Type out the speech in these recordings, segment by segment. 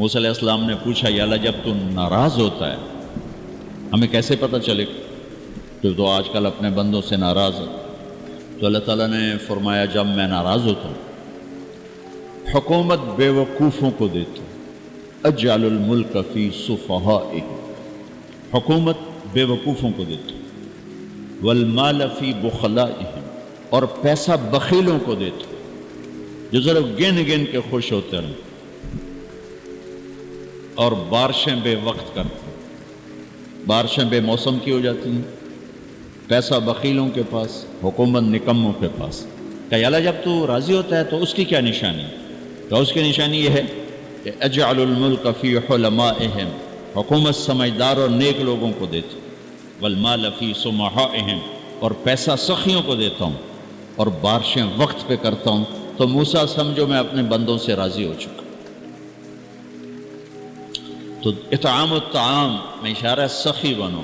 موسیٰ علیہ السلام نے پوچھا یا اللہ جب تو ناراض ہوتا ہے ہمیں کیسے پتہ چلے کہ تو آج کل اپنے بندوں سے ناراض ہے؟ تو اللہ تعالیٰ نے فرمایا جب میں ناراض ہوتا ہوں حکومت بے وقوفوں کو دیتا ہوں، اجعل الملک فی صفہائہ، حکومت بے وقوفوں کو دیتا ہوں، والمال فی بخلائہم، اور پیسہ بخیلوں کو دیتا ہوں جو ذرا گن گن کے خوش ہوتے ہیں، اور بارشیں بے وقت کرتے ہیں، بارشیں بے موسم کی ہو جاتی ہیں، پیسہ بخیلوں کے پاس، حکومت نکموں کے پاس۔ کہ اللہ جب تو راضی ہوتا ہے تو اس کی کیا نشانی ہے؟ تو اس کی نشانی یہ ہے کہ اجعل الملک فی حلمائہم، حکومت سمجھدار اور نیک لوگوں کو دیتا ہوں، والمال فی سمحائہم، اور پیسہ سخیوں کو دیتا ہوں، اور بارشیں وقت پہ کرتا ہوں۔ تو موسیٰ سمجھو میں اپنے بندوں سے راضی ہو چکا۔ تو اطعام الطعام میں اشارہ سخی بنو،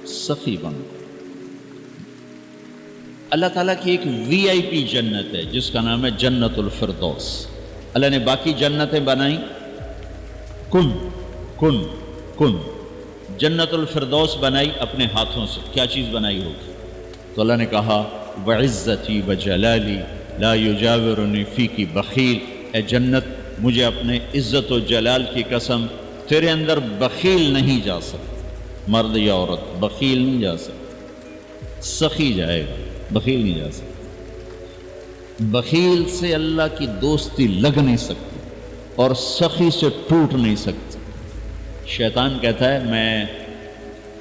سخی بنو۔ اللہ تعالیٰ کی ایک وی آئی پی جنت ہے جس کا نام ہے جنت الفردوس۔ اللہ نے باقی جنتیں بنائیں کن کن کن، جنت الفردوس بنائی اپنے ہاتھوں سے۔ کیا چیز بنائی ہوگی؟ تو اللہ نے کہا وعزتی وجلالی لا یجاورنی فیکی بخیل، اے جنت مجھے اپنے عزت و جلال کی قسم تیرے اندر بخیل نہیں جا سکتا، مرد یا عورت بخیل نہیں جا سکتا، سخی جائے گا، بخیل نہیں جا سکتا۔ بخیل سے اللہ کی دوستی لگ نہیں سکتی اور سخی سے ٹوٹ نہیں سکتی۔ شیطان کہتا ہے میں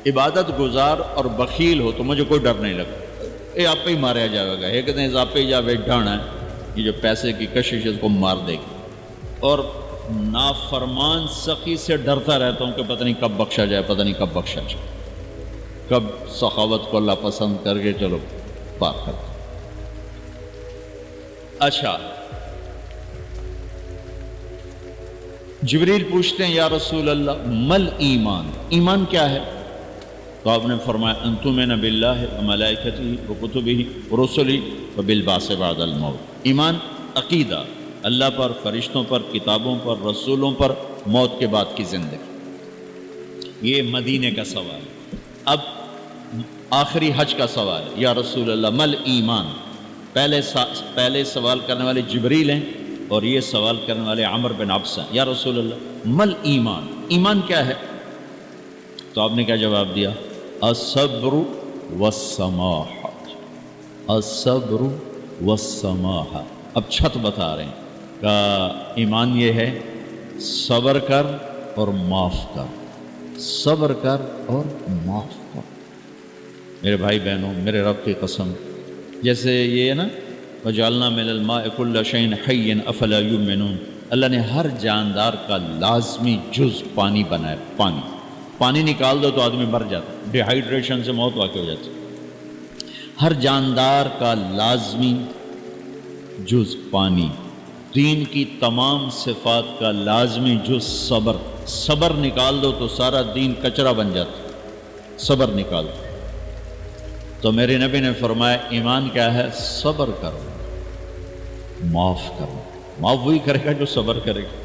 عبادت گزار اور بخیل ہو تو مجھے کوئی ڈر نہیں لگتا، یہ آپ پہ ہی مارا جائے گا، ایک دن آپ پہ جا بیٹھانا ہے، یہ جو پیسے کی کشش ہے اس کو مار دے گی۔ اور نافرمان سخی سے ڈرتا رہتا ہوں کہ پتہ نہیں کب بخشا جائے، پتہ نہیں کب بخشا جائے، کب سخاوت کو اللہ پسند کر کے چلو پار کر۔ اچھا، جبریل پوچھتے ہیں یا رسول اللہ مل ایمان، ایمان کیا ہے؟ تو آپ نے فرمایا ان تؤمن باللہ وملائکتہ وکتبہ ورسلہ وبالبعث بعد الموت۔ ایمان عقیدہ، اللہ پر، فرشتوں پر، کتابوں پر، رسولوں پر، موت کے بعد کی زندگی۔ یہ مدینے کا سوال ہے۔ اب آخری حج کا سوال ہے یا رسول اللہ مل ایمان۔ پہلے سوال کرنے والے جبریل ہیں اور یہ سوال کرنے والے عمر بن عبس ہیں۔ یا رسول اللہ مل ایمان، ایمان کیا ہے؟ تو آپ نے کیا جواب دیا؟ الصبر والسماحہ، الصبر والسماحہ۔ اب چھت بتا رہے ہیں کہ ایمان یہ ہے صبر کر اور معاف کر، صبر کر اور معاف کر۔ میرے بھائی بہنوں، میرے رب کی قسم، جیسے یہ ہے نا وَجَعَلْنَا مِنَ الْمَاءِ كُلَّ شَيْءٍ حَيٍّ أَفَلَا يُؤْمِنُونَ، اللہ نے ہر جاندار کا لازمی جز پانی بنایا۔ پانی نکال دو تو آدمی مر جاتا، ڈی ہائیڈریشن سے موت واقع ہو جاتی۔ ہر جاندار کا لازمی جز پانی، دین کی تمام صفات کا لازمی جز صبر، صبر نکال دو تو سارا دین کچرا بن جاتا، صبر نکال دو۔ تو میرے نبی نے فرمایا ایمان کیا ہے؟ صبر کرو، معاف کرو۔ معاف وہی کرے گا جو صبر کرے گا،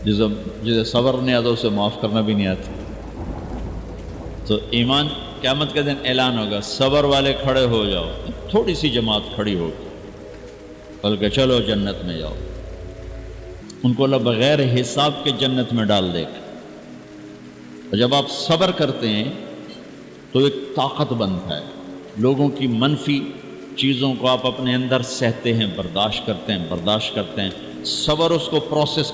جسے صبر نہیں آتا اسے معاف کرنا بھی نہیں آتا۔ تو ایمان قیامت کے دن اعلان ہوگا صبر والے کھڑے ہو جاؤ، تھوڑی سی جماعت کھڑی ہوگی، بلکہ چلو جنت میں جاؤ۔ ان کو اللہ بغیر حساب کے جنت میں ڈال دے گا۔ اور جب آپ صبر کرتے ہیں تو ایک طاقت بنتا ہے، لوگوں کی منفی چیزوں کو آپ اپنے اندر سہتے ہیں، برداشت کرتے ہیں۔ صبر اس کو پروسیس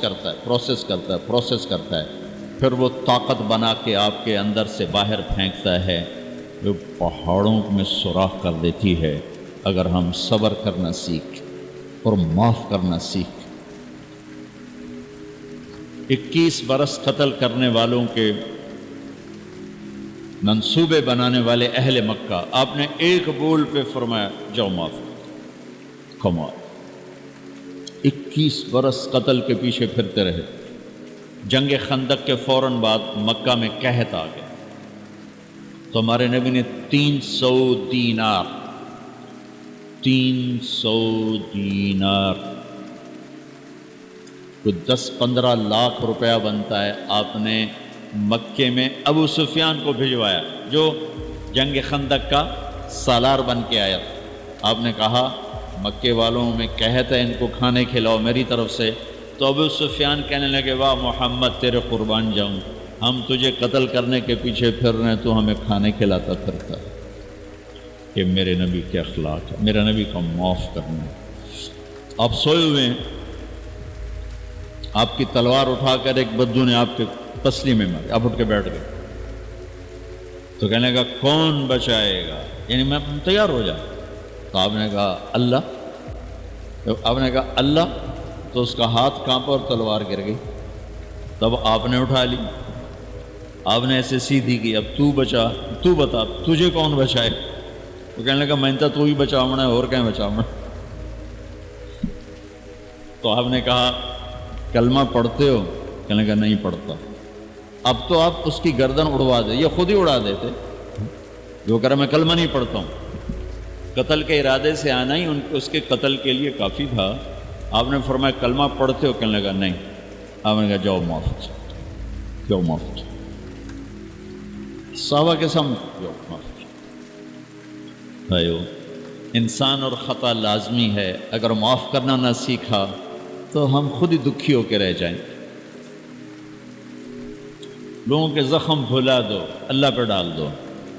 کرتا ہے، پھر وہ طاقت بنا کے آپ کے اندر سے باہر پھینکتا ہے، جو پہاڑوں میں سوراخ کر دیتی ہے اگر ہم صبر کرنا سیکھ اور معاف کرنا سیکھ۔ 21 برس قتل کرنے والوں کے منصوبے بنانے والے اہل مکہ، آپ نے ایک بول پہ فرمایا جاؤ معاف۔ کمال، 21 برس قتل کے پیچھے پھرتے رہے۔ جنگ خندق کے فوراً بعد مکہ میں قحط آ گیا، تو ہمارے نبی نے 300 دینار کوئی 10-15 لاکھ روپیہ بنتا ہے، آپ نے مکے میں ابو سفیان کو بھجوایا جو جنگ خندق کا سالار بن کے آیا. آپ نے کہا مکے والوں میں کہتا ہے ان کو کھانے کھلاؤ میری طرف سے. تو ابو سفیان کہنے لگے واہ محمد تیرے قربان جاؤں، ہم تجھے قتل کرنے کے پیچھے پھر رہے ہیں تو ہمیں کھانے کھلاتا پھرتا. کہ میرے نبی کے اخلاق ہے، میرا نبی کا معاف کرنا. آپ سوئے ہوئے ہیں، آپ کی تلوار اٹھا کر ایک بدو نے آپ کے پسلی میں ماری، آپ اٹھ کے بیٹھ گئے تو کہنے لگا کون بچائے گا، یعنی میں تیار ہو جائے. تو آپ نے کہا اللہ. آپ نے کہا اللہ تو اس کا ہاتھ کانپا اور تلوار گر گئی. تب آپ نے اٹھا لی، آپ نے ایسے سیدھی کی اب تو بچا، تو بتا تجھے کون بچائے. تو کہنے لگا میں تو ہی بچاؤنا ہے اور کہیں بچاؤنا. تو آپ نے کہا کلمہ پڑھتے ہو؟ کہنے لگا نہیں پڑھتا. اب تو آپ اس کی گردن اڑوا دے، یہ خود ہی اڑا دیتے جو کہہ رہا میں کلمہ نہیں پڑھتا ہوں. قتل کے ارادے سے آنا ہی اس کے قتل کے لیے کافی تھا. آپ نے فرمایا کلمہ پڑھتے ہو؟ کہنے لگا نہیں. آپ نے کہا جاؤ معاف، جاؤ معاف. صحابہ کے سامنے جاؤ معاف. بھائیو انسان اور خطا لازمی ہے، اگر معاف کرنا نہ سیکھا تو ہم خود ہی دکھی ہو کے رہ جائیں. لوگوں کے زخم بھلا دو، اللہ پہ ڈال دو،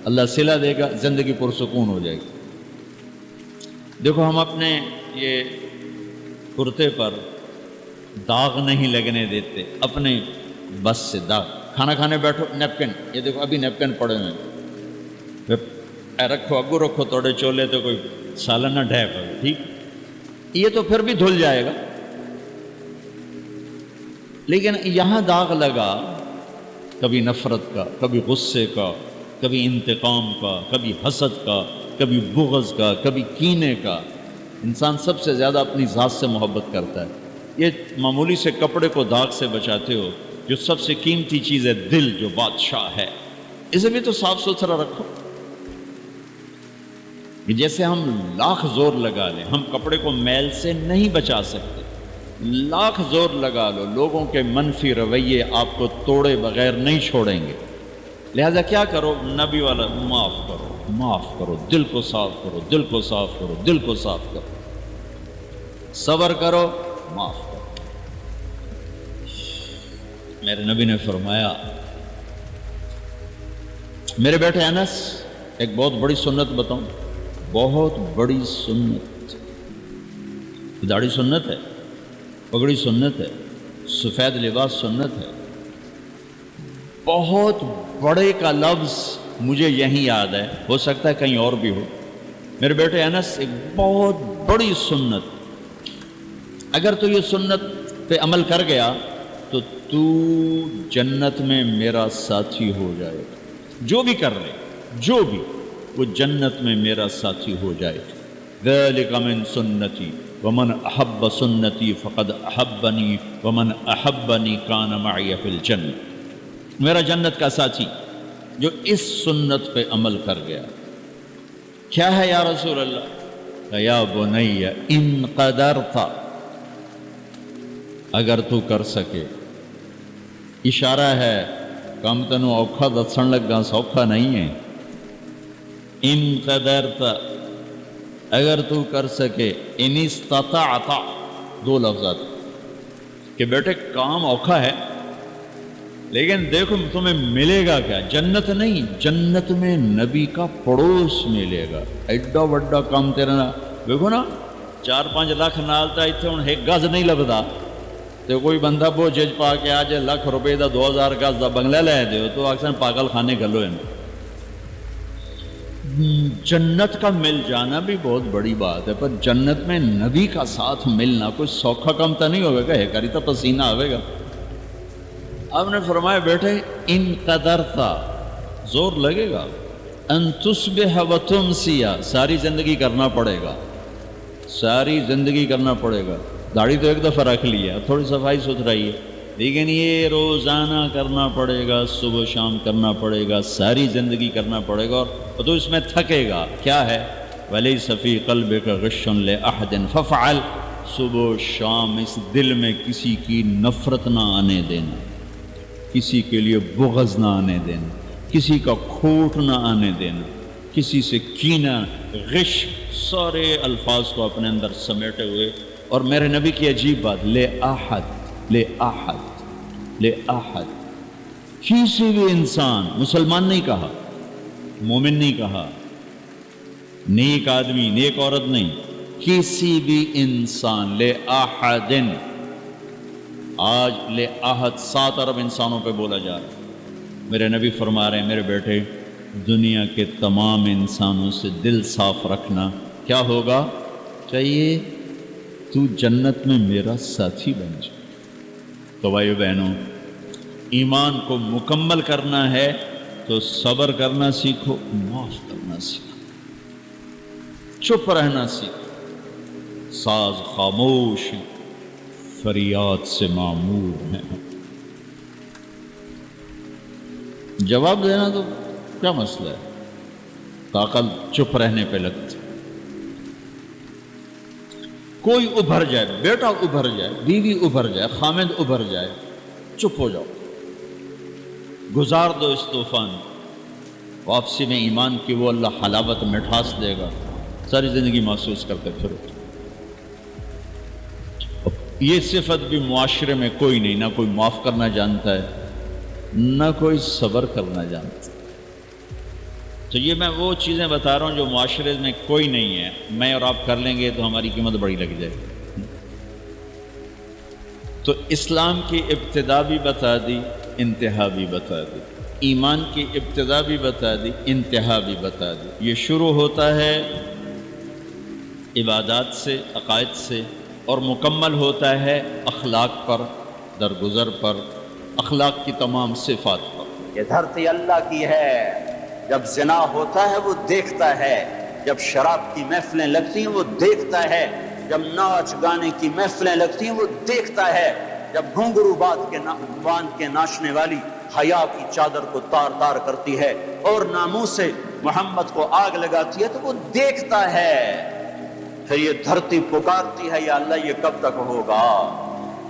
اللہ صلہ دے گا، زندگی پرسکون ہو جائے گی. دیکھو ہم اپنے یہ کرتے پر داغ نہیں لگنے دیتے، اپنے بس سے داغ. کھانا کھانے بیٹھو نیپکن، یہ دیکھو ابھی نیپکن پڑے ہوئے، رکھو اگو رکھو توڑے چولے تو کوئی سالن نہ ڈھے پڑے، ٹھیک یہ تو پھر بھی دھل جائے گا. لیکن یہاں داغ لگا کبھی نفرت کا، کبھی غصے کا، کبھی انتقام کا، کبھی حسد کا، کبھی بغض کا، کبھی کینے کا. انسان سب سے زیادہ اپنی ذات سے محبت کرتا ہے. یہ معمولی سے کپڑے کو داغ سے بچاتے ہو، جو سب سے قیمتی چیز ہے دل جو بادشاہ ہے، اسے بھی تو صاف ستھرا رکھو. جیسے ہم لاکھ زور لگا لیں ہم کپڑے کو میل سے نہیں بچا سکتے. لاکھ زور لگا لو لوگوں کے منفی رویے آپ کو توڑے بغیر نہیں چھوڑیں گے. لہذا کیا کرو، نبی والا معاف کرو، معاف کرو، دل کو صاف کرو، دل کو صاف کرو، دل کو صاف کرو، صبر کرو، معاف کرو. میرے نبی نے فرمایا، میرے بیٹے انس ایک بہت بڑی سنت بتاؤں، بہت بڑی سنت. داڑھی سنت ہے، پگڑی سنت ہے، سفید لباس سنت ہے. بہت بڑے کا لفظ مجھے یہیں یاد ہے، ہو سکتا ہے کہیں اور بھی ہو. میرے بیٹے انس ایک بہت بڑی سنت، اگر تو یہ سنت پہ عمل کر گیا تو جنت میں میرا ساتھی ہو جائے گا. جو بھی کر لے، جو بھی، وہ جنت میں میرا ساتھی ہو جائے. ذَلِكَ مِن سُنَّتِي وَمَنْ أَحَبَّ سُنَّتِي فَقَدْ أَحَبَّنِي وَمَنْ أَحَبَّنِي كَانَ مَعِيَ فِي الْجَنَّةِ. میرا جنت کا ساتھی جو اس سنت پہ عمل کر گیا. کیا ہے یا رسول اللہ؟ یا بنی ان قدرت، اگر تو کر سکے. اشارہ ہے کم تنو اوکھا دسن لگا سوکھا نہیں ہے. ان قدرت، اگر تو کر سکے. ان استطاعت، دو لفظات کہ بیٹے کام اوکھا ہے لیکن دیکھو تمہیں ملے گا کیا. جنت نہیں، جنت میں نبی کا پڑوس ملے گا. ایڈا وڈا کام تیرا دیکھو نا 4-5 لاکھ نالتا اتنے ہوں ایک گز نہیں لگتا تو کوئی بندہ بوجھ پا کے آج ₹1,00,000 دا 2,000 گز دا بنگلہ لے دیو تو اکثر پاگل خانے گلو ہیں. جنت کا مل جانا بھی بہت بڑی بات ہے، پر جنت میں نبی کا ساتھ ملنا کوئی سوکھا کم تو نہیں ہوگا کہ کری تو پسینہ آئے گا. آپ نے فرمایا بیٹھے ان قدرتا، زور لگے گا. ان تصبح و تمسی، ساری زندگی کرنا پڑے گا، ساری زندگی کرنا پڑے گا. داڑھی تو ایک دفعہ رکھ لی ہے، تھوڑی صفائی ستھرائی ہے، لیکن یہ روزانہ کرنا پڑے گا، صبح شام کرنا پڑے گا، ساری زندگی کرنا پڑے گا. اور تو اس میں تھکے گا. کیا ہے؟ وَلَيْسَ فِي قَلْبِكَ غِشٌّ لِأَحَدٍ فَافْعَلْ. صبح و شام اس دل میں کسی کی نفرت نہ آنے دینا، کسی کے لیے بغض نہ آنے دینا، کسی کا کھوٹ نہ آنے دینا، کسی سے کینہ، غش، سارے الفاظ کو اپنے اندر سمیٹے ہوئے۔ اور میرے نبی کی عجیب بات، لے احد، لے احد، لے احد، کسی بھی انسان، مسلمان نہیں کہا، مومن نہیں کہا، نیک آدمی، نیک عورت نہیں، کسی بھی انسان، لے احدن۔ آج لے احد 7 ارب انسانوں پہ بولا جا رہا ہے۔ میرے نبی فرما رہے ہیں، میرے بیٹے، دنیا کے تمام انسانوں سے دل صاف رکھنا۔ کیا ہوگا؟ چاہیے تو جنت میں میرا ساتھی بن جائے۔ تو بھائیو بہنوں، ایمان کو مکمل کرنا ہے تو صبر کرنا سیکھو، معاف کرنا سیکھو، چپ رہنا سیکھو۔ ساز خاموش فریاد سے معمور ہیں۔ جواب دینا تو کیا مسئلہ ہے، طاقت چپ رہنے پہ لگتی۔ کوئی ابھر جائے، بیٹا ابھر جائے، بیوی ابھر جائے، خامد ابھر جائے، چپ ہو جاؤ، گزار دو اس طوفان۔ واپسی میں ایمان کی وہ اللہ حلاوت مٹھاس دے گا، ساری زندگی محسوس کرتے پھرو۔ یہ صفت بھی معاشرے میں کوئی نہیں، نہ کوئی معاف کرنا جانتا ہے، نہ کوئی صبر کرنا جانتا۔ تو یہ میں وہ چیزیں بتا رہا ہوں جو معاشرے میں کوئی نہیں ہے، میں اور آپ کر لیں گے تو ہماری قیمت بڑی لگ جائے گی۔ تو اسلام کی ابتدا بھی بتا دی، انتہا بھی بتا دی، ایمان کی ابتدا بھی بتا دی، انتہا بھی بتا دی۔ یہ شروع ہوتا ہے عبادات سے، عقائد سے، اور مکمل ہوتا ہے اخلاق پر، درگزر پر، اخلاق کی تمام صفات پر۔ یہ دھرتی اللہ کی ہے، جب زنا ہوتا ہے وہ دیکھتا ہے، جب شراب کی محفلیں لگتی ہیں وہ دیکھتا ہے، جب ناچ گانے کی محفلیں لگتی ہیں وہ دیکھتا ہے، جب گھنگرو باندھ کے ناچنے والی حیا کی چادر کو تار تار کرتی ہے اور ناموس سے محمد کو آگ لگاتی ہے تو وہ دیکھتا ہے۔ پھر یہ دھرتی پکارتی ہے، یا اللہ یہ کب تک ہوگا،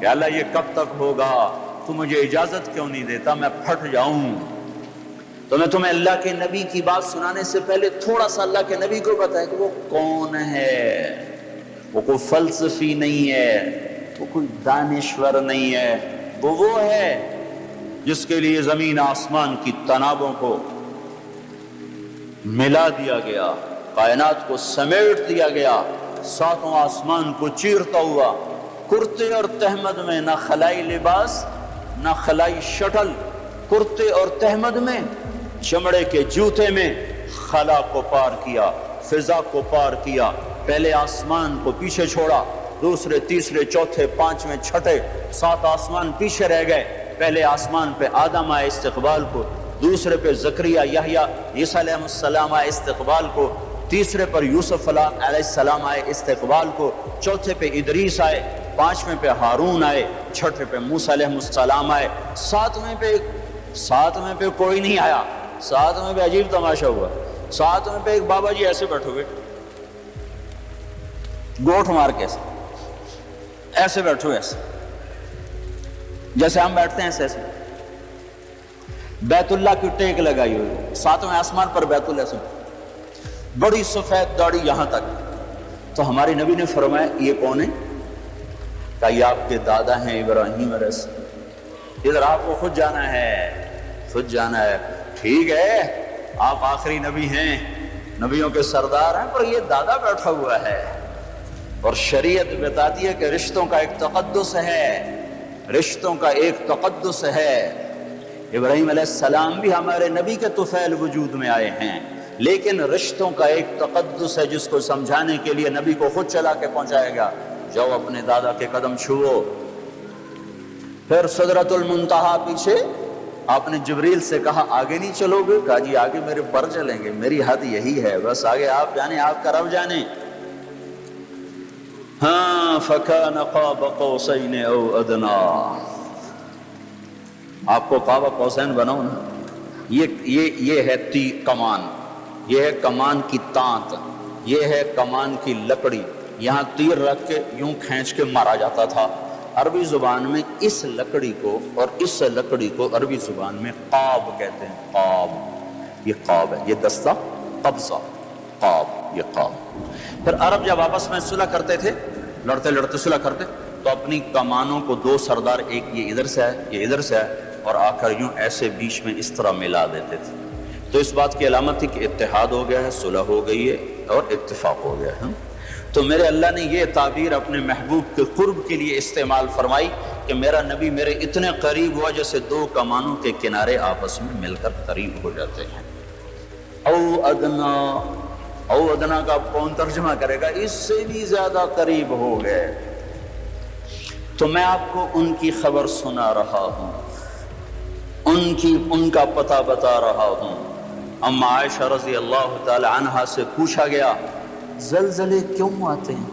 یا اللہ یہ کب تک ہوگا، تو مجھے اجازت کیوں نہیں دیتا، میں پھٹ جاؤں۔ تو میں تمہیں اللہ کے نبی کی بات سنانے سے پہلے تھوڑا سا اللہ کے نبی کو بتایا کہ وہ کون ہے۔ وہ کوئی فلسفی نہیں ہے، وہ کوئی دانشور نہیں ہے، وہ ہے جس کے لیے زمین آسمان کی تنابوں کو ملا دیا گیا، کائنات کو سمیٹ دیا گیا، 7 آسمان کو چیرتا ہوا، کرتے اور تہمد میں نہ خلائی لباس نہ خلائی شٹل، کرتے اور تہمد میں، چمڑے کے جوتے میں خلا کو پار کیا، فضا کو پار کیا، پہلے آسمان کو پیچھے چھوڑا، دوسرے، تیسرے، چوتھے، 5ویں، 6ٹھے، 7 آسمان پیچھے رہ گئے۔ پہلے آسمان پہ آدم آئے استقبال کو، دوسرے پہ زکریا، یحییٰ، عیسیٰ علیہ السلام آئے استقبال کو، تیسرے پر یوسف علیہ السلام آئے استقبال کو، چوتھے پہ ادریس آئے، 5ویں پہ ہارون آئے، 6ٹھے پہ موسیٰ علیہ السلام آئے، 7ویں پہ کوئی نہیں آیا۔ 7ویں پہ عجیب تماشا ہوا، 7ویں پہ ایک بابا جی ایسے بیٹھے ہوئے، گوٹھ مار کے ایسے بیٹھے ہوئے، ایسے جیسے ہم بیٹھتے ہیں، ایسے بیت اللہ کی ٹیک لگائی ہوئی، 7ویں آسمان پر بیت اللہ سے، بڑی سفید داڑھی یہاں تک۔ تو ہمارے نبی نے فرمایا یہ کون ہے؟ کہا یہ آپ کے دادا ہیں ابراہیم علیہ السلام، ادھر آپ کو خود جانا ہے، خود جانا ہے۔ ٹھیک ہے، آپ آخری نبی ہیں، نبیوں کے سردار ہیں، پر یہ دادا بیٹھا ہوا ہے۔ اور شریعت بتاتی ہے کہ رشتوں کا ایک تقدس ہے، رشتوں کا ایک تقدس ہے۔ ابراہیم علیہ السلام بھی ہمارے نبی کے طفیل وجود میں آئے ہیں، لیکن رشتوں کا ایک تقدس ہے جس کو سمجھانے کے لیے نبی کو خود چلا کے پہنچائے گا، جاؤ اپنے دادا کے قدم چھوؤ۔ پھر سدرۃ المنتہا پیچھے، آپ نے جبریل سے کہا آگے نہیں چلو گے؟ کہا جی آگے میرے پر چلیں گے، میری حد یہی ہے، بس آگے آپ جانے، آپ کا رب جانے۔ ہاں، فَكَانَ قَابَ قَوْسَيْنِ أَوْ أَدْنَىٰ، آپ کو قاب قوسین بناؤ نا۔ یہ ہے کمان، یہ ہے کمان کی تانت، یہ ہے کمان کی لکڑی، یہاں تیر رکھ کے یوں کھینچ کے مارا جاتا تھا۔ عربی زبان میں اس لکڑی کو اور اس لکڑی کو عربی زبان میں قاب کہتے ہیں۔ قاب، یہ قاب ہے، یہ دستہ قبضہ، قاب، یہ قاب۔ پھر عرب جب آپس میں صلح کرتے تھے، لڑتے لڑتے صلح کرتے، تو اپنی کمانوں کو دو سردار، ایک یہ ادھر سے ہے، یہ ادھر سے ہے، اور آ کر یوں ایسے بیچ میں اس طرح ملا دیتے تھے۔ تو اس بات کی علامت تھی کہ اتحاد ہو گیا ہے، صلح ہو گئی ہے اور اتفاق ہو گیا ہے۔ تو میرے اللہ نے یہ تعبیر اپنے محبوب کے قرب کے لیے استعمال فرمائی کہ میرا نبی میرے اتنے قریب ہوا جیسے دو کمانوں کے کنارے آپس میں مل کر قریب ہو جاتے ہیں۔ او ادنا، او ادنا کا کون ترجمہ کرے گا؟ اس سے بھی زیادہ قریب ہو گئے۔ تو میں آپ کو ان کی خبر سنا رہا ہوں، ان کا پتہ بتا رہا ہوں۔ اما عائشہ رضی اللہ تعالی عنہا سے پوچھا گیا زلزلے کیوں آتے ہیں؟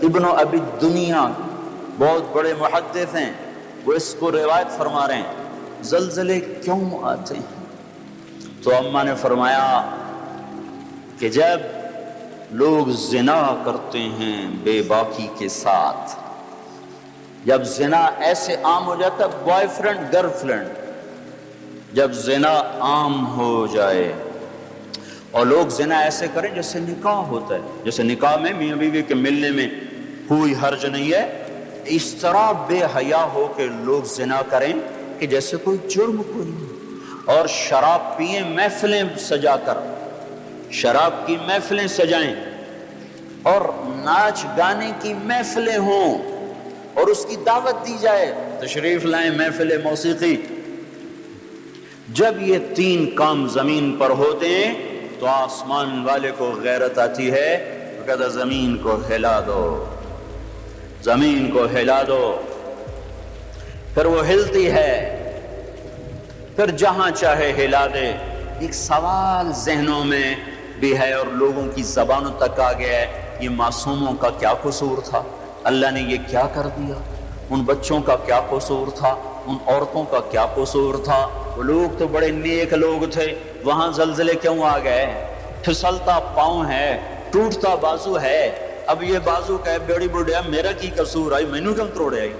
ابن ابی دنیا بہت بڑے محدث ہیں، وہ اس کو روایت فرما رہے ہیں، زلزلے کیوں آتے ہیں؟ تو اماں نے فرمایا کہ جب لوگ زنا کرتے ہیں بے باکی کے ساتھ، جب زنا ایسے عام ہو جاتا ہے، بوائے فرینڈ گرل فرینڈ، جب زنا عام ہو جائے اور لوگ زنا ایسے کریں جیسے نکاح ہوتا ہے، جیسے نکاح میں میاں بیوی کے ملنے میں کوئی حرج نہیں ہے، اس طرح بے حیا ہو کے لوگ زنا کریں کہ جیسے کوئی جرم کوئی نہیں، اور شراب پئیں محفلیں سجا کر، شراب کی محفلیں سجائیں اور ناچ گانے کی محفلیں ہوں اور اس کی دعوت دی جائے، تشریف لائیں محفل موسیقی۔ جب یہ تین کام زمین پر ہوتے ہیں تو آسمان والے کو غیرت آتی ہے، وہ کہتا زمین کو ہلا دو، زمین کو ہلا دو، پھر وہ ہلتی ہے، پھر جہاں چاہے ہلا دے۔ ایک سوال ذہنوں میں بھی ہے اور لوگوں کی زبانوں تک آ گیا ہے، یہ معصوموں کا کیا قصور تھا؟ اللہ نے یہ کیا کر دیا؟ ان بچوں کا کیا قصور تھا؟ ان عورتوں کا کیا قصور تھا؟ وہ لوگ تو بڑے نیک لوگ تھے، وہاں زلزلے کیوں آ گئے؟ پھسلتا پاؤں ہے، ٹوٹتا بازو ہے، اب یہ بازو کہ بیڑی بڑھیا میرا کی قصور آئی، مینو کیوں توڑے آئی؟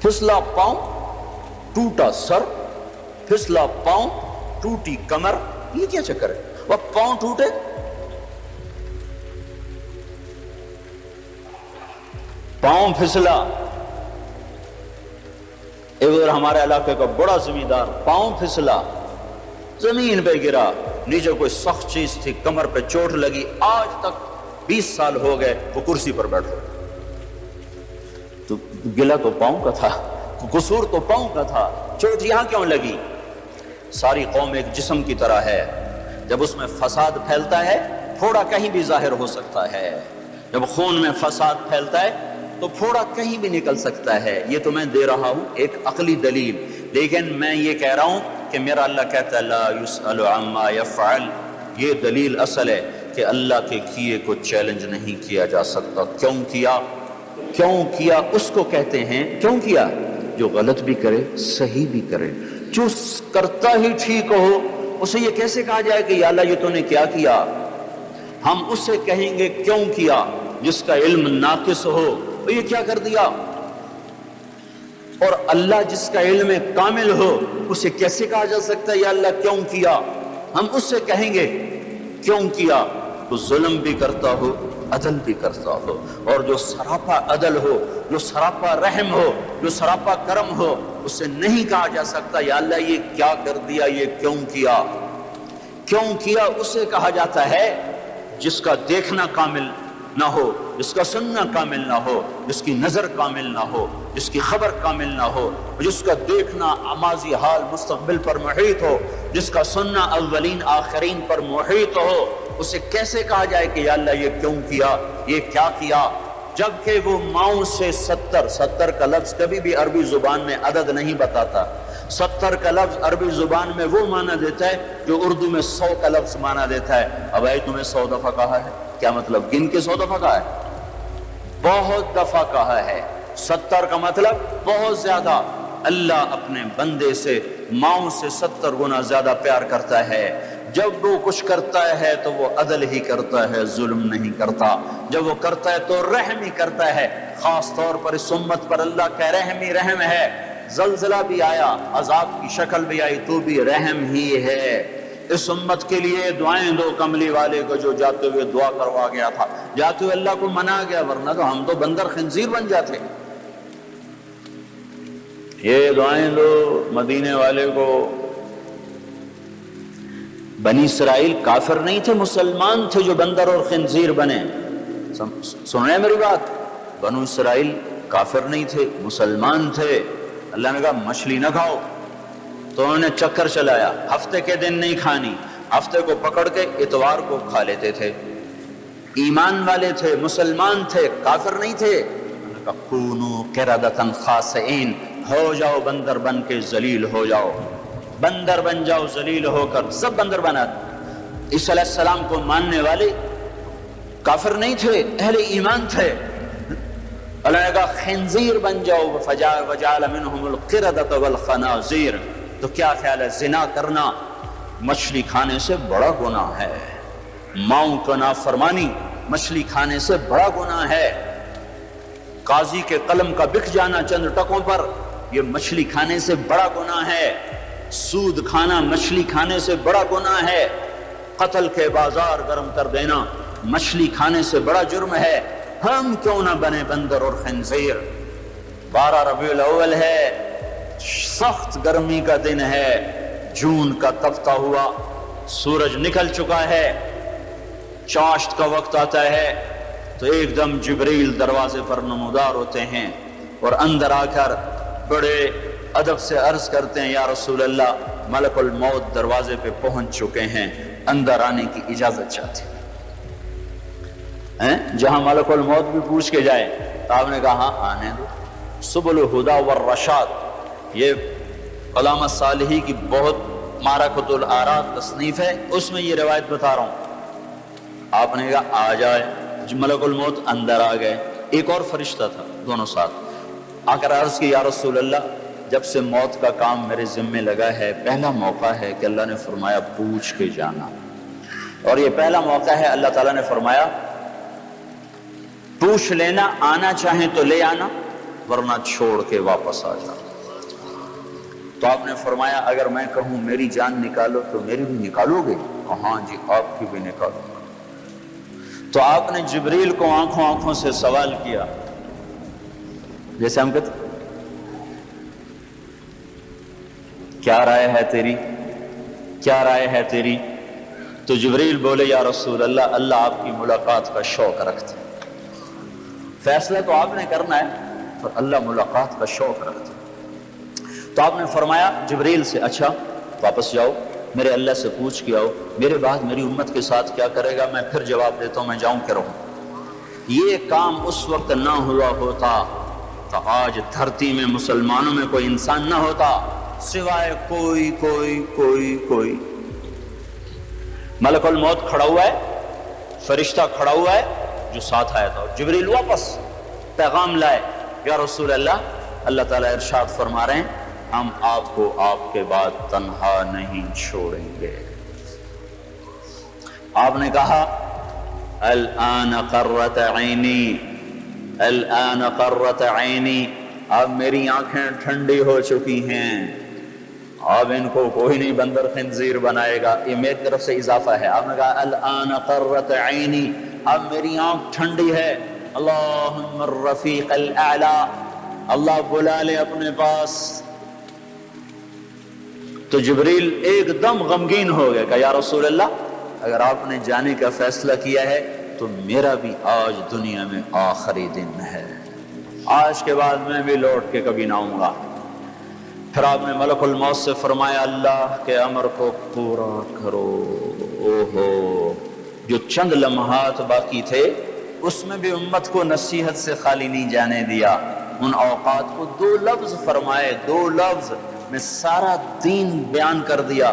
پھسلا پاؤں، ٹوٹا سر، پھسلا پاؤں، ٹوٹی کمر، یہ کیا چکر ہے؟ وہ پاؤں ٹوٹے، پاؤں پھسلا، ادھر ہمارے علاقے کا بڑا زمیندار پاؤں پھسلا، زمین پہ گرا، نیچے کوئی سخت چیز تھی، کمر پہ چوٹ لگی، آج تک 20 سال ہو گئے وہ کرسی پر بیٹھا، تو گلا تو پاؤں کا تھا، قصور تو پاؤں کا تھا، چوٹ یہاں کیوں لگی؟ ساری قوم ایک جسم کی طرح ہے، جب اس میں فساد پھیلتا ہے تھوڑا کہیں بھی ظاہر ہو سکتا ہے، جب خون میں فساد پھیلتا ہے تو پھوڑا کہیں بھی نکل سکتا ہے۔ یہ تو میں دے رہا ہوں ایک عقلی دلیل، لیکن میں یہ کہہ رہا ہوں کہ میرا اللہ کہتا ہے لا یسأل عما یفعل، یہ دلیل اصل ہے کہ اللہ کے کیے کو چیلنج نہیں کیا جا سکتا۔ کیوں کیا؟ کیوں کیا اس کو کہتے ہیں کیوں کیا؟ جو غلط بھی کرے صحیح بھی کرے، جو کرتا ہی ٹھیک ہو اسے یہ کیسے کہا جائے کہ یا اللہ یہ تو نے کیا کیا؟ ہم اسے کہیں گے کیوں کیا جس کا علم ناقص ہو، تو یہ کیا کر دیا؟ اور اللہ جس کا علم کامل ہو اسے کیسے کہا جا سکتا ہے یا اللہ کیوں کیا؟ ہم اس سے کہیں گے کیوں کیا؟ تو ظلم بھی کرتا ہو، عدل بھی کرتا ہو، اور جو سراپا عدل ہو، جو سراپا رحم ہو، جو سراپا کرم ہو، اسے نہیں کہا جا سکتا یا اللہ یہ کیا کر دیا، یہ کیوں کیا؟ کیوں کیا اسے کہا جاتا ہے جس کا دیکھنا کامل نہ ہو، جس کا سننا کامل نہ ہو، جس کی نظر کامل نہ ہو، جس کی خبر کامل نہ ہو، جس کا دیکھنا ماضی حال مستقبل پر محیط ہو، جس کا سننا اولین آخرین پر محیط ہو، اسے کیسے کہا جائے کہ یا اللہ یہ کیوں کیا، یہ کیا کیا؟ جبکہ وہ ماؤں سے 70 کا لفظ کبھی بھی عربی زبان میں عدد نہیں بتاتا، 70 کا لفظ عربی زبان میں وہ معنی دیتا ہے جو اردو میں 100 کا لفظ معنی دیتا ہے۔ اب آئی تمہیں 100 دفعہ کہا ہے، کیا مطلب گن کے 100 دفعہ کہا ہے؟ بہت دفعہ کہا ہے۔ 70 کا مطلب بہت زیادہ۔ اللہ اپنے بندے سے ماؤں سے 70 گنا زیادہ پیار کرتا ہے، جب وہ کچھ کرتا ہے تو وہ عدل ہی کرتا ہے، ظلم نہیں کرتا، جب وہ کرتا ہے تو رحم ہی کرتا ہے۔ خاص طور پر اس امت پر اللہ کا رحم ہی رحم ہے۔ زلزلہ بھی آیا، عذاب کی شکل بھی آئی، تو بھی رحم ہی ہے۔ اس امت کے لیے دعائیں دو کملی والے کو جو جاتے ہوئے دعا کروا گیا تھا، جاتے ہوئے اللہ کو منا گیا، ورنہ تو ہم تو بندر خنزیر بن جاتے۔ یہ دعائیں دو مدینے والے کو۔ بنی اسرائیل کافر نہیں تھے، مسلمان تھے جو بندر اور خنزیر بنے۔ سن رہے ہیں میری بات؟ بنو اسرائیل کافر نہیں تھے، مسلمان تھے۔ اللہ نے کہا مچھلی نہ کھاؤ، تو انہوں نے چکر چلایا، ہفتے کے دن نہیں کھانی، ہفتے کو پکڑ کے اتوار کو کھا لیتے تھے۔ ایمان والے تھے، مسلمان تھے، کافر نہیں تھے۔ انہوں نے کہا کونوا قردۃ خاسئین، ہو جاؤ بندر بن کے ذلیل ہو جاؤ، بندر بن جاؤ ذلیل ہو کر۔ سب بندر بنا۔ عیسیٰ علیہ السلام کو ماننے والے کافر نہیں تھے، اہل ایمان تھے۔ اللہ نے کہا خنزیر بن جاؤ، وجعل منہم القردۃ والخنازیر۔ تو کیا خیال ہے، زنا کرنا مچھلی کھانے سے بڑا گناہ ہے، ماؤں کا نافرمانی مچھلی کھانے سے بڑا گناہ ہے، قاضی کے قلم کا بک جانا چند ٹکوں پر یہ مچھلی کھانے سے بڑا گناہ ہے، سود کھانا مچھلی کھانے سے بڑا گناہ ہے، قتل کے بازار گرم کر دینا مچھلی کھانے سے بڑا جرم ہے۔ ہم کیوں نہ بنے بندر اور خنزیر؟ 12 ربیع الاول ہے، سخت گرمی کا دن ہے، جون کا تپتا ہوا سورج نکل چکا ہے، چاشت کا وقت آتا ہے تو ایک دم جبریل دروازے پر نمودار ہوتے ہیں اور اندر آ کر بڑے ادب سے عرض کرتے ہیں، یا رسول اللہ ملک الموت دروازے پہ پہنچ چکے ہیں، اندر آنے کی اجازت چاہتے ہیں۔ جہاں ملک الموت بھی پوچھ کے جائے تو آپ نے کہا ہاں آنے دو۔ سبل الہدی والرشاد، یہ علامہ صالحی کی بہت معرکۃ الآراء تصنیف ہے، اس میں یہ روایت بتا رہا ہوں۔ آپ نے کہا آ جائے، ملک الموت اندر آ گئے، ایک اور فرشتہ تھا، دونوں ساتھ آ کر عرض کی، یا رسول اللہ جب سے موت کا کام میرے ذمے لگا ہے، پہلا موقع ہے کہ اللہ نے فرمایا پوچھ کے جانا، اور یہ پہلا موقع ہے اللہ تعالیٰ نے فرمایا پوچھ لینا، آنا چاہیں تو لے آنا ورنہ چھوڑ کے واپس آ جانا۔ تو آپ نے فرمایا اگر میں کہوں میری جان نکالو تو میری بھی نکالو گے؟ ہاں جی آپ کی بھی نکالو گا۔ تو آپ نے جبریل کو آنکھوں سے سوال کیا، جیسے ہم کہتے کیا رائے ہے تیری، کیا رائے ہے تیری؟ تو جبریل بولے یا رسول اللہ، اللہ آپ کی ملاقات کا شوق رکھتے، فیصلہ تو آپ نے کرنا ہے پر اللہ ملاقات کا شوق رکھتے۔ تو آپ نے فرمایا جبریل سے اچھا واپس جاؤ، میرے اللہ سے پوچھ کے آؤ، میرے بعد میری امت کے ساتھ کیا کرے گا، میں پھر جواب دیتا ہوں، میں جاؤں کہ رہوں۔ یہ کام اس وقت نہ ہوا ہوتا تو آج دھرتی میں مسلمانوں میں کوئی انسان نہ ہوتا سوائے کوئی۔ ملک الموت کھڑا ہوا ہے، فرشتہ کھڑا ہوا ہے جو ساتھ آیا تھا، جبریل واپس پیغام لائے، یا رسول اللہ، اللہ تعالیٰ ارشاد فرما رہے ہیں ہم آپ کو آپ کے بعد تنہا نہیں چھوڑیں گے۔ آپ نے کہا الآن قرۃ عینی، الآن قرۃ عینی، اب میری آنکھیں ٹھنڈی ہو چکی ہیں، اب ان کو کوئی نہیں بندر خنزیر بنائے گا، یہ میری طرف سے اضافہ ہے۔ آپ نے کہا الآن قرۃ عینی، اب میری آنکھ ٹھنڈی ہے، اللہم الرفیق الاعلی، اللہ بلا لے اپنے پاس۔ تو جبریل ایک دم غمگین ہو گیا کہ یا رسول اللہ اگر آپ نے جانے کا فیصلہ کیا ہے تو میرا بھی آج دنیا میں آخری دن ہے، آج کے بعد میں بھی لوٹ کے کبھی نہ آؤں گا۔ پھر آپ نے ملک الموت سے فرمایا اللہ کے امر کو پورا کرو۔ اوہو، جو چند لمحات باقی تھے اس میں بھی امت کو نصیحت سے خالی نہیں جانے دیا، ان اوقات کو 2 لفظ فرمائے، 2 لفظ میں سارا دین بیان کر دیا،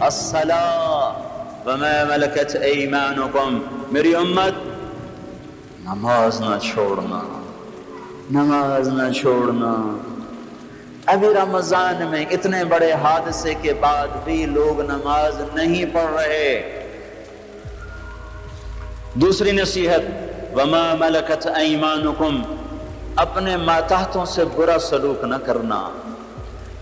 الصلاۃ وما ملکت ایمانکم، میری امت نماز نہ چھوڑنا، نماز نہ چھوڑنا۔ ابھی رمضان میں اتنے بڑے حادثے کے بعد بھی لوگ نماز نہیں پڑھ رہے۔ دوسری نصیحت، وما ملکت ایمانکم، اپنے ماتحتوں سے برا سلوک نہ کرنا،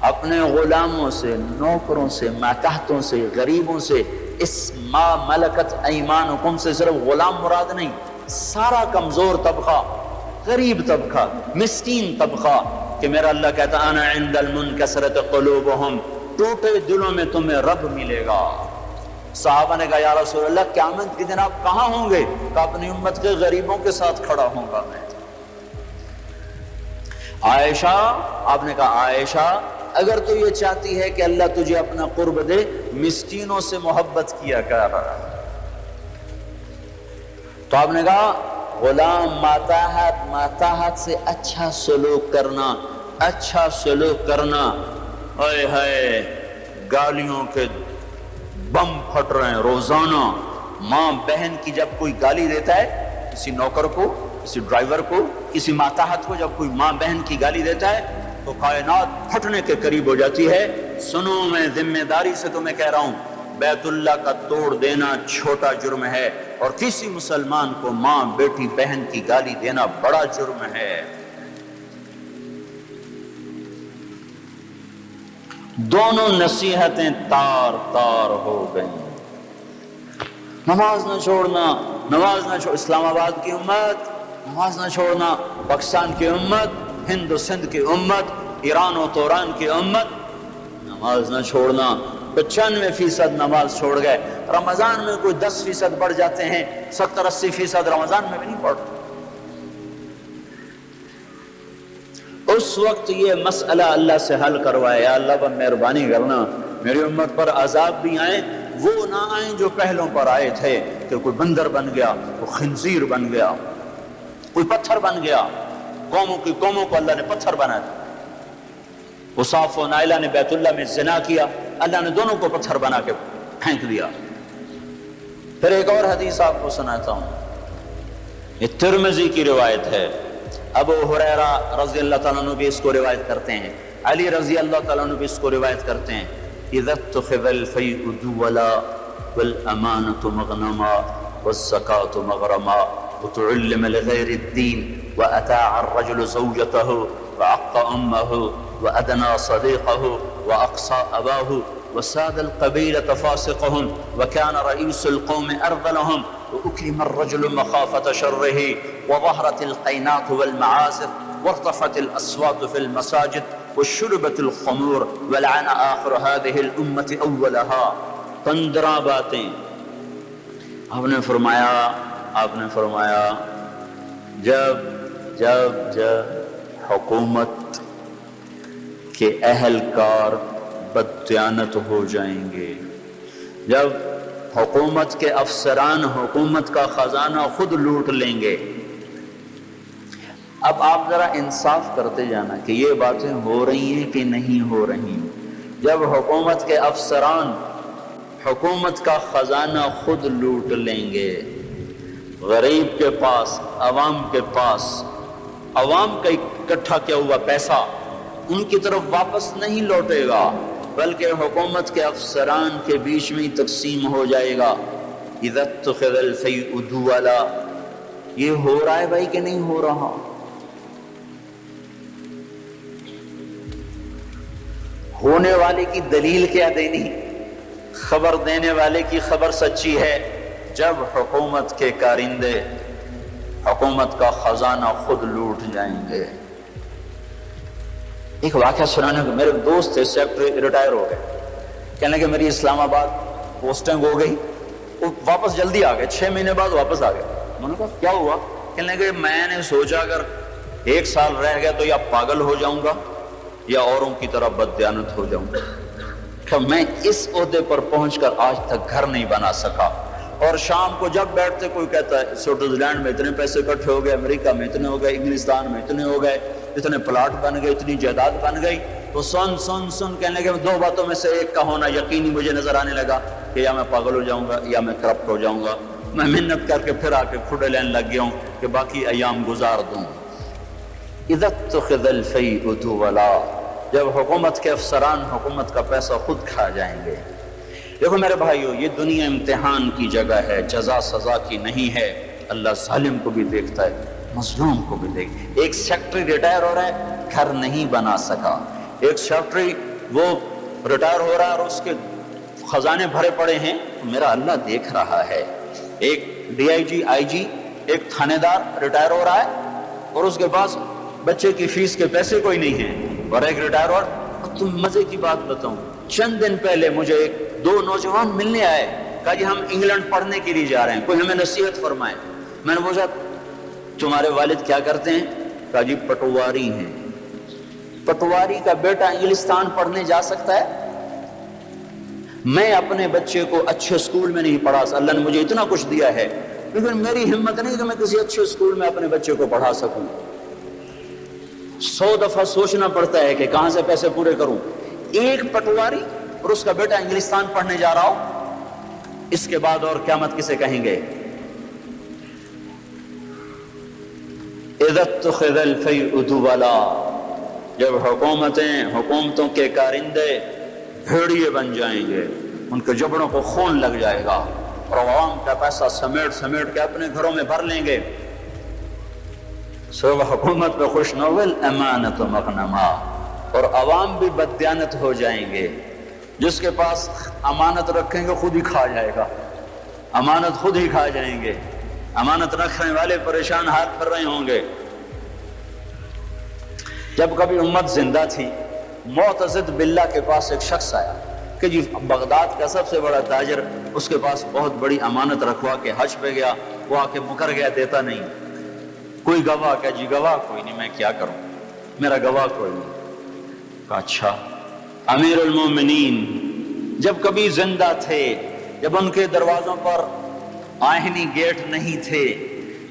اپنے غلاموں سے، نوکروں سے، ماتحتوں سے، غریبوں سے۔ اس ما ملکت ایمانکم سے صرف غلام مراد نہیں، سارا کمزور طبقہ، غریب طبقہ، مسکین طبقہ، کہ میرا اللہ کہتا انا عند المنکسرۃ قلوبہم، ٹوٹے دلوں میں تمہیں رب ملے گا۔ صحابہ نے کہا یا رسول اللہ قیامت کے دن آپ کہاں ہوں گے؟ کہ اپنی امت کے غریبوں کے ساتھ کھڑا ہوں گا میں۔ عائشہ، آپ نے کہا عائشہ اگر تو یہ چاہتی ہے کہ اللہ تجھے اپنا قرب دے، مسکینوں سے محبت کیا کر۔ تو آپ نے کہا غلام ماتحت سے اچھا سلوک کرنا، اچھا سلوک کرنا۔ ہائے ہائے، گالیوں کے بم پھٹ رہے ہیں روزانہ۔ ماں بہن کی جب کوئی گالی دیتا ہے، کسی نوکر کو، کسی ڈرائیور کو، کسی ماتحت کو جب کوئی ماں بہن کی گالی دیتا ہے تو کائنات پھٹنے کے قریب ہو جاتی ہے۔ سنو، میں ذمہ داری سے تمہیں کہہ رہا ہوں، بیت اللہ کا توڑ دینا چھوٹا جرم ہے، اور کسی مسلمان کو ماں، بیٹی، بہن کی گالی دینا بڑا جرم ہے۔ دونوں نصیحتیں تار تار ہو گئیں۔ نماز نہ چھوڑنا، نماز نہ چھوڑ، اسلام آباد کی امت نماز نہ چھوڑنا، پاکستان کی امت، ہند و سندھ کی امت، ایران و توران کی امت نماز نہ چھوڑنا۔ 95% نماز چھوڑ گئے۔ رمضان میں کوئی 10% بڑھ جاتے ہیں، 70-80% رمضان میں بھی نہیں پڑھتے۔ اس وقت یہ مسئلہ اللہ سے حل کروائے، یا اللہ پر مہربانی کرنا، میری امت پر عذاب بھی آئیں، وہ نہ آئیں جو پہلوں پر آئے تھے، کہ کوئی بندر بن گیا، کوئی خنزیر بن گیا، کوئی پتھر بن گیا۔ قوموں کو اللہ نے پتھر بنا دیا۔ اصاف و نائلہ نے بیت اللہ میں زنا کیا، اللہ نے دونوں کو پتھر بنا کے پھینک دیا۔ پھر ایک اور حدیث آپ کو سناتا ہوں، یہ ترمذی کی روایت ہے۔ ابو ہریرہ رضی اللہ تعالیٰ عنہ بھی اس کو روایت کرتے ہیں، علی رضی اللہ تعالیٰ عنہ بھی اس کو روایت کرتے ہیں۔ اذا اتخذ الفیء دولا والامانة مغنما والزکاة مغرما وتعلم لغیر الدین واتاع الرجل زوجته وعق امه وادنى صديقه واقصى اباه وساد القبيلة فاسقهم وكان رئيس القوم ارذلهم وأكرم الرجل مخافة شره وظهرت القينات والمعازف وارتفعت الأصوات في المساجد وشربت الخمور ولعن آخر هذه الأمة أولها۔ 15 باتیں آپ نے فرمایا جب حکومت کے اہلکار بددیانت ہو جائیں گے، جب حکومت کے افسران حکومت کا خزانہ خود لوٹ لیں گے۔ اب آپ ذرا انصاف کرتے جانا کہ یہ باتیں ہو رہی ہیں کہ نہیں ہو رہی۔ جب حکومت کے افسران حکومت کا خزانہ خود لوٹ لیں گے، غریب کے پاس، عوام کے پاس، عوام کا اکٹھا کیا ہوا پیسہ ان کی طرف واپس نہیں لوٹے گا، بلکہ حکومت کے افسران کے بیچ میں ہی تقسیم ہو جائے گا۔ اذا اتخذ الفیء دولا، یہ ہو رہا ہے بھائی کہ نہیں ہو رہا؟ ہونے والے کی دلیل کیا دینی؟ خبر دینے والے کی خبر سچی ہے۔ جب حکومت کے کارندے حکومت کا خزانہ خود لوٹ جائیں گے۔ ایک واقعہ سنانے کو، میرے دوست تھے سیکٹری، ریٹائر ہو گئے، کہنے کہ میری اسلام آباد پوسٹنگ ہو گئی، وہ واپس جلدی آ گئے، 6 مہینے بعد واپس آ گئے۔ میں نے کہا کیا ہوا؟ کہنے کہ میں نے سوچا اگر 1 سال رہ گیا تو یا پاگل ہو جاؤں گا یا اوروں کی طرح بددیانت ہو جاؤں گا۔ کہ میں اس عہدے پر پہنچ کر آج تک گھر نہیں بنا سکا، اور شام کو جب بیٹھتے کوئی کہتا ہے سوئٹزرلینڈ میں اتنے پیسے اکٹھے ہو گئے، امریکہ میں اتنے ہو گئے، انگلستان میں اتنے ہو گئے، اتنے پلاٹ بن گئے، اتنی جائیداد بن گئی، تو سن کہنے لگے 2 باتوں میں سے ایک کا ہونا یقینی مجھے نظر آنے لگا کہ یا میں پاگل ہو جاؤں گا یا میں کرپٹ ہو جاؤں گا۔ میں محنت کر کے پھر آ کے کھڑے لین لگ گیا ہوں کہ باقی ایام گزار دوں۔ اذا اتخذ الفیء دولا، جب حکومت کے افسران حکومت کا پیسہ خود کھا جائیں گے۔ دیکھو میرے بھائیو، یہ دنیا امتحان کی جگہ ہے، جزا سزا کی نہیں ہے۔ اللہ ظالم کو بھی دیکھتا ہے، مظلوم کو بھی دیکھتا ہے۔ ایک سیکٹری ریٹائر ہو رہا ہے، گھر نہیں بنا سکا۔ ایک سیکٹری وہ ریٹائر ہو رہا ہے اور اس کے خزانے بھرے پڑے ہیں، میرا اللہ دیکھ رہا ہے۔ ایک ڈی آئی جی، آئی جی، ایک تھانے دار ریٹائر ہو رہا ہے اور اس کے پاس بچے کی فیس کے پیسے کوئی نہیں ہیں، اور ایک ریٹائر ہو رہا ہے۔ تم مزے کی بات بتاؤں، چند دن پہلے مجھے دو نوجوان ملنے آئے، کہا جی ہم انگلینڈ پڑھنے کے لیے جا رہے ہیں، کوئی ہمیں نصیحت فرمائے۔ میں نے پوچھا تمہارے والد کیا کرتے ہیں؟ کہا جی پٹواری ہیں۔ پٹواری کا بیٹا انگلستان پڑھنے جا سکتا ہے؟ میں اپنے بچے کو اچھے اسکول میں نہیں پڑھا، اللہ نے مجھے اتنا کچھ دیا ہے لیکن میری ہمت نہیں کہ میں کسی اچھے اسکول میں اپنے بچے کو پڑھا سکوں۔ 100 دفعہ سوچنا پڑتا ہے کہ کہاں سے پیسے پورے کروں۔ ایک پٹواری اور اس کا بیٹا انگلستان پڑھنے جا رہا ہو، اس کے بعد اور قیامت کسے کہیں گے؟ اذا اتخذ الفیء دولا، جب حکومتوں کے کارندے بھیڑیے بن جائیں گے، ان کے جبڑوں کو خون لگ جائے گا اور عوام کا پیسہ سمیٹ کے اپنے گھروں میں بھر لیں گے۔ سب حکومت پہ خوش نوول امانت و مغنما، اور عوام بھی بددیانت ہو جائیں گے۔ جس کے پاس امانت رکھیں گے خود ہی کھا جائے گا، امانت خود ہی کھا جائیں گے، امانت رکھنے والے پریشان ہاتھ پھر رہے ہوں گے۔ جب کبھی امت زندہ تھی، معتزد باللہ کے پاس ایک شخص آیا کہ جی بغداد کا سب سے بڑا تاجر، اس کے پاس بہت بڑی امانت رکھوا کے حج پہ گیا، وہ آ کے مکر گیا، دیتا نہیں، کوئی گواہ؟ کہ جی گواہ کوئی نہیں، میں کیا کروں، میرا گواہ کوئی نہیں۔ کہا اچھا، امیر المومنین جب کبھی زندہ تھے، جب ان کے دروازوں پر آہنی گیٹ نہیں تھے،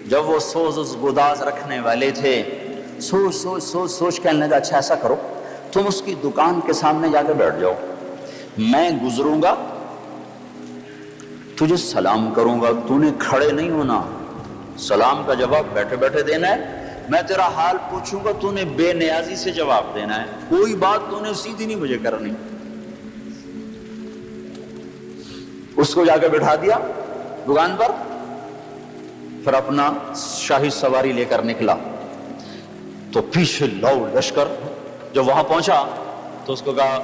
جب وہ سوز گداز رکھنے والے تھے، سوچ کہنے لگا اچھا ایسا کرو، تم اس کی دکان کے سامنے جا کے بیٹھ جاؤ، میں گزروں گا، تجھے سلام کروں گا، تو نے کھڑے نہیں ہونا، سلام کا جواب بیٹھے بیٹھے دینا ہے، میں تیرا حال پوچھوں گا، تو نے بے نیازی سے جواب دینا ہے، کوئی بات تو نے سیدھی نہیں مجھے کرنی۔ اس کو جا کے بٹھا دیا دکان پر، پھر اپنا شاہی سواری لے کر نکلا، تو پیچھے لو لشکر، جب وہاں پہنچا تو اس کو کہا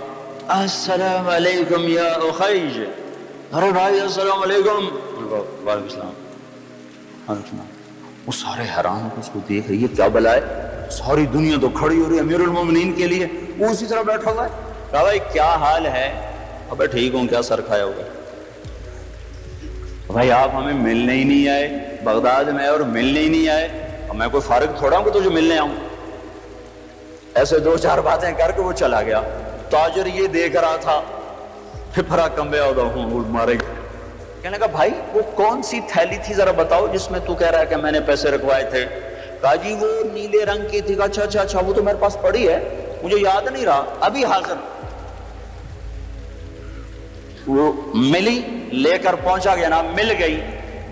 السلام علیکم یا اخیج، ارے بھائی السلام علیکم، وعلیکم السلام۔ وہ سارے حیران ہو اس کو دیکھ رہی ہے، کیا بلا ہے، ساری دنیا تو کھڑی ہو رہی ہے امیر المومنین کے لیے، وہ اسی طرح بیٹھا ہوا ہے۔ کہا بھائی کیا حال ہے؟ ابے ٹھیک ہوں، کیا سر کھایا ہوگا؟ بھائی آپ ہمیں ملنے ہی نہیں آئے، بغداد میں اور ملنے ہی نہیں آئے، اور میں کوئی فارغ تھوڑا ہوں کہ تجھے ملنے آؤں۔ ایسے دو چار باتیں کر کے وہ چلا گیا۔ تاجر یہ دیکھ رہا تھا، پھرا کمبے ہودا ہوں مارے گا۔ کہنے کا بھائی وہ کون سی تھیلی تھی ذرا بتاؤ جس میں تو کہہ رہا ہے کہ میں نے پیسے رکھوائے تھے؟ کہا جی وہ نیلے رنگ کی تھی۔ اچھا وہ تو میرے پاس پڑی ہے، مجھے یاد نہیں رہا، ابھی حاضر۔ وہ ملی، لے کر پہنچا گیا نا، مل گئی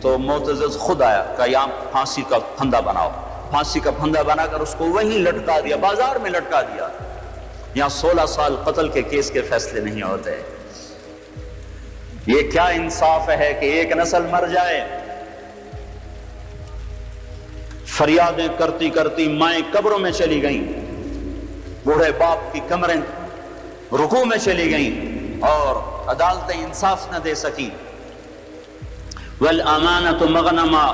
تو معتزد خود آیا، کہا یہاں پھانسی کا پھندا بناؤ۔ پھانسی کا پھندا بنا کر اس کو وہیں لٹکا دیا، بازار میں لٹکا دیا۔ یہاں 16 سال قتل کے کیس کے فیصلے نہیں ہوتے۔ یہ کیا انصاف ہے کہ ایک نسل مر جائے؟ فریادیں کرتی کرتی مائیں قبروں میں چلی گئیں، بوڑھے باپ کی کمریں رکوع میں چلی گئیں، اور عدالتیں انصاف نہ دے سکی۔ والامانۃ مغنما،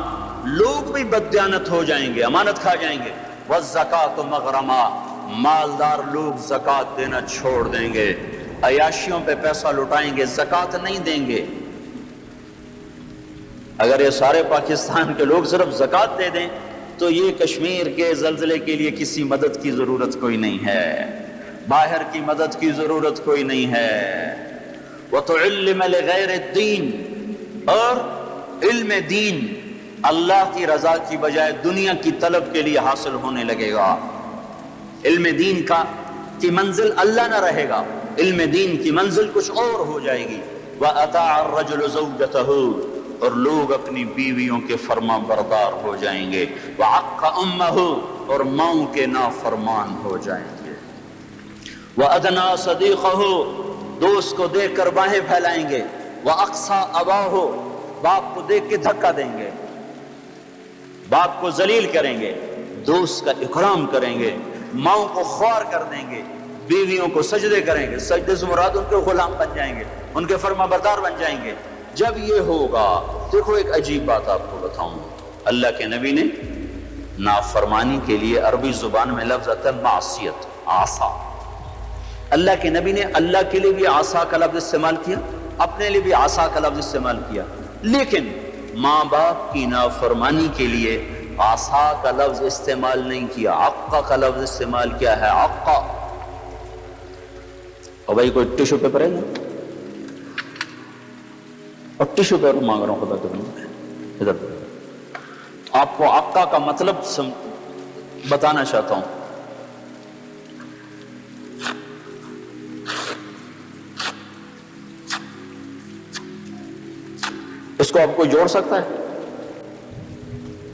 لوگ بھی بددیانت ہو جائیں گے، امانت کھا جائیں گے۔ والزکوٰۃ مغرما، مالدار لوگ زکوٰۃ دینا چھوڑ دیں گے، عیاشیوں پہ پیسہ لٹائیں گے، زکوٰۃ نہیں دیں گے۔ اگر یہ سارے پاکستان کے لوگ صرف زکوٰۃ دے دیں تو یہ کشمیر کے زلزلے کے لیے کسی مدد کی ضرورت کوئی نہیں ہے، باہر کی مدد کی ضرورت کوئی نہیں ہے۔ وَتُعِلِّمَ لِغَيْرِ الدِّينِ، اور علم دین اللہ کی رضا کی بجائے دنیا کی طلب کے لیے حاصل ہونے لگے گا۔ علم دین کی منزل اللہ نہ رہے گا، علم دین کی منزل کچھ اور ہو جائے گی۔ وَأَطَاعَ الرَّجُلُ زَوْجَتَهُ، اور لوگ اپنی بیویوں کے فرما بردار ہو جائیں گے۔ وَعَقَّ أُمَّهُ، اور ماؤں کے نافرمان ہو جائیں گے۔ وَأَدْنَا صَدِيقَهُ دوست کو دیکھ کر باہیں پھیلائیں گے، وَأَقْصَى أَبَاهُ باپ کو دیکھ کے دھکا دیں گے، باپ کو ذلیل کریں گے، دوست کا اکرام کریں گے، ماؤں کو خوار کر دیں گے، بیویوں کو سجدے کریں گے، سجدے سے مراد ان کے غلام بن جائیں گے، ان کے فرما بردار بن جائیں گے۔ جب یہ ہوگا، دیکھو ایک عجیب بات آپ کو بتاؤں، اللہ کے نبی نے نافرمانی کے لیے عربی زبان میں لفظ آتا ہے معصیت، عصا۔ اللہ کے نبی نے اللہ کے لیے بھی عصا کا لفظ استعمال کیا، اپنے لیے بھی عصا کا لفظ استعمال کیا، لیکن ماں باپ کی نافرمانی کے لیے عصا کا لفظ استعمال نہیں کیا، عقا کا لفظ استعمال کیا ہے، عقا۔ اور بھائی کوئی ٹیشو پیپر ہے نا؟ اور ٹیشو پیپر مانگ رہا ہوں خدا کے ادھر، آپ کو عقا کا مطلب بتانا چاہتا ہوں۔ اس کو آپ کو جوڑ سکتا ہے؟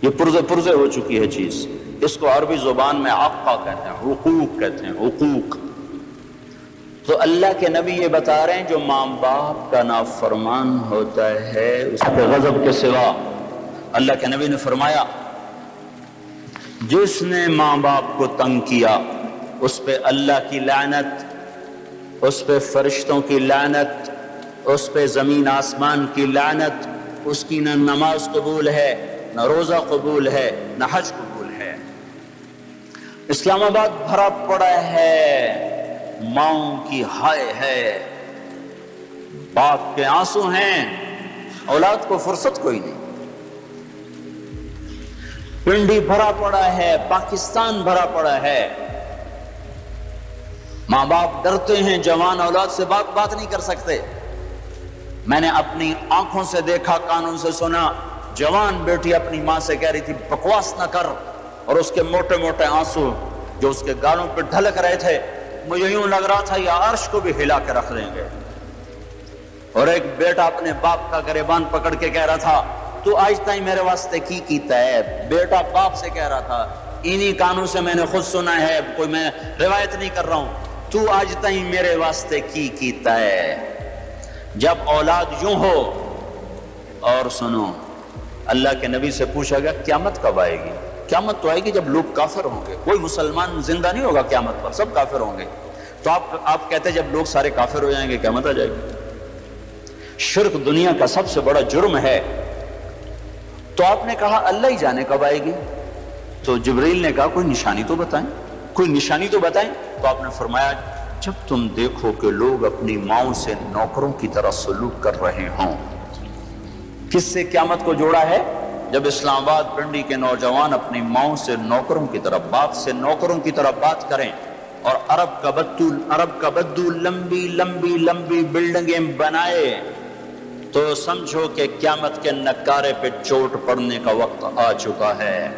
یہ پرزے ہو چکی ہے چیز، اس کو عربی زبان میں عقا کہتے ہیں، حقوق کہتے ہیں، حقوق۔ تو اللہ کے نبی یہ بتا رہے ہیں جو ماں باپ کا نافرمان ہوتا ہے اس کے غضب کے سوا، اللہ کے نبی نے فرمایا جس نے ماں باپ کو تنگ کیا اس پہ اللہ کی لعنت، اس پہ فرشتوں کی لعنت، اس پہ زمین آسمان کی لعنت، اس کی نہ نماز قبول ہے، نہ روزہ قبول ہے، نہ حج قبول ہے۔ اسلام آباد بھرا پڑا ہے ماؤں کی ہائے ہے، باپ کے آنسو ہیں، اولاد کو فرصت کوئی نہیں۔ پنڈی بھرا پڑا ہے، پاکستان بھرا پڑا ہے، ماں باپ ڈرتے ہیں، جوان اولاد سے بات نہیں کر سکتے۔ میں نے اپنی آنکھوں سے دیکھا، کانوں سے سنا، جوان بیٹی اپنی ماں سے کہہ رہی تھی بکواس نہ کر، اور اس کے موٹے موٹے آنسو جو اس کے گالوں پہ ڈھلک رہے تھے، مجھے یوں لگ رہا تھا یہ عرش کو بھی ہلا کے رکھ دیں گے۔ اور ایک بیٹا اپنے باپ کا گریبان پکڑ کے کہہ رہا تھا تو آج تائیں میرے واسطے کی کیتا ہے۔ بیٹا باپ سے کہہ رہا تھا، انہی کانوں سے میں نے خود سنا ہے، کوئی میں روایت نہیں کر رہا ہوں، تو آج تائیں میرے واسطے کی کیتا ہے۔ جب اولاد یوں ہو، اور سنو اللہ کے نبی سے پوچھا گیا قیامت کب آئے گی؟ قیامت تو آئے گی جب لوگ کافر ہوں گے، کوئی مسلمان زندہ نہیں ہوگا قیامت پر، سب کافر ہوں گے۔ تو آپ کہتے ہیں جب لوگ سارے کافر ہو جائیں گے قیامت آ جائے گی۔ شرک دنیا کا سب سے بڑا جرم ہے۔ تو آپ نے کہا اللہ ہی جانے کب آئے گی؟ تو جبریل نے کہا کوئی نشانی تو بتائیں، کوئی نشانی تو بتائیں۔ تو آپ نے فرمایا جب تم دیکھو کہ لوگ اپنی ماؤں سے نوکروں کی طرح سلوک کر رہے ہوں۔ کس سے قیامت کو جوڑا ہے؟ جب اسلام آباد پنڈی کے نوجوان اپنی ماؤں سے نوکروں کی طرح، باپ سے نوکروں کی طرح بات کریں، اور عرب کا بدو لمبی لمبی لمبی بلڈنگیں بنائے، تو سمجھو کہ قیامت کے نکارے پہ چوٹ پڑنے کا وقت آ چکا ہے۔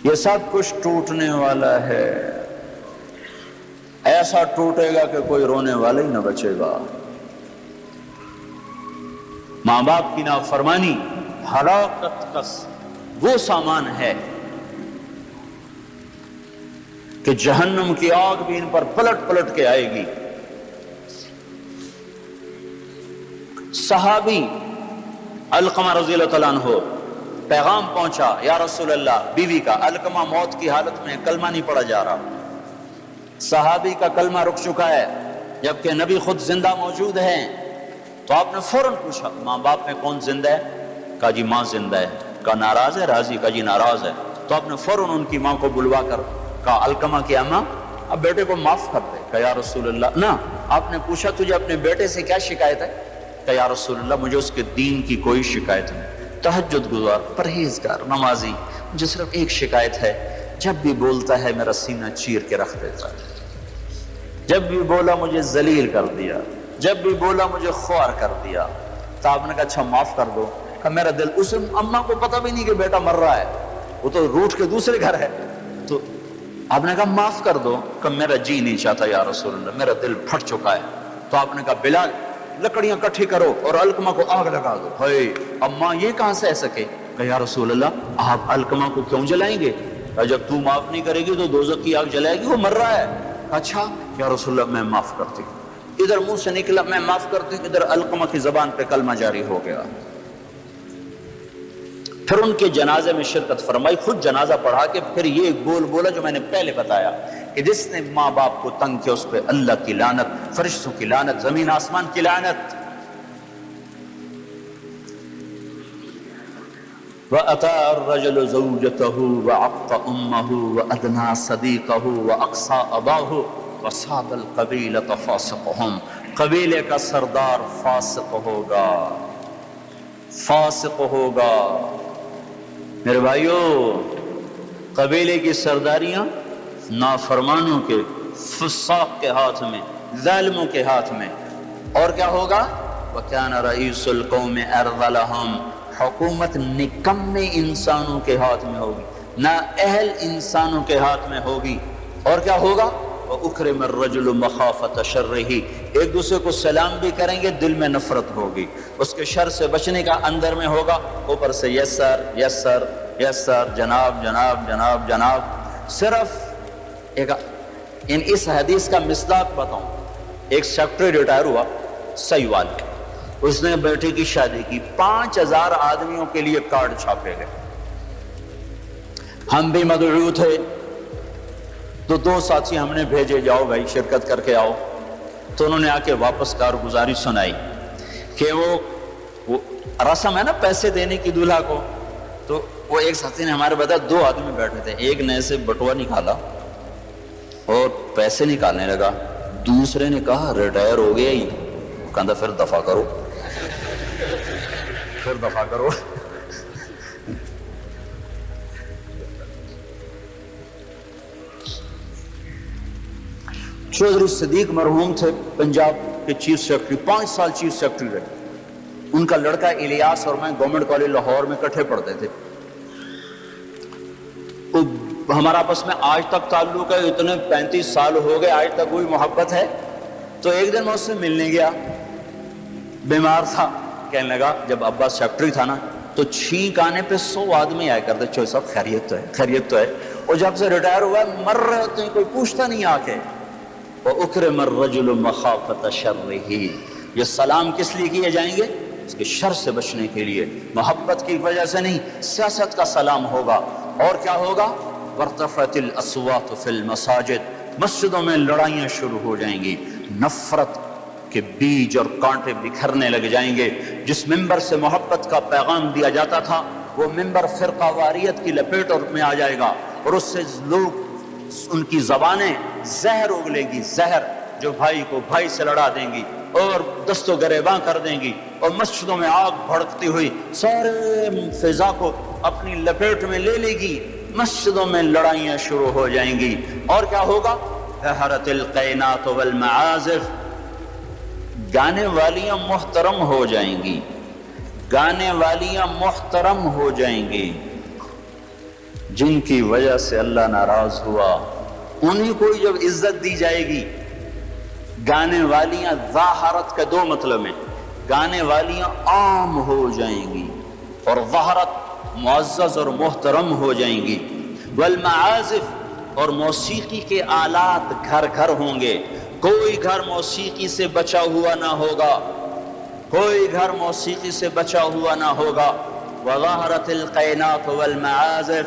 یہ سب کچھ ٹوٹنے والا ہے، ایسا ٹوٹے گا کہ کوئی رونے والا ہی نہ بچے گا۔ ماں باپ کی نافرمانی ہلاکت کا وہ سامان ہے کہ جہنم کی آگ بھی ان پر پلٹ پلٹ کے آئے گی۔ صحابی علقمہ رضی اللہ تعالیٰ عنہ، پیغام پہنچا یا رسول اللہ، بیوی کا، علقمہ موت کی حالت میں کلمہ نہیں پڑھا جا رہا، صحابی کا کلمہ رک چکا ہے جبکہ نبی خود زندہ موجود ہیں۔ تو آپ نے فوراً پوچھا ماں باپ میں کون زندہ ہے؟ کہا جی ماں زندہ ہے۔ کہا ناراض ہے؟ راضی؟ کہا جی ناراض ہے۔ تو آپ نے فوراً ان کی ماں کو بلوا کر کہا علقمہ کی اماں اب بیٹے کو معاف کر دے۔ کہا یا رسول اللہ نہ۔ آپ نے پوچھا تجھے اپنے بیٹے سے کیا شکایت ہے؟ کہا یا رسول اللہ مجھے اس کے دین کی کوئی شکایت نہیں، تہجد گزار، پرہیزگار، نمازی، مجھے صرف ایک شکایت ہے، جب بھی بولتا ہے میرا سینہ چیر کے رکھ دیتا ہے، جب بھی بولا مجھے ذلیل کر دیا، جب بھی بولا مجھے خوار کر دیا۔ تو آپ نے کہا اچھا معاف کر دو۔ کہ میرا دل، اس اماں کو پتہ بھی نہیں کہ بیٹا مر رہا ہے، وہ تو روٹ کے دوسرے گھر ہے۔ تو آپ نے کہا معاف کر دو۔ کہ میرا جی نہیں چاہتا یا رسول اللہ، میرا دل پھٹ چکا ہے۔ تو آپ نے کہا بلال لکڑیاں کٹھی کرو اور علقمہ کو آگ لگا دو۔ ہائے اماں یہ کہاں سے سکے؟ کہ یا رسول اللہ آپ علقمہ کو کیوں جلائیں گے؟ اور جب تو معاف نہیں کرے گی تو دوزخ کی آگ جلائے گی، وہ مر رہا ہے۔ اچھا یا رسول اللہ میں معاف کرتی ہوں۔ ادھر منہ سے نکلا میں معاف کرتی ہوں، ادھر علقمہ کی زبان پہ کلمہ جاری ہو گیا۔ پھر ان کے جنازے میں شرکت فرمائی، خود جنازہ پڑھا کے پھر یہ بول بولا جو میں نے پہلے بتایا کہ جس نے ماں باپ کو تنگ کیا اس پہ اللہ کی لعنت، فرشتوں کی لعنت، زمین آسمان کی لعنت۔ وَأَتَى الرَّجُلُ زَوْجَتَهُ وَعَقَّ أُمَّهُ وَأَدْنَى صَدِيقَهُ وَأَقْصَى أَبَاهُ وَصَابَ الْقَبِيلَةَ فَاسِقُهُمْ، قبیلے کا سردار فاسق ہوگا، فاسق ہوگا۔ میرے بھائیو، قبیلے کی سرداریاں نافرمانوں کے، فساق کے ہاتھ میں، ظالموں کے ہاتھ میں۔ اور کیا ہوگا؟ وَكَانَ رَئِيسُ الْقَوْمِ أَرْذَلَهُمْ، حکومت نکمے انسانوں کے ہاتھ میں ہوگی، نااہل انسانوں کے ہاتھ میں ہوگی۔ اور کیا ہوگا؟ وَأُكْرِمَ الرَّجُلُ مَخَافَةَ شَرِّهِ، ایک دوسرے کو سلام بھی کریں گے، دل میں نفرت ہوگی، اس کے شر سے بچنے کا اندر میں ہوگا، اوپر سے یس سر یس سر یس سر، جناب جناب جناب جناب۔ صرف ایک اس حدیث کا مصداق بتاؤں، ایک سیکٹری ریٹائر ہوا سیوال کے، اس نے بیٹے کی شادی کی، 5000 آدمیوں کے لیے کارڈ چھاپے گئے، ہم بھی مدعو تھے، تو 2 ساتھی ہم نے بھیجے، جاؤ بھائی شرکت کر کے آؤ۔ تو انہوں نے آ کے واپس کارگزاری سنائی کہ وہ رسم ہے نا پیسے دینے کی دولہا کو، تو وہ ایک ساتھی نے ہمارے بتایا 2 آدمی بیٹھے تھے، ایک نے ایسے بٹوا نکالا اور پیسے نکالنے لگا، دوسرے نے کہا ریٹائر ہو گیا ہی، کہا پھر دفع کرو، پھر دفع کرو۔ چودھری صدیق مرحوم تھے پنجاب کے چیف سیکرٹری، 5 سال چیف سیکرٹری رہے۔ ان کا لڑکا الیاس اور میں گورنمنٹ کالج لاہور میں اکٹھے پڑھتے تھے، ہمارا آپس میں آج تک تعلق ہے، اتنے 35 سال ہو گئے، آج تک وہی محبت ہے۔ تو ایک دن میں اس سے ملنے گیا، بیمار تھا، کہنے لگا جب ابا سیکرٹری تھا نا تو چھینک آنے پہ 100 آدمی آیا کرتے، چوہے صاحب خیریت تو ہے، خیریت تو ہے، اور جب سے ریٹائر ہوا ہے مر رہے ہوتے ہیں، کوئی پوچھتا نہیں آ کے۔ وَأُكْرِمَ الرَّجُلُ مَخَافَةَ شَرِّهِ، یہ سلام کس لیے کیے جائیں گے؟ اس کے شر سے بچنے کے لیے، محبت کی وجہ سے نہیں، سیاست کا سلام ہوگا۔ اور کیا ہوگا؟ وَارْتَفَعَتِ الْأَصْوَاتُ فِي الْمَسَاجِدِ، مسجدوں میں لڑائیاں شروع ہو جائیں گی، نفرت کے بیج اور کانٹے بکھرنے لگ جائیں گے۔ جس ممبر سے محبت کا پیغام دیا جاتا تھا وہ ممبر فرقہ واریت کی لپیٹ میں آ جائے گا، اور اس سے لوگ، ان کی زبانیں زہر اگلے گی، زہر جو بھائی کو بھائی سے لڑا دیں گی اور دست و گریباں کر دیں گی، اور مسجدوں میں آگ بھڑکتی ہوئی سارے فضا کو اپنی لپیٹ میں لے لے گی، مسجدوں میں لڑائیاں شروع ہو جائیں گی۔ اور کیا ہوگا؟ ظہرت القینات والمعازف، گانے والیاں محترم ہو جائیں گی، گانے والیاں محترم ہو جائیں گی، جن کی وجہ سے اللہ ناراض ہوا، انہیں کو جب عزت دی جائے گی۔ گانے والیاں ظاہرت کے 2 مطلب ہیں، گانے والیاں عام ہو جائیں گی اور ظاہرت معزز اور محترم ہو جائیں گی۔ والمعازف، اور موسیقی کے آلات گھر گھر ہوں گے، کوئی گھر موسیقی سے بچا ہوا نہ ہوگا، کوئی گھر موسیقی سے بچا ہوا نہ ہوگا۔ وظہرت القینات والمعازف،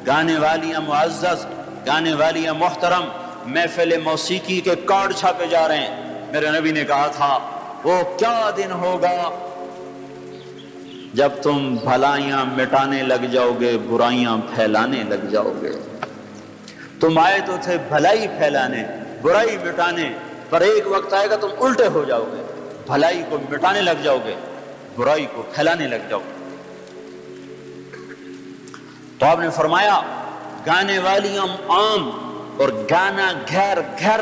گانے والیاں معزز، گانے والیاں محترم، محفل موسیقی کے کارڈ چھاپے جا رہے ہیں۔ میرے نبی نے کہا تھا وہ کیا دن ہوگا جب تم بھلائیاں مٹانے لگ جاؤ گے، برائیاں پھیلانے لگ جاؤ گے۔ تم آئے تو تھے بھلائی پھیلانے، برائی مٹانے، پر ایک وقت آئے گا تم الٹے ہو جاؤ گے، بھلائی کو مٹانے لگ جاؤ گے، برائی کو پھیلانے لگ جاؤ گے۔ تو آپ نے فرمایا گانے والیاں عام اور گانا گھر گھر۔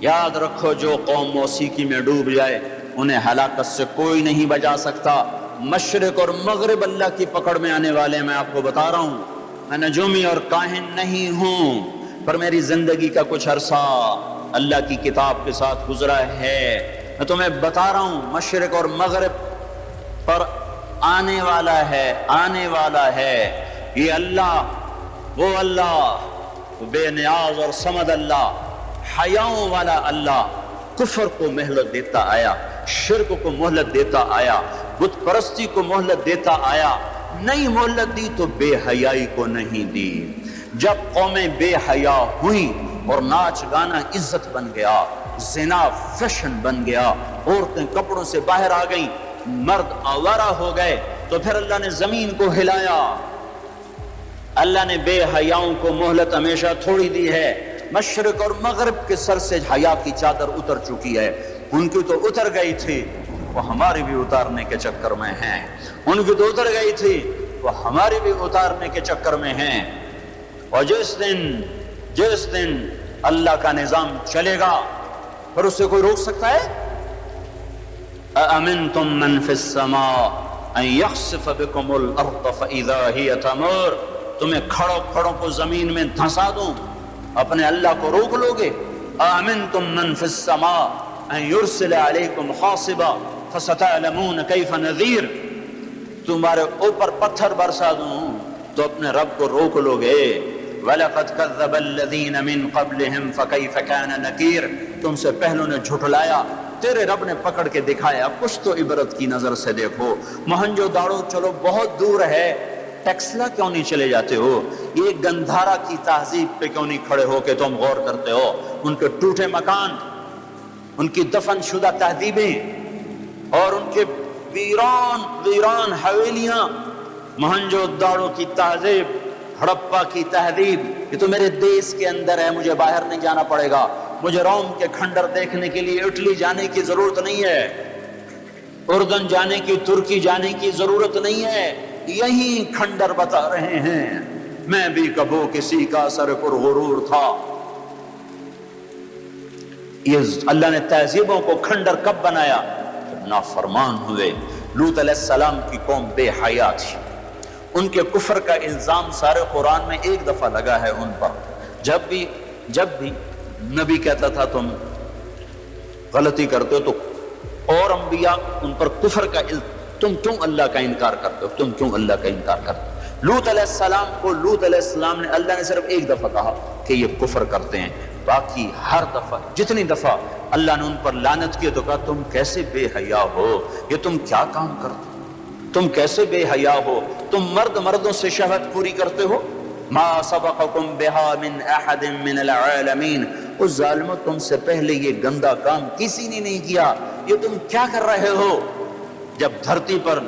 یاد رکھو جو قوم موسیقی میں ڈوب جائے انہیں ہلاکت سے کوئی نہیں بچا سکتا۔ مشرق اور مغرب اللہ کی پکڑ میں آنے والے، میں آپ کو بتا رہا ہوں، میں نجومی اور کاہن نہیں ہوں، پر میری زندگی کا کچھ عرصہ اللہ کی کتاب کے ساتھ گزرا ہے۔ میں تمہیں بتا رہا ہوں مشرق اور مغرب پر آنے والا ہے، آنے والا ہے۔ یہ اللہ وہ اللہ، وہ بے نیاز اور صمد اللہ، حیاؤں والا اللہ کفر کو مہلت دیتا آیا، شرک کو مہلت دیتا آیا، بت پرستی کو مہلت دیتا آیا، نہیں مہلت دی تو بے حیائی کو نہیں دی۔ جب قومیں بے حیا ہوئیں اور ناچ گانا عزت بن گیا، زنا فیشن بن گیا، عورتیں کپڑوں سے باہر آ گئیں، مرد آوارہ ہو گئے، تو پھر اللہ نے زمین کو ہلایا۔ اللہ نے بے حیاؤں کو مہلت ہمیشہ تھوڑی دی ہے۔ مشرق اور مغرب کے سر سے حیا کی چادر اتر چکی ہے، ان کی تو اتر گئی تھی، وہ ہماری بھی اتارنے کے چکر میں ہیں، ان کی تو اتر گئی تھی، وہ ہماری بھی اتارنے کے چکر میں ہیں۔ اور جس دن اللہ کا نظام چلے گا پھر اسے کوئی روک سکتا ہے؟ أَأَمِنْتُمْ مَنْ فِي السَّمَاءِ أَنْ يَخْسِفَ بِكُمُ الْأَرْضَ فَإِذَا هِيَ تَمُورُ، تمہیں کھڑوں کو زمین میں دھنسا دوں، اپنے اللہ کو روک لوگے؟ أَأَمِنْتُمْ مَنْ فِي السَّمَاءِ أَنْ يُرْسِلَ عَلَيْكُمْ حَاصِبًا فَسَتَعْلَمُونَ كَيْفَ نَذِيرٌ، تمہارے اوپر پتھر برسا دوں تو اپنے رب کو روک لوگے؟ وَلَقَدْ كَذَّبَ الَّذِينَ مِن قَبْلِهِمْ فَكَيْفَ كَانَ نَكِيرٌ، تم سے پہلوں نے جھٹلایا، تیرے رب نے پکڑ کے دکھایا، کچھ تو عبرت کی نظر سے دیکھو۔ مہنجو داڑو چلو بہت دور ہے، ٹیکسلا کیوں نہیں چلے جاتے ہو؟ یہ گندھارا کی تہذیب پہ کیوں نہیں کھڑے ہو کہ تم غور کرتے ہو؟ ان کے ٹوٹے مکان، ان کی دفن شدہ تہذیبیں اور ان کے ویران حویلیاں، مہنجو داڑو کی تہذیب، ہڑپا کی تہذیب، یہ تو میرے دیس کے اندر ہے، مجھے باہر نہیں جانا پڑے گا، مجھے روم کے کھنڈر دیکھنے کے لیے اٹلی جانے کی ضرورت نہیں ہے، اردن جانے کی، ترکی جانے کی ضرورت نہیں ہے، یہی کھنڈر بتا رہے ہیں۔ میں بھی کبھی کسی کا سر پر غرور تھا۔ یہ اللہ نے تہذیبوں کو کھنڈر کب بنایا؟ جب نافرمان ہوئے۔ لوط علیہ السلام کی قوم بے حیا تھی، ان کے کفر کا الزام سارے قرآن میں ایک دفعہ لگا ہے ان پر۔ جب بھی نبی کہتا تھا تم غلطی کرتے ہو تو اور انبیاء ان پر کفر کا تم کیوں اللہ کا انکار کرتے ہو، تم کیوں اللہ کا انکار کرتے ہو؟ لوط علیہ السلام کو لوط علیہ السلام نے، اللہ نے صرف ایک دفعہ کہا کہ یہ کفر کرتے ہیں، باقی ہر دفعہ جتنی دفعہ اللہ نے ان پر لعنت کی تو کہا تم کیسے بے حیا ہو، یہ تم کیا کام کرتے ہو، تم کیسے بے حیا ہو، تم مردوں سے شہوت پوری کرتے ہو۔ ما سبقکم بها من احد من العالمین، اس ظالموں تم سے پہلے یہ گندا کام کسی نے نہیں کیا، یہ تم کیا کر رہے ہو؟ جب دھرتی پر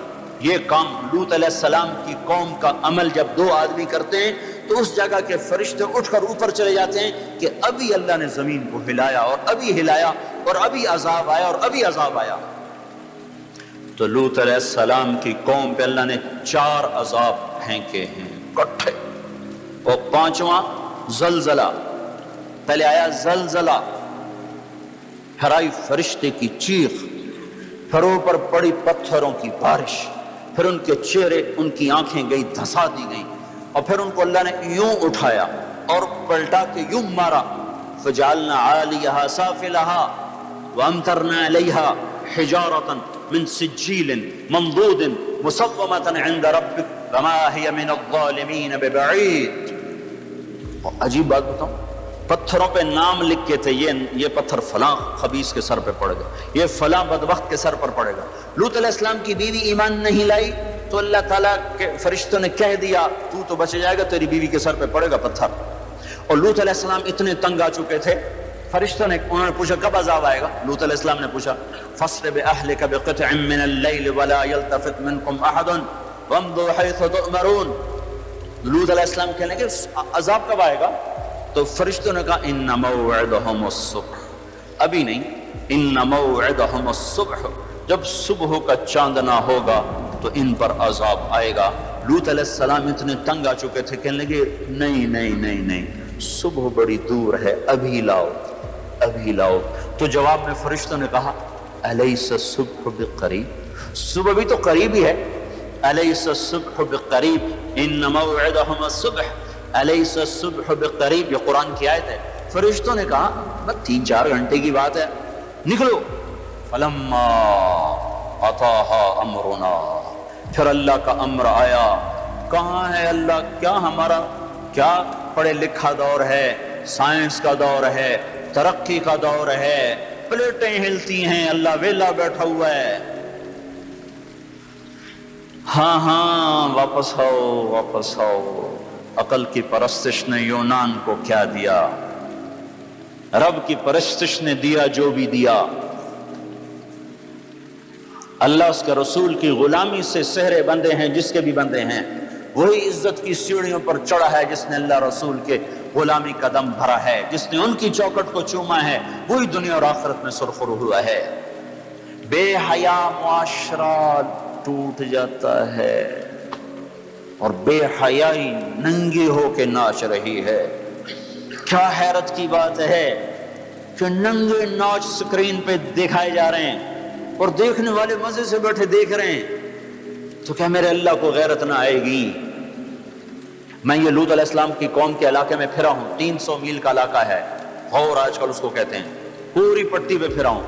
یہ کام لوط علیہ السلام کی قوم کا عمل جب دو آدمی کرتے ہیں تو اس جگہ کے فرشتے اٹھ کر اوپر چلے جاتے ہیں کہ ابھی اللہ نے زمین کو ہلایا اور ابھی ہلایا اور ابھی عذاب آیا اور ابھی عذاب آیا۔ تو لوط علیہ السلام کی قوم پہ اللہ نے 4 عذاب پھینکے ہیں کٹھے، اور 5واں زلزلہ۔ پہلے آیا زلزلہ، پھر آئی فرشتے کی چیخ، پھر اوپر پڑی پتھروں کی بارش، پھر ان کے چہرے، ان کی آنکھیں گئی دھسا دی گئیں، اور پھر ان کو اللہ نے یوں اٹھایا اور پلٹا کے یوں مارا۔ فجعلنا عالیہا سافلہا وامطرنا علیہا حجارۃ من سجیل منضود مسومۃ عند ربک وما ہی من الظالمین ببعید۔ عجیب بات بتاؤں، پتھروں پہ نام لکھ کے تھے، یہ پتھر فلاں خبیث کے سر پہ پڑے گا، یہ فلاں بدبخت کے سر پر پڑے گا۔ لوط علیہ السلام کی بیوی ایمان نہیں لائی تو اللہ تعالیٰ کے فرشتوں نے کہہ دیا تو بچ جائے گا، تیری بیوی کے سر پہ پڑے گا پتھر۔ اور لوط علیہ السلام اتنے تنگ آ چکے تھے، فرشتوں نے، انہوں نے پوچھا کب عذاب آئے گا؟ لوط علیہ السلام نے پوچھا فَأَسْرِ بِأَهْلِكَ بِقِطْعٍ مِّنَ اللَّيْلِ وَلَا يَلْتَفِتْ مِنكُمْ أَحَدٌ وَامْضُوا حَيْثُ تُؤْمَرُونَ۔ لوط علیہ السلام کہنے کہ عذاب کب آئے گا؟ تو فرشتوں نے کہا ان موعدہم الصبح، ابھی نہیں، ان موعدہم الصبح، جب صبح کا چاندنا ہوگا تو ان پر عذاب آئے گا۔ لوط علیہ السلام اتنے تنگ آ چکے تھے، کہنے لگے نہیں، صبح بڑی دور ہے، ابھی لاؤ۔ تو جواب میں فرشتوں نے کہا الیس الصبح بقریب، صبح بھی تو قریب ہی ہے، الیس الصبح بقریب ان موعدہم الصبح الیس الصبح بقریب، یہ قرآن کی آیت ہے۔ فرشتوں نے کہا بس 3-4 گھنٹے کی بات ہے، نکلو۔ فلما اتاہا امرنا، پھر اللہ کا امر آیا۔ کہاں ہے اللہ؟ کیا ہمارا کیا پڑھے لکھا دور ہے، سائنس کا دور ہے، ترقی کا دور ہے، پلیٹیں ہلتی ہیں، اللہ ویلا بیٹھا ہوا ہے۔ ہاں ہاں واپس آؤ، واپس آؤ۔ عقل کی پرستش نے یونان کو کیا دیا، رب کی پرستش نے دیا جو بھی دیا۔ اللہ اس کے رسول کی غلامی سے سہرے بندے ہیں جس کے بھی بندے ہیں، وہی عزت کی سیڑھیوں پر چڑھا ہے جس نے اللہ رسول کے غلامی کا دم بھرا ہے، جس نے ان کی چوکٹ کو چوما ہے، وہی دنیا اور آخرت میں سرخرو ہوا ہے۔ بے حیا معاشرہ ٹوٹ جاتا ہے اور بے حیائی ننگی ہو کے ناچ رہی ہے۔ کیا حیرت کی بات ہے کہ ننگے ناچ سکرین پہ دکھائے جا رہے ہیں اور دیکھنے والے مزے سے بیٹھے دیکھ رہے ہیں، تو کیا میرے اللہ کو غیرت نہ آئے گی؟ میں یہ لوط علیہ السلام کی قوم کے علاقے میں پھرا ہوں، 300 میل کا علاقہ ہے، غور آج کل اس کو کہتے ہیں، پوری پٹی پہ پھرا ہوں۔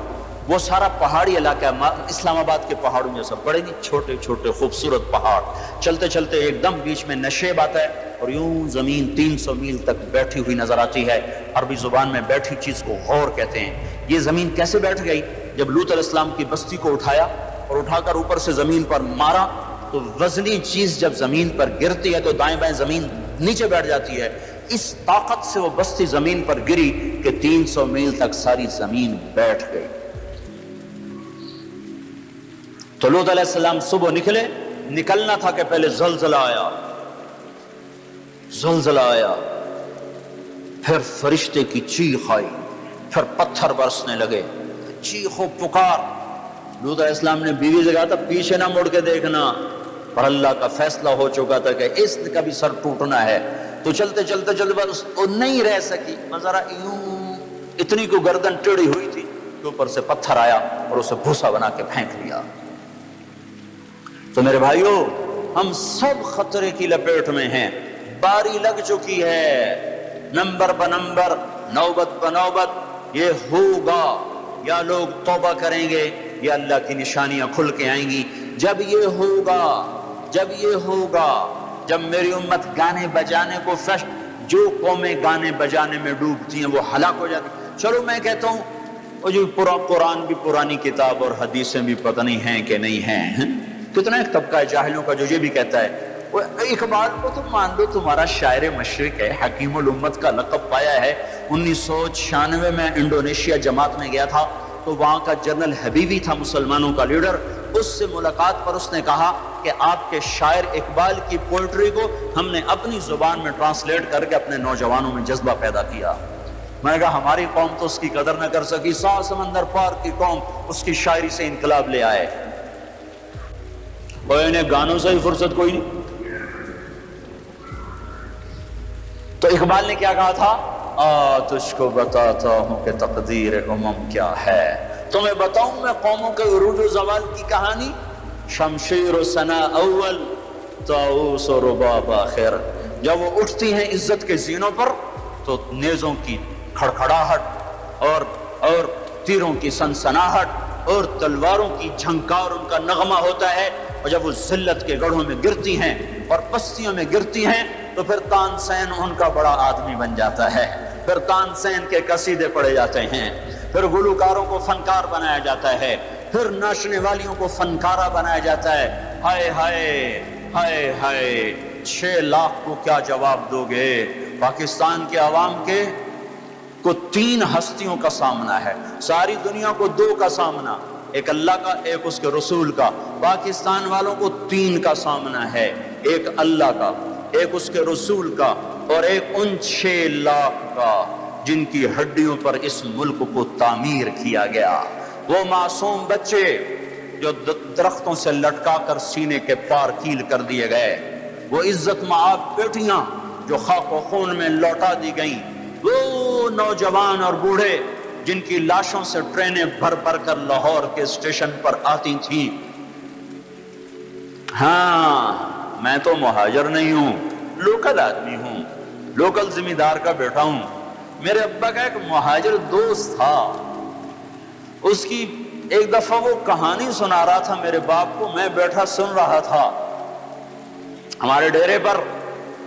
وہ سارا پہاڑی علاقہ ہے، اسلام آباد کے پہاڑوں جیسا، بڑے نہیں چھوٹے چھوٹے خوبصورت پہاڑ، چلتے چلتے ایک دم بیچ میں نشیب آتا ہے اور یوں زمین 300 میل تک بیٹھی ہوئی نظر آتی ہے۔ عربی زبان میں بیٹھی چیز کو غور کہتے ہیں۔ یہ زمین کیسے بیٹھ گئی؟ جب لوط علیہ السلام کی بستی کو اٹھایا اور اٹھا کر اوپر سے زمین پر مارا تو وزنی چیز جب زمین پر گرتی ہے تو دائیں بائیں زمین نیچے بیٹھ جاتی ہے۔ اس طاقت سے وہ بستی زمین پر گری کہ 300 میل تک ساری زمین بیٹھ گئی۔ تو لوط علیہ السلام صبح نکلنا تھا کہ پہلے زلزلہ آیا، پھر فرشتے کی چیخ آئی، پھر پتھر برسنے لگے، چیخ و پکار۔ لوط علیہ السلام نے بیوی سے کہا تھا پیچھے نہ مڑ کے دیکھنا، پر اللہ کا فیصلہ ہو چکا تھا کہ اس کا بھی سر ٹوٹنا ہے۔ تو چلتے بس وہ نہیں رہ سکی، ذرا یوں اتنی کو گردن ٹیڑھی ہوئی تھی کہ اوپر سے پتھر آیا اور اسے بھوسا بنا کے پھینک لیا۔ تو میرے بھائیوں، ہم سب خطرے کی لپیٹ میں ہیں، باری لگ چکی ہے، نمبر بنمبر، نوبت بنوبت یہ ہوگا۔ یا لوگ توبہ کریں گے یا اللہ کی نشانیاں کھل کے آئیں گی۔ جب یہ ہوگا، جب میری امت گانے بجانے کو جو قومیں گانے بجانے میں ڈوبتی ہیں وہ ہلاک ہو جاتی۔ چلو میں کہتا ہوں وہ جو قرآن بھی پرانی کتاب اور حدیثیں بھی پتہ نہیں ہیں کہ نہیں ہیں۔ کتنا ایک طبقہ ہے جاہلوں کا جو یہ بھی کہتا ہے وہ اقبال کو تم مان لو تمہارا شاعر مشرق ہے، حکیم الامت کا لقب پایا ہے۔ 1996 میں انڈونیشیا جماعت میں گیا تھا تو وہاں کا جنرل حبیبی تھا مسلمانوں کا لیڈر، اس سے ملاقات پر اس نے کہا کہ آپ کے شاعر اقبال کی پوئٹری کو ہم نے اپنی زبان میں ٹرانسلیٹ کر کے اپنے نوجوانوں میں جذبہ پیدا کیا۔ میں نے کہا ہماری قوم تو اس کی قدر نہ کر سکی، 100 سمندر پار کی قوم اس کی شاعری سے انقلاب لے آئے، اور انہیں گانوں سے ہی فرصت کوئی نہیں۔ تو اقبال نے کیا کہا تھا؟ تجھ کو بتاتا ہوں کہ تقدیر امم کیا ہے، تمہیں بتاؤں میں قوموں کے عروج و زوال کی کہانی، شمشیر و ثنا اول، طاؤس و رباب آخر۔ جب وہ اٹھتی ہیں عزت کے زینوں پر تو نیزوں کی کھڑکھڑاہٹ اور تیروں کی سنسناہٹ اور تلواروں کی جھنکار ان کا نغمہ ہوتا ہے، اور جب وہ ذلت کے گڑھوں میں گرتی ہیں اور پستیوں میں گرتی ہیں تو پھر تانسین ان کا بڑا آدمی بن جاتا ہے، پھر تانسین کے قصیدے پڑھے جاتے ہیں، پھر گلوکاروں کو فنکار بنایا جاتا ہے، پھر ناچنے والیوں کو فنکارہ بنایا جاتا ہے۔ ہائے ہائے ہائے ہائے، 6 لاکھ کو کیا جواب دو گے؟ پاکستان کے عوام کے کو 3 ہستیوں کا سامنا ہے، ساری دنیا کو 2 کا سامنا، ایک اللہ کا ایک اس کے رسول کا۔ پاکستان والوں کو 3 کا سامنا ہے، ایک اللہ کا، ایک اس کے رسول کا، اور ایک ان 6 لاکھ کا جن کی ہڈیوں پر اس ملک کو تعمیر کیا گیا۔ وہ معصوم بچے جو درختوں سے لٹکا کر سینے کے پار کیل کر دیے گئے، وہ عزت مآب بیٹیاں جو خاک و خون میں لوٹا دی گئیں، وہ نوجوان اور بوڑھے جن کی لاشوں سے ٹرینیں بھر بھر کر لاہور کے اسٹیشن پر آتی تھیں۔ ہاں میں تو مہاجر نہیں ہوں، لوکل آدمی ہوں، لوکل ذمہ دار کا بیٹا ہوں۔ میرے ابا کا ایک مہاجر دوست تھا، اس کی ایک دفعہ وہ کہانی سنا رہا تھا میرے باپ کو، میں بیٹھا سن رہا تھا۔ ہمارے ڈیرے پر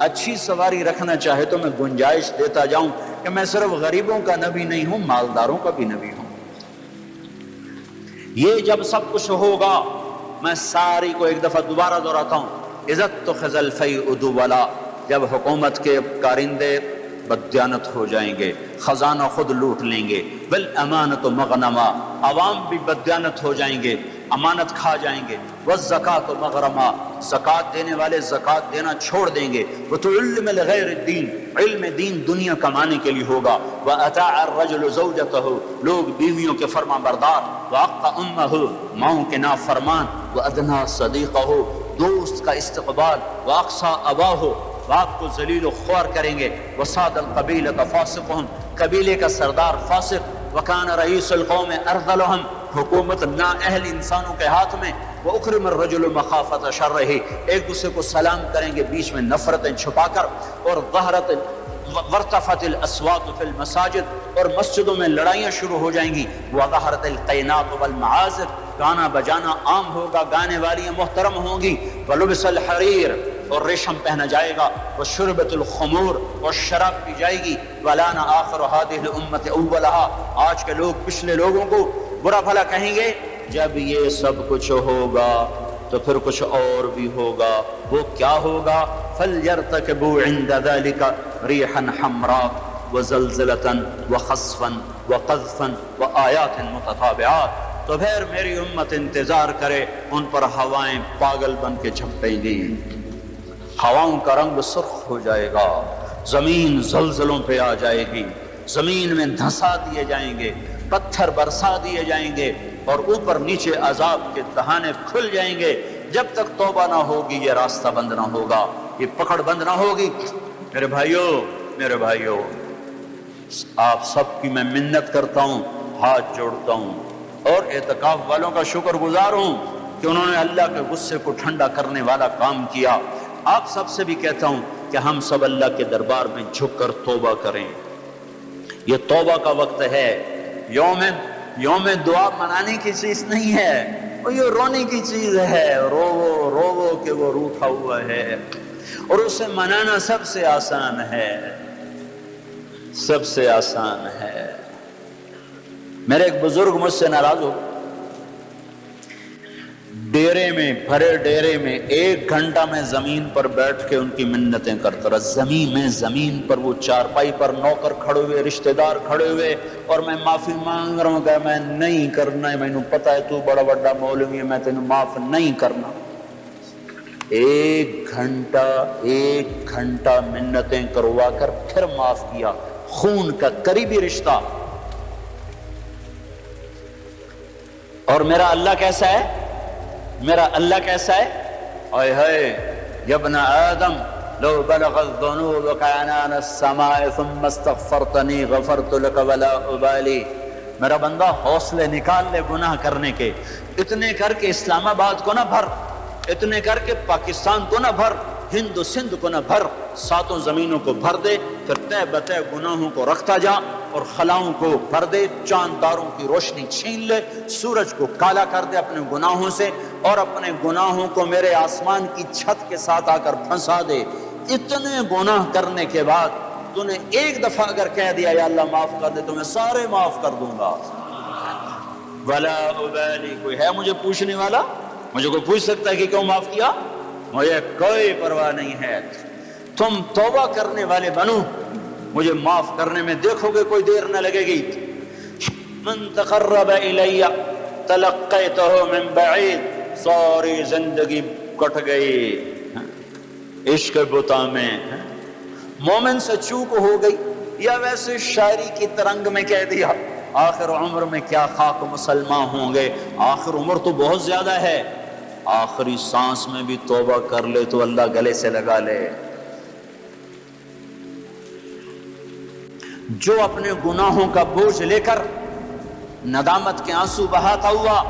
اچھی سواری رکھنا چاہے تو میں گنجائش دیتا جاؤں کہ میں صرف غریبوں کا نبی نہیں ہوں، مالداروں کا بھی نبی ہوں۔ یہ جب سب کچھ ہوگا، میں ساری کو ایک دفعہ دوبارہ دہراتا ہوں، عزت تو خزل فی ادولا، جب حکومت کے کارندے بددیانت ہو جائیں گے، خزانہ خود لوٹ لیں گے، بالامانت مغنما، عوام بھی بددیانت ہو جائیں گے، امانت کھا جائیں گے، والزکاۃ مغرما، زکوٰۃ دینے والے زکوٰۃ دینا چھوڑ دیں گے، وتعلم لغیر الدین، علم دین دنیا کمانے کے لیے ہوگا، واطاع الرجل زوجتہ، لوگ بیویوں کے فرما بردار، واقع امہ، ماؤں کے نافرمان، وادنی صدیقہ، دوست کا استقبال، واقصى اباہ، باپ کو ذلیل و خوار کریں گے، وصاد القبیلۃ فاسقہم، قبیلے کا سردار فاسق، وکان رئیس القوم ارذلہم، حکومت نااہل انسانوں کے ہاتھ میں، وَأُكْرِمَ الرَّجُلُ مَخَافَةَ شَرِّهِ، ایک دوسرے کو سلام کریں گے بیچ میں نفرتیں چھپا کر، اور وارتفعت الاصوات فی المساجد، اور مسجدوں میں لڑائیاں شروع ہو جائیں گی، وظہرت القینات والمعازف، گانا بجانا عام ہوگا، گانے والیاں محترم ہوں گی، ولبس الحریر، اور ریشم پہنا جائے گا، وشربت الخمور، اور شراب پی جائے گی، وَلَانَ آخِرُ هَذِهِ الْأُمَّةِ أَوَّلَهَا، آج کے لوگ پچھلے لوگوں کو برا بھلا کہیں گے۔ جب یہ سب کچھ ہوگا تو پھر کچھ اور بھی ہوگا، وہ کیا ہوگا؟ فَلْيَرْتَكِبُوا عِنْدَ ذَلِكَ رِيحًا حَمْرَاء وَزَلْزَلَةً وَخَسْفًا وَقَذْفًا وَآيَاتٍ مُتَتَابِعَاتٍ، تو پھر میری امت انتظار کرے، ان پر ہوائیں پاگل بن کے جھپٹیں گی، ہواؤں کا رنگ سرخ ہو جائے گا، زمین زلزلوں پہ آ جائے گی، زمین میں دھسا دیے جائیں گے، پتھر برسا دیے جائیں گے، اور اوپر نیچے عذاب کے دہانے کھل جائیں گے۔ جب تک توبہ نہ ہوگی یہ راستہ بند نہ ہوگا، یہ پکڑ بند نہ ہوگی۔ میرے بھائیوں، آپ سب کی میں منت کرتا ہوں، ہاتھ جوڑتا ہوں، اور اعتکاف والوں کا شکر گزار ہوں کہ انہوں نے اللہ کے غصے کو ٹھنڈا کرنے والا کام کیا۔ آپ سب سے بھی کہتا ہوں کہ ہم سب اللہ کے دربار میں جھک کر توبہ کریں۔ یہ توبہ کا وقت ہے، یوم دعا منانے کی چیز نہیں ہے، اور یہ رونے کی چیز ہے، رو کہ وہ روٹھا ہوا ہے، اور اسے منانا سب سے آسان ہے، سب سے آسان ہے۔ میرے ایک بزرگ مجھ سے ناراض ہو، ڈیرے میں، بھرے ڈیرے میں 1 گھنٹہ میں زمین پر بیٹھ کے ان کی منتیں کرتا رہا، زمین پر، وہ چارپائی پر نوکر کھڑے ہوئے، رشتہ دار کھڑے ہوئے، اور میں معافی مانگ رہا ہوں کہ میں نہیں کرنا ہے، مینوں پتہ ہے تو بڑا بڑا مولوی ہے، میں تینوں معاف نہیں کرنا۔ 1 گھنٹہ منتیں کروا کر پھر معاف کیا، خون کا قریبی رشتہ۔ اور میرا اللہ کیسا ہے؟ اے ہے یا ابن آدم لو بلغت ذنوبك عنان السماء ثم استغفرتنی غفرت لك ولا ابالی، میرا بندہ حوصلے نکال لے گناہ کرنے کے، اتنے کر کے اسلام آباد کو نہ بھر، اتنے کر کے پاکستان کو نہ بھر، ہند و سندھ کو نہ بھر، 7 زمینوں کو بھر دے، پھر تہ بتہ گناہوں کو رکھتا جا، اور خلاؤں کو بھر دے، چاند تاروں کی روشنی چھین لے، سورج کو کالا کر دے اپنے گناہوں سے، اور اپنے گناہوں کو میرے آسمان کی چھت کے ساتھ آ کر پھنسا دے۔ اتنے گناہ کرنے کے بعد تو نے ایک دفعہ اگر کہہ دیا یا اللہ معاف کر دے تو میں سارے معاف کر دوں گا، ولا ابالی، کوئی ہے مجھے پوچھنے والا؟ مجھے کوئی پوچھ سکتا ہے کہ کیوں معاف کیا؟ مجھے کوئی پرواہ نہیں ہے۔ تم توبہ کرنے والے بنو، مجھے معاف کرنے میں دیکھو گے کوئی دیر نہ لگے گی۔ من تقرب الی تلقیتہ من بعید، ساری زندگی کٹ گئی عشق بتا میں، مومن سے چوک ہو گئی، یا ویسے شاعری کی ترنگ میں کہہ دیا آخر عمر میں کیا خاک مسلمان ہوں گے، آخر عمر تو بہت زیادہ ہے، آخری سانس میں بھی توبہ کر لے تو اللہ گلے سے لگا لے۔ جو اپنے گناہوں کا بوجھ لے کر ندامت کے آنسو بہاتا ہوا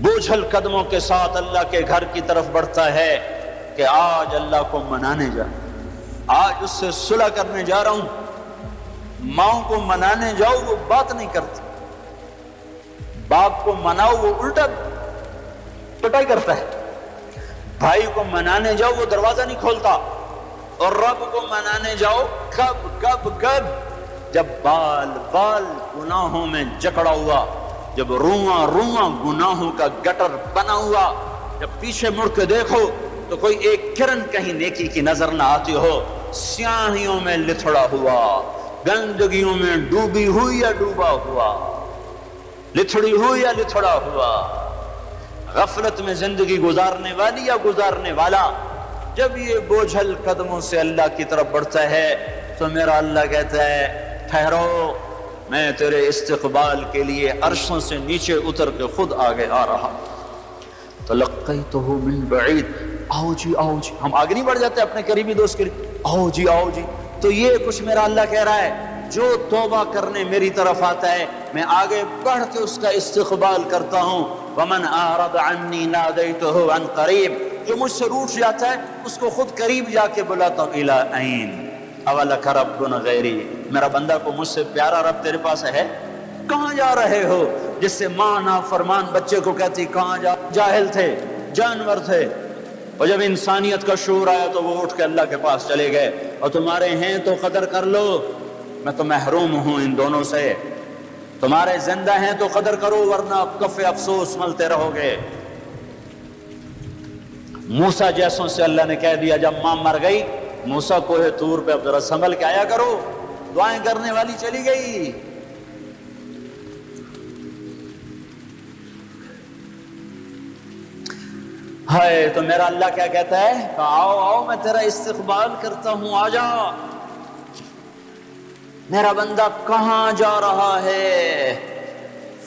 بوجھل قدموں کے ساتھ اللہ کے گھر کی طرف بڑھتا ہے کہ آج اللہ کو منانے جا، آج اس سے صلح کرنے جا رہا ہوں۔ ماؤں کو منانے جاؤ وہ بات نہیں کرتی، باپ کو مناؤ وہ الٹا پٹائی کرتا ہے، بھائی کو منانے جاؤ وہ دروازہ نہیں کھولتا، اور رب کو منانے جاؤ کب کب کب؟ جب بال بال گناہوں میں جکڑا ہوا، جب رواں رواں گناہوں کا گٹر بنا ہوا، جب پیچھے مڑ کے دیکھو تو کوئی ایک کرن کہیں نیکی کی نظر نہ آتی ہو، سیاہیوں میں لتھڑا ہوا، گندگیوں میں ڈوبی ہوئی یا ڈوبا ہوا، لتھڑی ہوئی یا لتھڑا ہوا، غفلت میں زندگی گزارنے والی یا گزارنے والا، جب یہ بوجھل قدموں سے اللہ کی طرف بڑھتا ہے تو میرا اللہ کہتا ہے ٹھہرو، میں تیرے استقبال کے لیے عرشوں سے نیچے اتر کے خود آگے آ رہا۔ تلقیتہ من بعید، آؤ جی آؤ جی، ہم آگے نہیں بڑھ جاتے اپنے قریبی دوست کے لیے، آؤ جی آؤ جی؟ تو یہ کچھ میرا اللہ کہہ رہا ہے، جو توبہ کرنے میری طرف آتا ہے میں آگے بڑھ کے اس کا استقبال کرتا ہوں۔ ومن اعرض عنی نادیتہ عن قریب، جو مجھ سے روٹ جاتا ہے اس کو خود قریب جا کے بلاتا ہوں۔ الی این اولک رب غیری، میرا بندہ کو مجھ سے پیارا رب تیرے پاس ہے؟ کہاں جا رہے ہو؟ جس سے ماں نافرمان بچے کو کہتی کہاں جا، جاہل تھے، جانور تھے، اور جب انسانیت کا شعور آیا تو وہ اٹھ کے اللہ کے پاس چلے گئے۔ اور تمہارے ہیں تو قدر کر لو، میں تو محروم ہوں ان دونوں سے، تمہارے زندہ ہیں تو قدر کرو ورنہ کف افسوس ملتے رہو گے۔ موسیٰ جیسوں سے اللہ نے کہہ دیا جب ماں مر گئی، موسیٰ کوہ طور پہ اب ذرا سنبھل کے آیا کرو، دعائیں کرنے والی چلی گئی۔ ہائے، تو میرا اللہ کیا کہتا ہے کہ آؤ آؤ میں تیرا استقبال کرتا ہوں، آ جا۔ میرا بندہ کہاں جا رہا ہے؟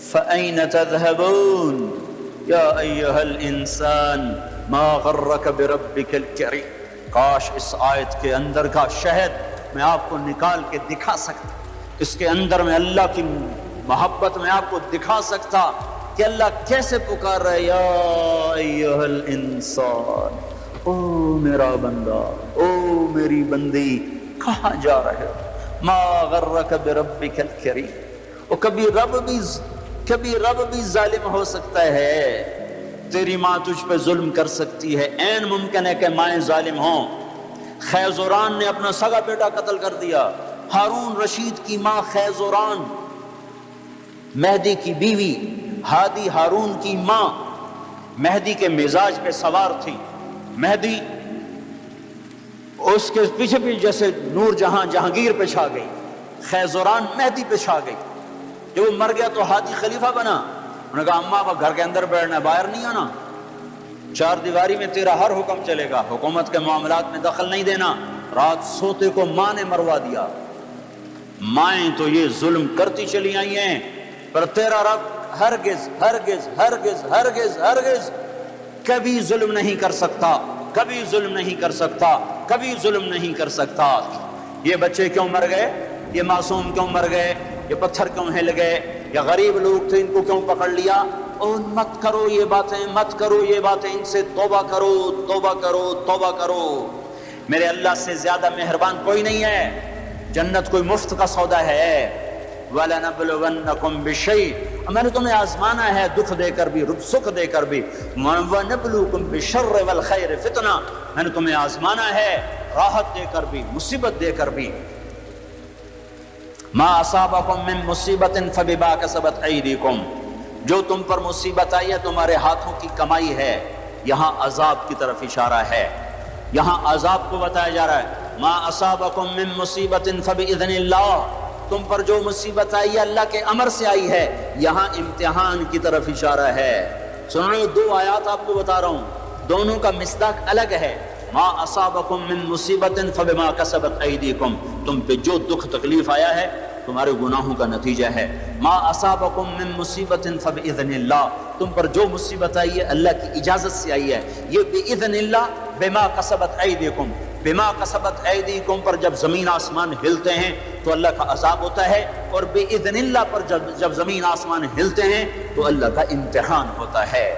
فَأَيْنَ تَذْهَبُونَ یا ایہا الانسان ما غرک بربک الکریم۔ کاش اس آیت کے اندر کا شہد میں آپ کو نکال کے دکھا سکتا، اس کے اندر میں اللہ کی محبت میں آپ کو دکھا سکتا کہ اللہ کیسے پکار رہا ہے، یا ایہا الانسان، او میرا بندہ، او میری بندی، کہاں جا رہے ہو؟ ما غرک بربک الکریم۔ اور کبھی رب بھی ظالم ہو سکتا ہے، تیری ماں تجھ پہ ظلم کر سکتی ہے، عین ممکن ہے کہ مائیں ظالم ہوں۔ خیزوران نے اپنا سگا بیٹا قتل کر دیا، ہارون رشید کی ماں خیزوران، مہدی کی بیوی، ہادی ہارون کی ماں، مہدی کے مزاج پہ سوار تھی، مہدی اس کے پیچھے بھی جیسے نور جہاں جہانگیر پہ چھا گئی، خیزوران مہدی پہ چھا گئی۔ جب وہ مر گیا تو ہادی خلیفہ بنا، انہوں نے کہا اماں اب گھر کے اندر بیٹھنا ہے، باہر نہیں آنا، چار دیواری میں تیرا ہر حکم چلے گا، حکومت کے معاملات میں دخل نہیں دینا۔ رات سوتے کو ماں نے مروا دیا۔ مائیں تو یہ ظلم کرتی چلی آئی ہیں، پر تیرا رب ہرگز ہرگز ہرگز ہرگز ہرگز کبھی ظلم نہیں کر سکتا، کبھی ظلم نہیں کر سکتا، کبھی ظلم نہیں کر سکتا۔ یہ بچے کیوں مر گئے؟ یہ معصوم کیوں مر گئے؟ یہ پتھر کیوں ہل گئے؟ یا غریب لوگ تھے ان کو کیوں پکڑ لیا؟ اور مت کرو یہ باتیں، مت کرو یہ باتیں، ان سے توبہ کرو، توبہ کرو، توبہ کرو۔ میرے اللہ سے زیادہ مہربان کوئی نہیں ہے۔ جنت کوئی مفت کا سودا ہے۔ وَلَنَبْلُوَنَّكُمْ بِشَيْءٍ، میں نے تمہیں آزمانا ہے دکھ دے کر بھی، سکھ دے کر بھی۔ وَنَبْلُوكُمْ بِالشَّرِّ وَالْخَيْرِ فِتْنَةً، میں نے تمہیں آزمانا ہے راحت دے کر بھی، مصیبت دے کر بھی۔ مَا أَصَابَكُم مِّن مُّصِيبَةٍ فَبِمَا كَسَبَتْ أَيْدِيكُمْ، جو تم پر مصیبت آئی ہے تمہارے ہاتھوں کی کمائی ہے۔ یہاں عذاب کی طرف اشارہ ہے، یہاں عذاب کو بتایا جا رہا ہے۔ مَا أَصَابَكُم مِّن مُّصِيبَةٍ فَبِإِذْنِ اللَّهِ، تم پر جو مصیبت آئی ہے اللہ کے امر سے آئی ہے۔ یہاں امتحان کی طرف اشارہ ہے۔ سن رہے ہو، دو آیات آپ کو بتا رہا ہوں، دونوں کا مصداق الگ ہے۔ ما اصابکم من مصیبت فبما کسبت ایدیکم، تم پہ جو دکھ تکلیف آیا ہے تمہارے گناہوں کا نتیجہ ہے۔ ما اصابکم من مصیبت فباذن اللہ، تم پر جو مصیبت آئی ہے اللہ کی اجازت سے آئی ہے۔ یہ باذن اللہ، بما کسبت ایدیکم، بما کسبت ایدیکم پر جب زمین آسمان ہلتے ہیں تو اللہ کا عذاب ہوتا ہے، اور باذن اللہ پر جب زمین آسمان ہلتے ہیں تو اللہ کا امتحان ہوتا ہے۔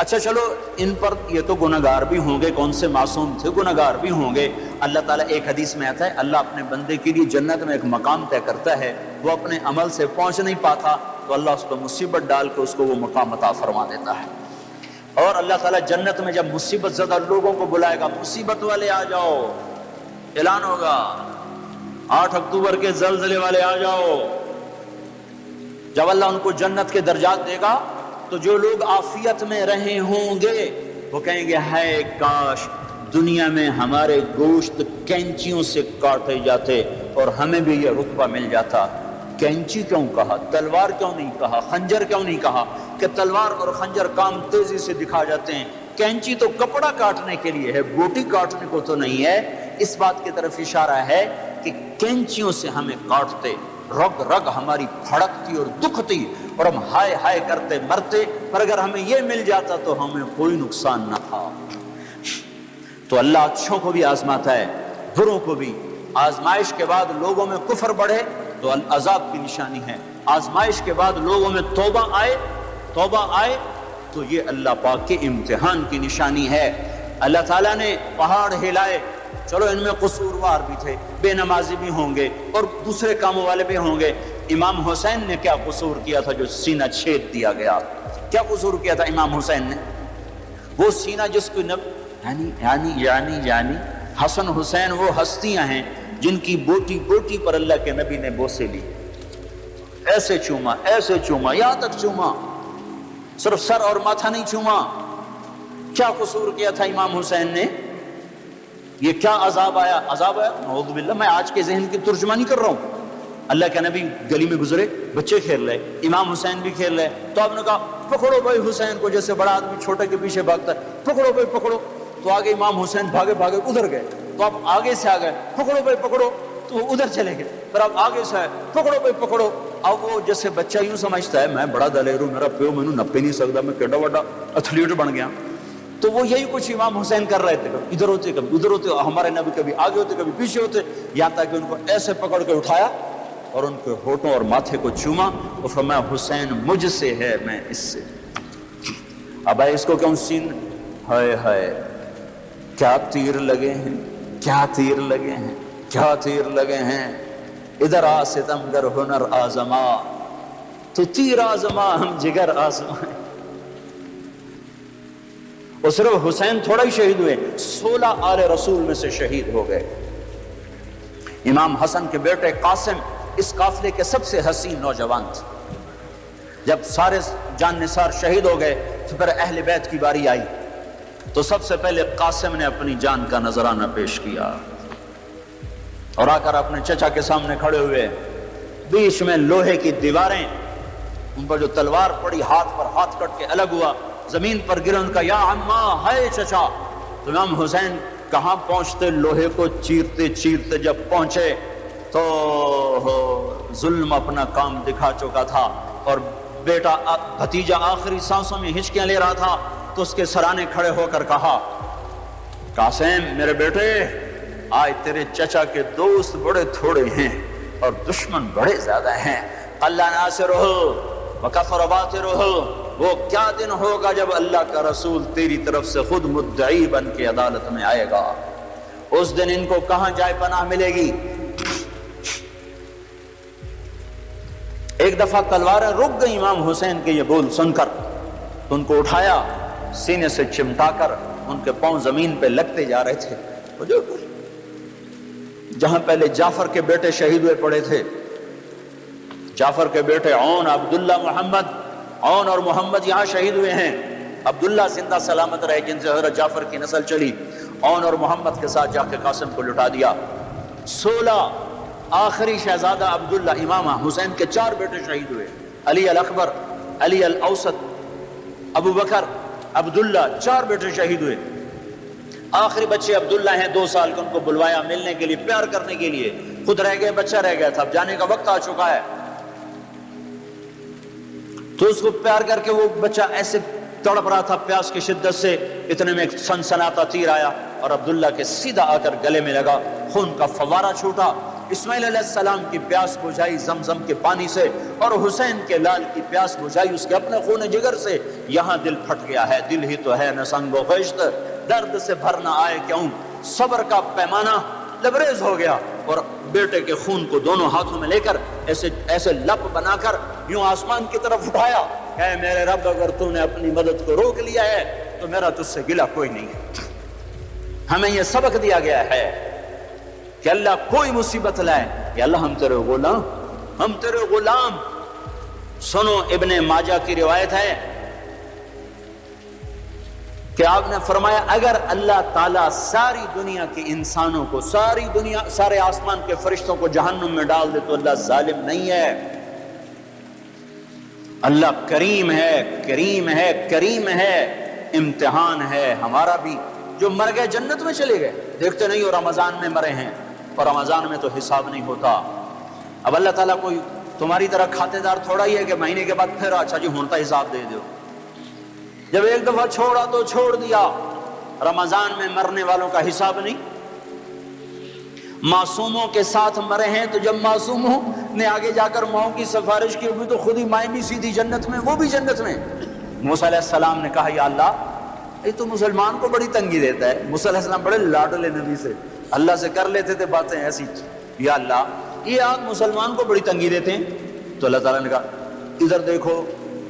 اچھا چلو، ان پر یہ تو گناہگار بھی ہوں گے، کون سے معصوم تھے، گناہگار بھی ہوں گے۔ اللہ تعالیٰ، ایک حدیث میں آتا ہے، اللہ اپنے بندے کے لیے جنت میں ایک مقام طے کرتا ہے، وہ اپنے عمل سے پہنچ نہیں پاتا تو اللہ اس کو مصیبت ڈال کے اس کو وہ مقام عطا فرما دیتا ہے۔ اور اللہ تعالیٰ جنت میں جب مصیبت زدہ لوگوں کو بلائے گا، مصیبت والے آ جاؤ، اعلان ہوگا 8 اکتوبر کے زلزلے والے آ جاؤ۔ جب اللہ ان کو جنت کے درجات دے گا تو جو لوگ عافیت میں رہے ہوں گے وہ کہیں گے ہائے کاش دنیا میں ہمارے گوشت کینچیوں سے کاٹے جاتے اور ہمیں بھی یہ رتبہ مل جاتا۔ کینچی کیوں کہا، تلوار کیوں نہیں کہا، خنجر کیوں نہیں کہا؟ کہ تلوار اور خنجر کام تیزی سے دکھا جاتے ہیں، کینچی تو کپڑا کاٹنے کے لیے ہے، بوٹی کاٹنے کو تو نہیں ہے۔ اس بات کی طرف اشارہ ہے کہ کینچیوں سے ہمیں کاٹتے، رگ رگ ہماری پھڑکتی اور دکھتی اور ہم ہائے ہائے کرتے مرتے، پر اگر ہمیں یہ مل جاتا تو ہمیں کوئی نقصان نہ تھا۔ تو اللہ اچھوں کو بھی آزماتا ہے، بروں کو بھی۔ آزمائش کے بعد لوگوں میں کفر بڑھے تو عذاب کی نشانی ہے، آزمائش کے بعد لوگوں میں توبہ آئے تو یہ اللہ پاک کے امتحان کی نشانی ہے۔ اللہ تعالیٰ نے پہاڑ ہلائے، چلو ان میں قصوروار بھی تھے، بے نمازی بھی ہوں گے اور دوسرے کاموں والے بھی ہوں گے۔ امام حسین نے کیا قصور کیا تھا جو سینہ چھید دیا گیا؟ کیا قصور کیا تھا امام حسین نے؟ وہ سینہ جس کو یعنی حسن حسین وہ ہستیاں ہیں جن کی بوٹی بوٹی پر اللہ کے نبی نے بوسے لی، ایسے چوما یہاں تک چوما، صرف سر اور ماتھا نہیں چوما۔ کیا قصور کیا تھا امام حسین نے؟ یہ کیا عذاب آیا؟ نعوذ باللہ، میں آج کے ذہن کی ترجمانی کر رہا ہوں۔ اللہ کے نبی گلی میں گزرے، بچے کھیل رہے، امام حسین بھی کھیل رہے، تو آپ نے کہا پکڑو بھائی حسین کو، جیسے بڑا آدمی چھوٹے کے پیچھے بھاگتا ہے، پکڑو بھائی پکڑو۔ تو آگے امام حسین بھاگے ادھر گئے، تو آپ آگے سے آ گئے، پکڑو بھائی پکڑو، تو وہ ادھر چلے گئے، پھر آپ آگے سے آئے، پکڑو بھائی پکڑو۔ اب وہ جیسے بچہ یوں سمجھتا ہے میں بڑا دلیر ہوں، میرا پیو مینوں نپے نہیں سکتا، میں کیڈا بڑا ایتھلیٹ بن گیا۔ تو وہ یہی کچھ امام حسین کر رہے تھے، کبھی ادھر ہوتے کبھی ادھر ہوتے، ہمارے نبی کبھی آگے ہوتے کبھی پیچھے ہوتے، یہاں تک کہ ان کو ایسے پکڑ کے اٹھایا اور ان کے ہونٹوں اور ماتھے کو چوما اور فرمایا حسین مجھ سے ہے، میں اس سے۔ اب اس کو کیوں سین ہائے ہائے کیا تیر لگے ہیں، کیا تیر لگے ہیں، کیا تیر لگے ہیں۔ ادھر آ ستمگر ہنر آزما، تو تیر آزما ہم جگر آزمائیں۔ اور صرف حسین تھوڑا ہی شہید ہوئے، 16 آل رسول میں سے شہید ہو گئے۔ امام حسن کے بیٹے قاسم اس قافلے کے سب سے حسین نوجوان تھے۔ جب سارے جان نثار شہید ہو گئے تو پھر اہل بیت کی باری آئی، تو سب سے پہلے قاسم نے اپنی جان کا نذرانہ پیش کیا اور آ کر اپنے چچا کے سامنے کھڑے ہوئے، بیچ میں لوہے کی دیواریں، ان پر جو تلوار پڑی ہاتھ پر ہاتھ کٹ کے الگ ہوا، زمین پر گرے، ان کا یا عمّا ہے چچا۔ تو امام حسین کہاں پہنچتے، لوہے کو چیرتے چیرتے جب پہنچے تو ظلم اپنا کام دکھا چکا تھا، اور بیٹا بھتیجا آخری سانسوں میں ہچکیاں لے رہا تھا، تو اس کے سرانے کھڑے ہو کر کہا قاسم میرے بیٹے، آج تیرے چچا کے دوست بڑے تھوڑے ہیں اور دشمن بڑے زیادہ ہیں، اللہ ناصرہ وکفر باطرہ۔ وہ کیا دن ہوگا جب اللہ کا رسول تیری طرف سے خود مدعی بن کے عدالت میں آئے گا، اس دن ان کو کہاں جائے پناہ ملے گی۔ ایک دفعہ تلواریں رک گئی امام حسین کے یہ بول سن کر، تو ان کو اٹھایا، سینے سے چمٹا کر ان کے پاؤں زمین پہ لگتے جا رہے تھے۔ جہاں پہلے جعفر کے بیٹے شہید ہوئے پڑے تھے، جعفر کے بیٹے عون، عبداللہ، محمد، عون اور محمد یہاں شہید ہوئے ہیں۔ عبداللہ زندہ سلامت رہے جن سے حضرت جعفر کی نسل چلی، عون اور محمد کے ساتھ جا کے قاسم کو لٹا دیا۔ 16 آخری شہزادہ عبداللہ، امام حسین کے 4 بیٹے شہید ہوئے، علی الاکبر، علی الاوسط، ابو بکر، عبداللہ، 4 بیٹے شہید ہوئے۔ آخری بچے عبداللہ ہیں، 2 سال کے، ان کو بلوایا ملنے کے لیے، پیار کرنے کے لیے، خود رہ گئے، بچہ رہ گیا تھا، اب جانے کا وقت آ چکا ہے، تو اس کو پیار کر کے وہ بچہ ایسے تڑپ رہا تھا پیاس کی شدت سے، اتنے میں ایک سنسناتا تیر آیا اور عبداللہ کے سیدھا آ کر گلے میں لگا، خون کا فوارہ چھوٹا۔ اسماعیل علیہ السلام کی پیاس بجھائی زمزم کے پانی سے، اور حسین کے لال کی پیاس بجھائی اس کے اپنے خون جگر سے۔ یہاں دل پھٹ گیا ہے، دل ہی تو ہے نہ سنگ و خشت، درد سے بھر نہ آئے کیوں، صبر کا پیمانہ لبریز ہو گیا، اور بیٹے کے خون کو دونوں ہاتھوں میں لے کر ایسے لپ بنا کر یوں آسمان کی طرف اٹھایا، اے میرے رب اگر تو نے اپنی مدد کو روک لیا ہے تو میرا تجھ سے گلہ کوئی نہیں ہے۔ ہمیں یہ سبق دیا گیا ہے کہ اللہ کوئی مصیبت لائے کہ اللہ ہم تیرے غلام، ہم تیرے غلام۔ سنو ابن ماجہ کی روایت ہے کہ آپ نے فرمایا اگر اللہ تعالیٰ ساری دنیا کے انسانوں کو، ساری دنیا، سارے آسمان کے فرشتوں کو جہنم میں ڈال دے تو اللہ ظالم نہیں ہے۔ اللہ کریم ہے، کریم ہے، کریم ہے، امتحان ہے ہمارا بھی۔ جو مر گئے جنت میں چلے گئے، دیکھتے نہیں ہو رمضان میں مرے ہیں، اور رمضان میں تو حساب نہیں ہوتا۔ اب اللہ تعالیٰ کوئی تمہاری طرح کھاتے دار تھوڑا ہی ہے کہ مہینے کے بعد پھر اچھا جی ہونتا حساب دے دو۔ جب ایک دفعہ چھوڑا تو چھوڑ دیا۔ رمضان میں مرنے والوں کا حساب نہیں۔ معصوموں کے ساتھ مرے ہیں تو جب معصوموں نے آگے جا کر ماؤں کی سفارش کی ہوئی تو خود ہی مائیں بھی سیدھی جنت میں، وہ بھی جنت میں۔ موسیٰ علیہ السلام نے کہا یا اللہ یہ تو مسلمان کو بڑی تنگی دیتا ہے۔ موسیٰ علیہ السلام بڑے لاڈلے نبی سے، اللہ سے کر لیتے تھے باتیں ایسی، یا اللہ یہ آگ مسلمان کو بڑی تنگی دیتے ہیں۔ تو اللہ تعالیٰ نے کہا ادھر دیکھو،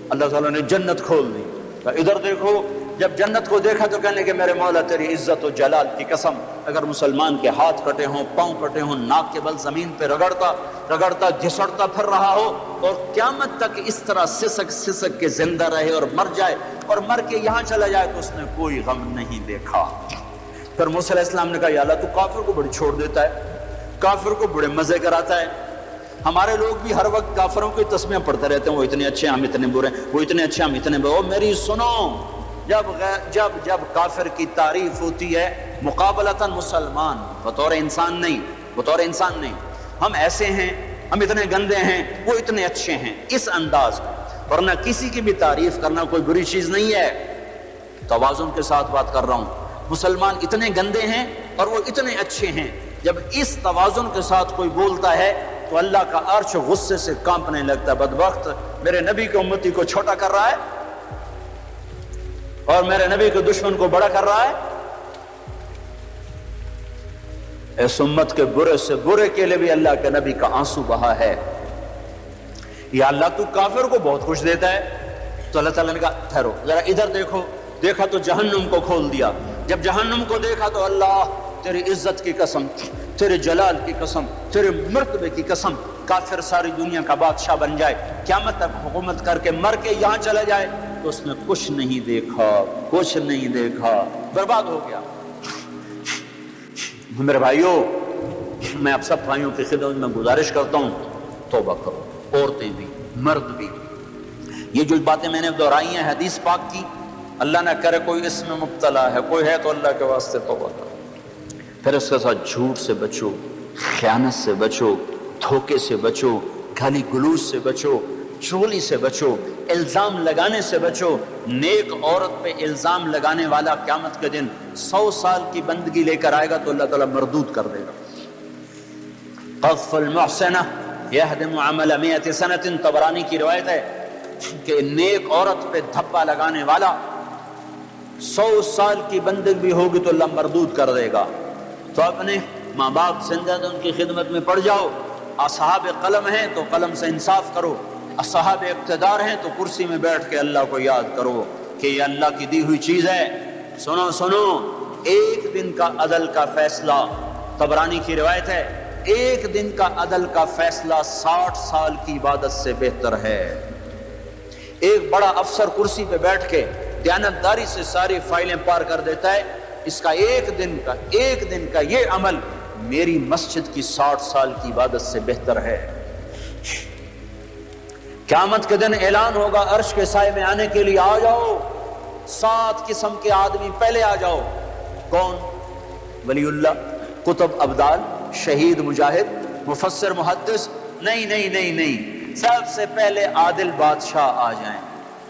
اللہ تعالیٰ نے جنت کھول دی۔ ادھر دیکھو، جب جنت کو دیکھا تو کہنے کہ میرے مولا تیری عزت و جلال کی قسم، اگر مسلمان کے ہاتھ کٹے ہوں، پاؤں کٹے ہوں، ناک کے بل زمین پہ رگڑتا رگڑتا گھسڑتا پھر رہا ہو اور قیامت تک اس طرح سسک سسک کے زندہ رہے اور مر جائے اور مر کے یہاں چلا جائے تو اس نے کوئی غم نہیں دیکھا۔ پھر موسیٰ علیہ السلام نے کہا یا اللہ تو کافر کو بڑی چھوڑ دیتا ہے، کافر کو بڑے مزے کراتا ہے۔ ہمارے لوگ بھی ہر وقت کافروں کی تسمیاں پڑھتے رہتے ہیں، وہ اتنے اچھے ہم اتنے برے، وہ اتنے اچھے ہم اتنے برے۔ میری سنو، جب کافر کی تعریف ہوتی ہے مقابلتاً مسلمان، بطور انسان نہیں، بطور انسان نہیں، ہم ایسے ہیں، ہم اتنے گندے ہیں، وہ اتنے اچھے ہیں، اس انداز میں، ورنہ کسی کی بھی تعریف کرنا کوئی بری چیز نہیں ہے۔ توازن کے ساتھ بات کر رہا ہوں، مسلمان اتنے گندے ہیں اور وہ اتنے اچھے ہیں۔ جب اس توازن کے ساتھ کوئی بولتا ہے تو اللہ کا عرش غصے سے کانپنے لگتا ہے۔ بدبخت میرے نبی کی امتی کو چھوٹا کر رہا ہے اور میرے نبی کے دشمن کو بڑا کر رہا ہے۔ اس امت کے برے سے برے کے لیے بھی اللہ کے نبی کا آنسو بہا ہے۔ یا اللہ تو کافر کو بہت خوش دیتا ہے۔ تو اللہ تعالیٰ نے کہا ٹھہرو ذرا ادھر دیکھو، دیکھا تو جہنم کو کھول دیا۔ جب جہنم کو دیکھا تو اللہ تیری عزت کی قسم، تیرے جلال کی قسم، تیرے مرتبے کی قسم، کافر ساری دنیا کا بادشاہ بن جائے، قیامت تک حکومت کر کے مر کے یہاں چلا جائے تو اس نے کچھ نہیں دیکھا، کچھ نہیں دیکھا، برباد ہو گیا۔ میرے بھائیوں، میں آپ سب بھائیوں کی خدمت میں گزارش کرتا ہوں توبہ کرو، عورتیں بھی مرد بھی۔ یہ جو باتیں میں نے دہرائی ہیں حدیث پاک کی، اللہ نہ کرے کوئی اس میں مبتلا ہے، کوئی ہے تو اللہ کے واسطے توبہ کرو۔ پھر اس کے ساتھ جھوٹ سے بچو، خیانت سے بچو، دھوکے سے بچو، گالی گلوچ سے بچو، چغلی سے بچو، الزام لگانے سے بچو۔ نیک عورت پہ الزام لگانے والا قیامت کے دن 100 سال کی بندگی لے کر آئے گا تو اللہ تعالیٰ مردود کر دے گا۔ قذف المحسنہ یہدم عمل 100 سنۃ، طبرانی کی روایت ہے کہ نیک عورت پہ دھپا لگانے والا 100 سال کی بندگی بھی ہوگی تو اللہ مردود کر دے گا۔ تو اپنے ماں باپ زندہ تو ان کی خدمت میں پڑ جاؤ، اصحاب قلم ہیں تو قلم سے انصاف کرو، اصحاب اقتدار ہیں تو کرسی میں بیٹھ کے اللہ کو یاد کرو کہ یہ اللہ کی دی ہوئی چیز ہے۔ سنو سنو، ایک دن کا عدل کا فیصلہ، طبرانی کی روایت ہے، ایک دن کا عدل کا فیصلہ 60 سال کی عبادت سے بہتر ہے۔ ایک بڑا افسر کرسی پہ بیٹھ کے دیانتداری سے ساری فائلیں پار کر دیتا ہے، اس کا ایک دن کا یہ عمل میری مسجد کی 60 سال کی عبادت سے بہتر ہے۔ قیامت کے دن اعلان ہوگا عرش کے سائے میں آنے کے لیے آ جاؤ، 7 قسم کے آدمی پہلے آ جاؤ۔ کون؟ ولی اللہ، قطب ابدال، شہید مجاہد، مفسر محدث؟ نہیں، سب سے پہلے عادل بادشاہ آ جائیں،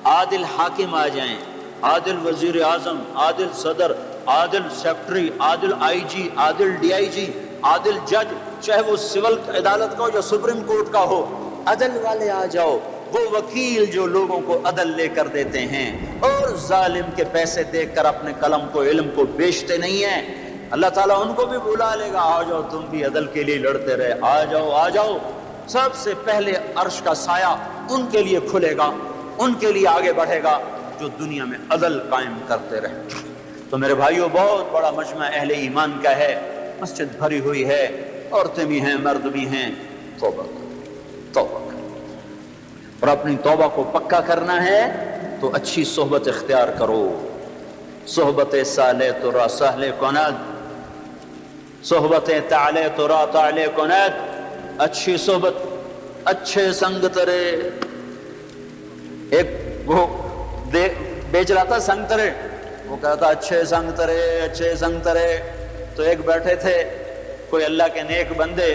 عادل حاکم آ جائیں، عادل وزیر اعظم، عادل صدر، عادل secretary, Adil I G, Adil D I جی، عادل جج، چاہے وہ سول عدالت کا ہو یا سپریم کورٹ کا ہو، عدل والے آ جاؤ، وہ وکیل جو لوگوں کو عدل لے کر دیتے ہیں اور ظالم کے پیسے دیکھ کر اپنے قلم کو، علم کو بیچتے نہیں ہیں۔ اللہ تعالیٰ ان کو بھی بلا لے گا، آ جاؤ تم بھی عدل کے لیے لڑتے رہے، آ جاؤ۔ سب سے پہلے عرش کا سایہ ان کے لیے کھلے گا، ان کے لیے آگے بڑھے گا۔ جو دنیا میں عدل قائم کرتے رہے۔ تو میرے بھائیوں، بہت بڑا مجمع اہل ایمان کا ہے، مسجد بھری ہوئی ہے، عورتیں بھی ہیں، مرد بھی ہیں۔ توبہ کرو، توبہ کرو، اور اپنی توبہ کو پکا کرنا ہے تو اچھی صحبت اختیار کرو۔ صحبت صالح تو را صالح کند، صحبت تعالی تو را تعالی کند۔ اچھی صحبت، اچھے سنگ ترے۔ ایک وہ بیچ رہا تھا سنگ ترے، وہ کہتا اچھے سنگ ترے، اچھے سنگ ترے۔ تو ایک بیٹھے تھے کوئی اللہ کے نیک بندے،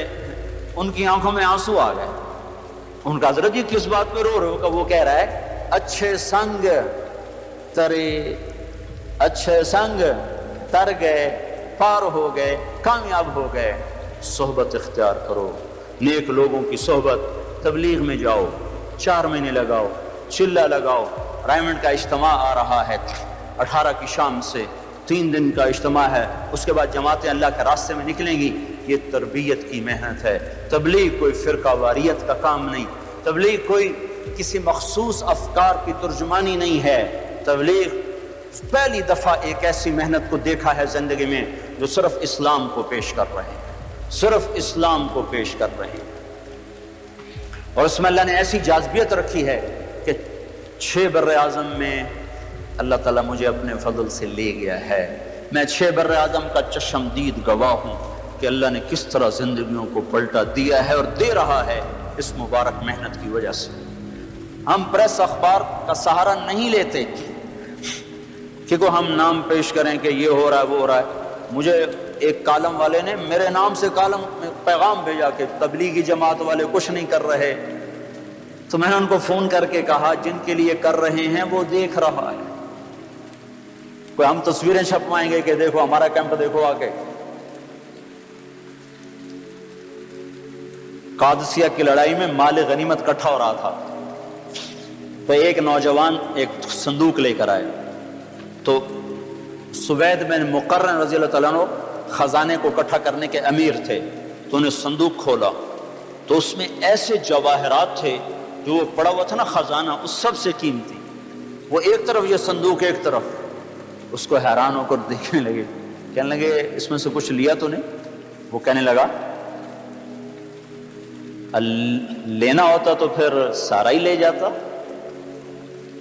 ان کی آنکھوں میں آنسو آ گئے۔ ان کا حضرت جی کس بات پہ رو رہے ہو؟ کہ وہ کہہ رہا ہے اچھے سنگ ترے، اچھے سنگ تر گئے، پار ہو گئے، کامیاب ہو گئے۔ صحبت اختیار کرو، نیک لوگوں کی صحبت۔ تبلیغ میں جاؤ، 4 مہینے لگاؤ، چلہ لگاؤ۔ رائمنڈ کا اجتماع آ رہا ہے 18 کی شام سے، 3 دن کا اجتماع ہے، اس کے بعد جماعتیں اللہ کے راستے میں نکلیں گی۔ یہ تربیت کی محنت ہے۔ تبلیغ کوئی فرقہ واریت کا کام نہیں، تبلیغ کوئی کسی مخصوص افکار کی ترجمانی نہیں ہے۔ تبلیغ پہلی دفعہ ایک ایسی محنت کو دیکھا ہے زندگی میں جو صرف اسلام کو پیش کر رہے ہیں، صرف اسلام کو پیش کر رہے ہیں۔ اور اس میں اللہ نے ایسی جاذبیت رکھی ہے کہ 6 بر اعظم میں اللہ تعالیٰ مجھے اپنے فضل سے لے گیا ہے۔ میں 6 بر اعظم کا چشمدید گواہ ہوں کہ اللہ نے کس طرح زندگیوں کو پلٹا دیا ہے اور دے رہا ہے اس مبارک محنت کی وجہ سے۔ ہم پریس اخبار کا سہارا نہیں لیتے کہ کو ہم نام پیش کریں کہ یہ ہو رہا ہے وہ ہو رہا ہے۔ مجھے ایک کالم والے نے میرے نام سے کالم میں پیغام بھیجا کہ تبلیغی جماعت والے کچھ نہیں کر رہے۔ تو میں نے ان کو فون کر کے کہا جن کے لیے کر رہے ہیں وہ دیکھ رہا ہے۔ کوئی ہم تصویریں چھپوائیں گے کہ دیکھو ہمارا کیمپ دیکھو آ کے۔ قادسیہ کی لڑائی میں مال غنیمت اکٹھا ہو رہا تھا، تو ایک نوجوان ایک صندوق لے کر آئے۔ تو سوید بن مقرن رضی اللہ تعالیٰ عنہ خزانے کو اکٹھا کرنے کے امیر تھے، تو انہیں صندوق کھولا تو اس میں ایسے جواہرات تھے جو وہ پڑا ہوا تھا نا خزانہ، اس سب سے قیمتی۔ وہ ایک طرف یہ صندوق ایک طرف، اس کو حیران ہو کر دیکھنے لگے، کہنے لگے اس میں سے کچھ لیا تو نہیں؟ وہ کہنے لگا لینا ہوتا تو پھر سارا ہی لے جاتا،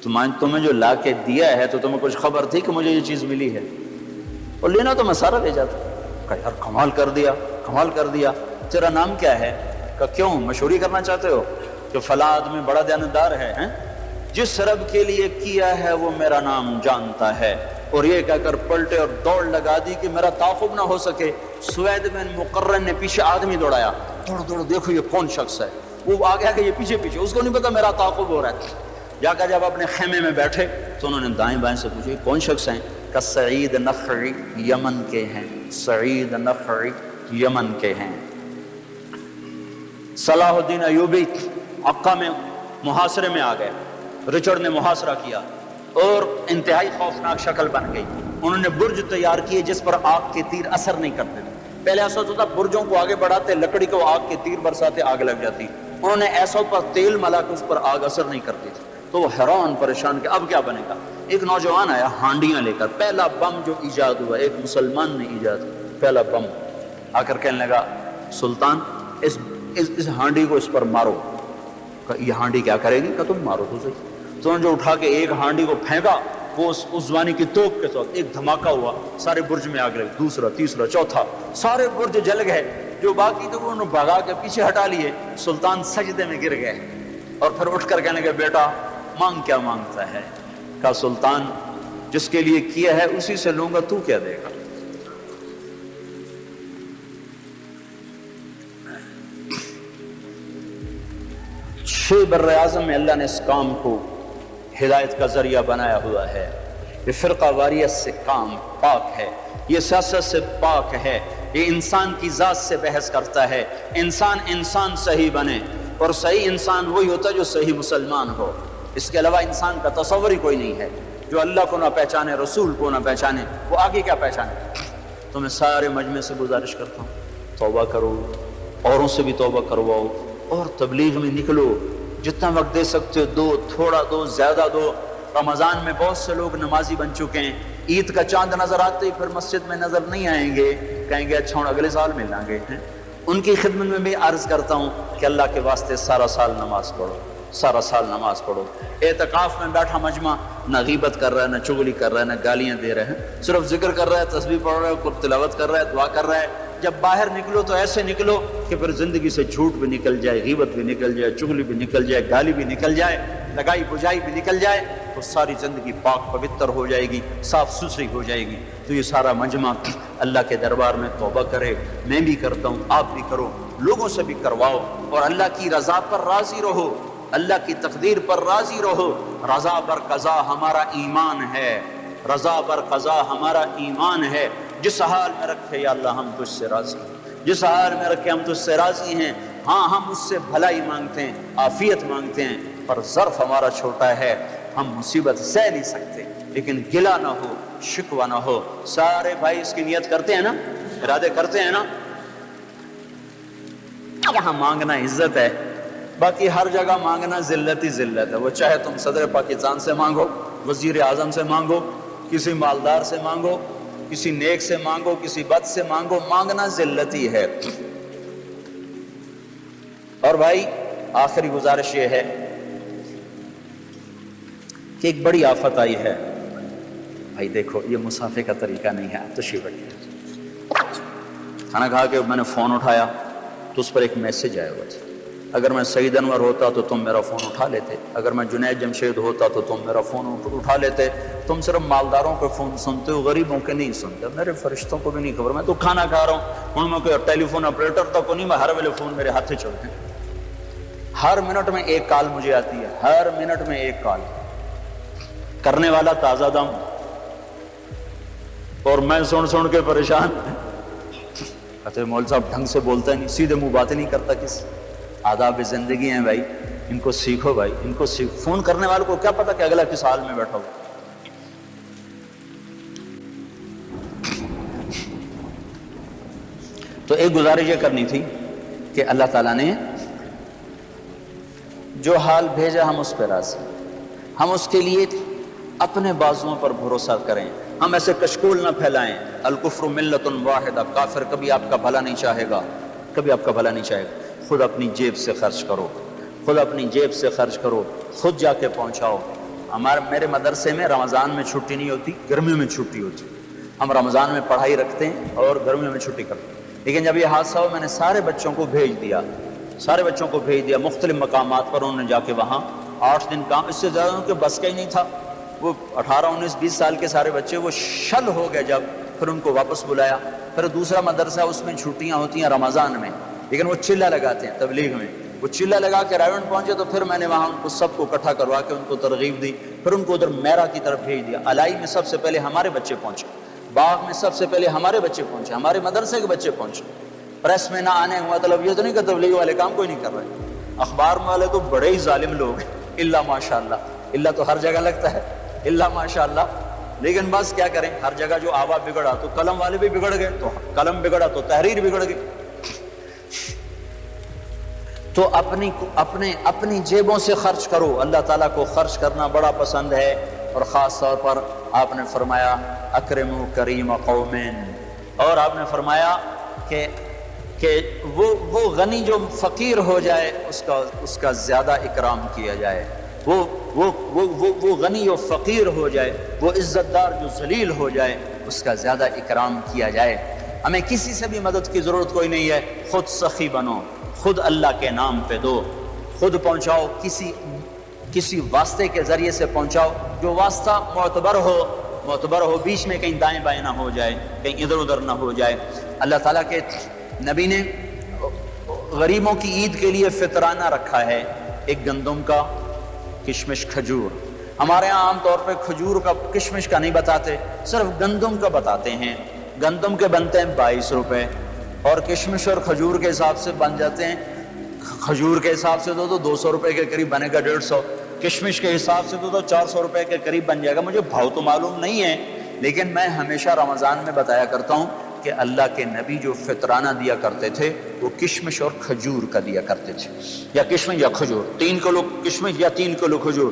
تمہیں جو لا کے دیا ہے تو تمہیں کچھ خبر تھی کہ مجھے یہ چیز ملی ہے، اور لینا تو میں سارا لے جاتا۔ کہا یار کمال کر دیا، کمال کر دیا۔ تیرا نام کیا ہے؟ کہا کیوں مشہوری کرنا چاہتے ہو کہ فلاں آدمی بڑا دیانتدار ہے؟ جس رب کے لیے کیا ہے وہ میرا نام جانتا ہے۔ اور یہ کہہ کر پلٹے اور دوڑ لگا دی کہ میرا تعاقب نہ ہو سکے۔ سوید بن مقرن نے پیچھے آدمی دوڑایا، دوڑ دوڑ دیکھو یہ کون شخص ہے۔ وہ آگے آگے یہ پیچھے پیچھے، اس کو نہیں پتا میرا تعاقب ہو رہا ہے۔ جا کر جب اپنے خیمے میں بیٹھے تو انہوں نے دائیں بائیں سے پوچھے کون شخص ہیں؟ کہ سعید نخعی یمن کے ہیں، سعید نخعی یمن کے ہیں۔ صلاح الدین ایوبی عکا میں محاصرے میں آ گئے، رچرڈ نے محاصرہ کیا اور انتہائی خوفناک شکل بن گئی۔ انہوں نے برج تیار کیے جس پر آگ کے تیر اثر نہیں کرتے تھے۔ پہلے ایسا ہوتا تھا برجوں کو آگے بڑھاتے، لکڑی کو آگ کے تیر برساتے، آگ لگ جاتی۔ انہوں نے ایسا پر تیل ملا کہ اس پر آگ اثر نہیں کرتی تھی۔ تو وہ حیران پریشان کہ اب کیا بنے گا۔ ایک نوجوان آیا ہانڈیاں لے کر، پہلا بم جو ایجاد ہوا ایک مسلمان نے ایجاد کیا، پہلا بم۔ آ کر کہنے لگا سلطان اس ہانڈی کو اس پر مارو۔ کہ یہ ہانڈی کیا کرے گی؟ کہ تم مارو تو صحیح۔ تو انہوں نے جو اٹھا کے ایک ہانڈی کو پھینکا، وہ اس زوانی کی توپ کے ساتھ ایک دھماکہ ہوا، سارے برج میں آگ لگی، دوسرا تیسرا چوتھا، سارے برج جل گئے۔ جو باقی تھے وہ انہوں نے بھگا کے پیچھے ہٹا لیے۔ سلطان سجدے میں گر گئے اور پھر اٹھ کر کہنے لگے بیٹا مانگ کیا مانگتا ہے؟ کہا سلطان جس کے لیے کیا ہے اسی سے لوں گا، تو کیا دے گا؟ چھ بر اعظم میں اللہ نے اس کام کو ہدایت کا ذریعہ بنایا ہوا ہے۔ یہ فرقہ واریت سے کام پاک ہے، یہ سیاست سے پاک ہے، یہ انسان کی ذات سے بحث کرتا ہے۔ انسان صحیح بنے، اور صحیح انسان وہی ہوتا ہے جو صحیح مسلمان ہو۔ اس کے علاوہ انسان کا تصور ہی کوئی نہیں ہے۔ جو اللہ کو نہ پہچانے، رسول کو نہ پہچانے، وہ آگے کیا پہچانے؟ تو میں سارے مجمع سے گزارش کرتا ہوں توبہ کرو، اوروں سے بھی توبہ کرواؤ، اور تبلیغ میں نکلو۔ جتنا وقت دے سکتے ہو دو، تھوڑا دو، زیادہ دو، رمضان میں بہت سے لوگ نمازی بن چکے ہیں، عید کا چاند نظر آتے ہی پھر مسجد میں نظر نہیں آئیں گے، کہیں گے اچھا اگلے سال ملیں گے۔ ان کی خدمت میں بھی عرض کرتا ہوں کہ اللہ کے واسطے سارا سال نماز پڑھو، سارا سال نماز پڑھو۔ اعتکاف میں بیٹھا مجمع نہ غیبت کر رہا ہے، نہ چغلی کر رہا ہے، نہ گالیاں دے رہے ہیں، صرف ذکر کر رہا ہے، تسبیح پڑھ رہا ہے، قرآن تلاوت کر رہا ہے، دعا کر رہا ہے۔ جب باہر نکلو تو ایسے نکلو کہ پھر زندگی سے جھوٹ بھی نکل جائے، غیبت بھی نکل جائے، چغلی بھی نکل جائے، گالی بھی نکل جائے، لگائی بجائی بھی نکل جائے، تو ساری زندگی پاک پوتر ہو جائے گی، صاف ستھری ہو جائے گی۔ تو یہ سارا مجمع اللہ کے دربار میں توبہ کرے، میں بھی کرتا ہوں، آپ بھی کرو، لوگوں سے بھی کرواؤ، اور اللہ کی رضا پر راضی رہو، اللہ کی تقدیر پر راضی رہو۔ رضا بر قضا ہمارا ایمان ہے، رضا بر قضا ہمارا ایمان ہے۔ جس حال میں رکھے یا اللہ ہم تجھ سے راضی ہیں، جس حال میں رکھے ہم تجھ سے راضی ہیں۔ ہاں ہم اس سے بھلائی مانگتے ہیں، عافیت مانگتے ہیں، پر ظرف ہمارا چھوٹا ہے، ہم مصیبت سہ نہیں سکتے، لیکن گلہ نہ ہو، شکوہ نہ ہو۔ سارے بھائی اس کی نیت کرتے ہیں نا، ارادے کرتے ہیں نا۔ یہاں مانگنا عزت ہے، باقی ہر جگہ مانگنا ذلت ہی ذلت ہے۔ وہ چاہے تم صدر پاکستان سے مانگو، وزیر اعظم سے مانگو، کسی مالدار سے مانگو، کسی نیک سے مانگو، کسی بد سے مانگو، مانگنا ذلت ہی ہے۔ اور بھائی آخری گزارش یہ ہے کہ ایک بڑی آفت آئی ہے۔ بھائی دیکھو یہ مسافے کا طریقہ نہیں ہے، تشریف رکھیے۔ کھانا کھا کے میں نے فون اٹھایا تو اس پر ایک میسج آیا ہوا تھا، اگر میں سعید انور ہوتا تو تم میرا فون اٹھا لیتے، اگر میں جنید جمشید ہوتا تو تم میرا فون اٹھا لیتے، تم صرف مالداروں کے فون سنتے ہو، غریبوں کے نہیں سنتے، میرے فرشتوں کو بھی نہیں خبر، میں تو کھانا کھا رہا ہوں، ہوں میں کوئی ٹیلی فون آپریٹر تک کو نہیں، میں ہر ویلے فون میرے ہاتھ سے چلتے ہیں، ہر منٹ میں ایک کال مجھے آتی ہے، ہر منٹ میں ایک کال، کرنے والا تازہ دم، اور میں سن کے پریشان۔ کہتے مول صاحب ڈھنگ سے بولتا نہیں، سیدھے منہ باتیں نہیں کرتا، کس آداب زندگی ہیں بھائی، ان کو سیکھو بھائی، ان کو فون کرنے والے کو کیا پتا کہ اگلا کس حال میں بیٹھا ہو۔ تو ایک گزارش یہ کرنی تھی کہ اللہ تعالیٰ نے جو حال بھیجا ہم اس پہ راضی، ہم اس کے لیے اپنے بازوؤں پر بھروسہ کریں، ہم ایسے کشکول نہ پھیلائیں۔ الکفر ملت واحدہ، کافر کبھی آپ کا بھلا نہیں چاہے گا، کبھی آپ کا بھلا نہیں چاہے گا۔ خود اپنی جیب سے خرچ کرو، خود اپنی جیب سے خرچ کرو، خود جا کے پہنچاؤ۔ میرے مدرسے میں رمضان میں چھٹی نہیں ہوتی، گرمیوں میں چھٹی ہوتی، ہم رمضان میں پڑھائی رکھتے ہیں اور گرمیوں میں چھٹی کرتے ہیں، لیکن جب یہ حادثہ ہوا میں نے سارے بچوں کو بھیج دیا، سارے بچوں کو بھیج دیا مختلف مقامات پر، انہوں نے جا کے وہاں 8 دن کام، اس سے زیادہ ان کے بس کا ہی نہیں تھا۔ وہ 18 19 20 سال کے سارے بچے وہ شل ہو گئے جب، پھر ان کو واپس بلایا۔ پھر دوسرا مدرسہ، اس میں چھٹیاں ہوتی ہیں رمضان میں، لیکن وہ چلہ لگاتے ہیں تبلیغ میں، وہ چلہ لگا کے رائیونڈ پہنچے تو پھر میں نے وہاں ان کو سب کو اکٹھا کروا کے ان کو ترغیب دی، پھر ان کو ادھر میرا کی طرف بھیج دیا۔ الائی میں سب سے پہلے ہمارے بچے پہنچے، باغ میں سب سے پہلے ہمارے بچے پہنچے، ہمارے مدرسے کے بچے پہنچے۔ پریس میں نہ آنے ہوا مطلب یہ تو نہیں کہ تبلیغ والے کام کوئی نہیں کر رہے، اخبار والے تو بڑے ہی ظالم لوگ ہیں، اللہ ماشاء اللہ، اللہ تو ہر جگہ لگتا ہے، اللہ ماشاء اللہ، لیکن بس کیا کریں، ہر جگہ جو آوا بگڑا تو قلم والے بھی بگڑ گئے، تو قلم بگڑا تو تحریر بگڑ گئی۔ تو اپنی جیبوں سے خرچ کرو، اللہ تعالیٰ کو خرچ کرنا بڑا پسند ہے، اور خاص طور پر آپ نے فرمایا اکرموا کریم قومین، اور آپ نے فرمایا کہ وہ غنی جو فقیر ہو جائے اس کا زیادہ اکرام کیا جائے، وہ غنی جو فقیر ہو جائے، وہ عزت دار جو ذلیل ہو جائے، اس کا زیادہ اکرام کیا جائے۔ ہمیں کسی سے بھی مدد کی ضرورت کوئی نہیں ہے، خود سخی بنو، خود اللہ کے نام پہ دو، خود پہنچاؤ، کسی واسطے کے ذریعے سے پہنچاؤ، جو واسطہ معتبر ہو، بیچ میں کہیں دائیں بائیں نہ ہو جائے، کہیں ادھر ادھر نہ ہو جائے۔ اللہ تعالیٰ کے نبی نے غریبوں کی عید کے لیے فطرانہ رکھا ہے، ایک گندم کا، کشمش، کھجور۔ ہمارے ہاں عام طور پہ کھجور کا، کشمش کا نہیں بتاتے، صرف گندم کا بتاتے ہیں۔ گندم کے بنتے ہیں 22 روپے، اور کشمش اور کھجور کے حساب سے بن جاتے ہیں، کھجور کے حساب سے تو 200 روپے کے قریب بنے گا، 150، کشمش کے حساب سے تو 400 روپے کے قریب بن جائے گا۔ مجھے بھاؤ تو معلوم نہیں ہے، لیکن میں ہمیشہ رمضان میں بتایا کرتا ہوں کہ اللہ کے نبی جو فطرانہ دیا کرتے تھے وہ کشمش اور کھجور کا دیا کرتے تھے، یا کشمش یا کھجور، 3 کلو کشمش یا 3 کلو کھجور۔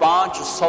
500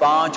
5,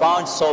500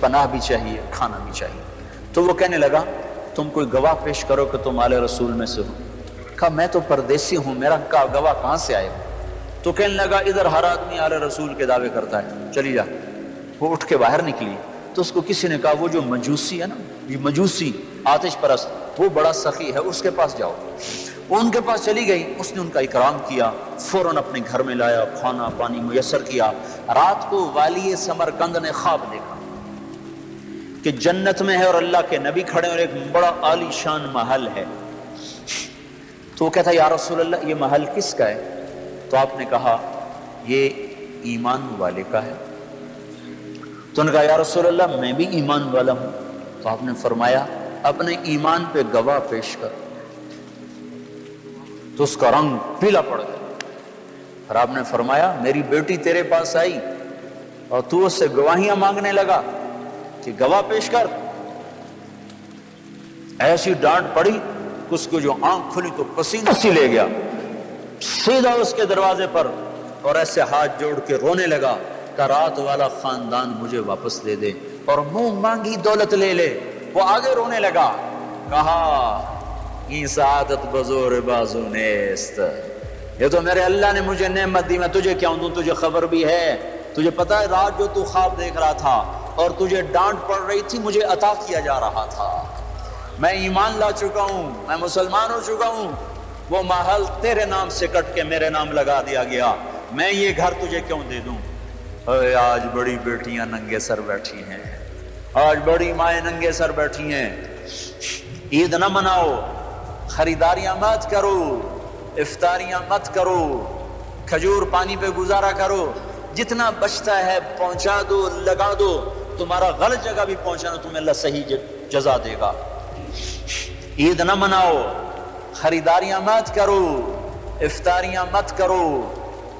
پناہ بھی چاہیے، کھانا بھی چاہیے۔ تو وہ کہنے لگا تم کوئی گواہ پیش کرو کہ تم آل رسول میں سے ہو۔ کہا میں تو پردیسی ہوں، میرا گواہ کہاں سے آئے گا؟ تو کہنے لگا ادھر ہر آدمی آل رسول کے دعوے کرتا ہے، چلی جا۔ وہ اٹھ کے باہر نکلی تو اس کو کسی نے کہا وہ جو مجوسی ہے نا، یہ مجوسی آتش پرست، وہ بڑا سخی ہے، اس کے پاس جاؤ۔ وہ ان کے پاس چلی گئی، اس نے ان کا اکرام کیا، فوراً اپنے گھر میں لایا، کھانا پانی میسر کیا۔ رات کو والی سمرقند نے خواب دیکھا کہ جنت میں ہے اور اللہ کے نبی کھڑے اور ایک بڑا عالی شان محل ہے۔ تو وہ کہتا یا رسول اللہ یہ محل کس کا ہے؟ تو آپ نے کہا یہ ایمان والے کا ہے۔ تو انہوں نے کہا یا رسول اللہ میں بھی ایمان والا ہوں۔ تو آپ نے فرمایا اپنے ایمان پہ گواہ پیش کر۔ تو اس کا رنگ پیلا پڑ گیا اور آپ نے فرمایا میری بیٹی تیرے پاس آئی اور تو اس سے گواہیاں مانگنے لگا کہ گواہ پیش کر۔ ایسی ڈانٹ پڑی اس کو جو آنکھ کھلی تو پسینہ سی لے گیا، سیدھا اس کے دروازے پر اور ایسے ہاتھ جوڑ کے رونے لگا کہ رات والا خاندان مجھے واپس دے دے اور منہ مانگی دولت لے لے۔ وہ آگے رونے لگا، کہا یہ سعادت بزور بازو نیست، یہ تو میرے اللہ نے مجھے نعمت دی، میں تجھے کیا دوں؟ تجھے خبر بھی ہے، تجھے پتا ہے رات جو تو خواب دیکھ رہا تھا اور تجھے ڈانٹ پڑ رہی تھی مجھے عطا کیا جا رہا تھا، میں ایمان لا چکا ہوں، میں مسلمان ہو چکا ہوں، وہ محل تیرے نام سے کٹ کے میرے نام لگا دیا گیا، میں یہ گھر تجھے کیوں دے دوں؟ آج بڑی بیٹیاں ننگے سر بیٹھی ہیں، آج بڑی مائیں ننگے سر بیٹھی ہیں، عید نہ مناؤ، خریداریاں مت کرو، افطاریاں مت کرو، کھجور پانی پہ گزارا کرو، جتنا بچتا ہے پہنچا دو، لگا دو، تمہارا غلط جگہ بھی پہنچانا تمہیں اللہ صحیح جزا دے گا۔ عید نہ مناؤ، خریداریاں مت کرو، افطاریاں مت کرو،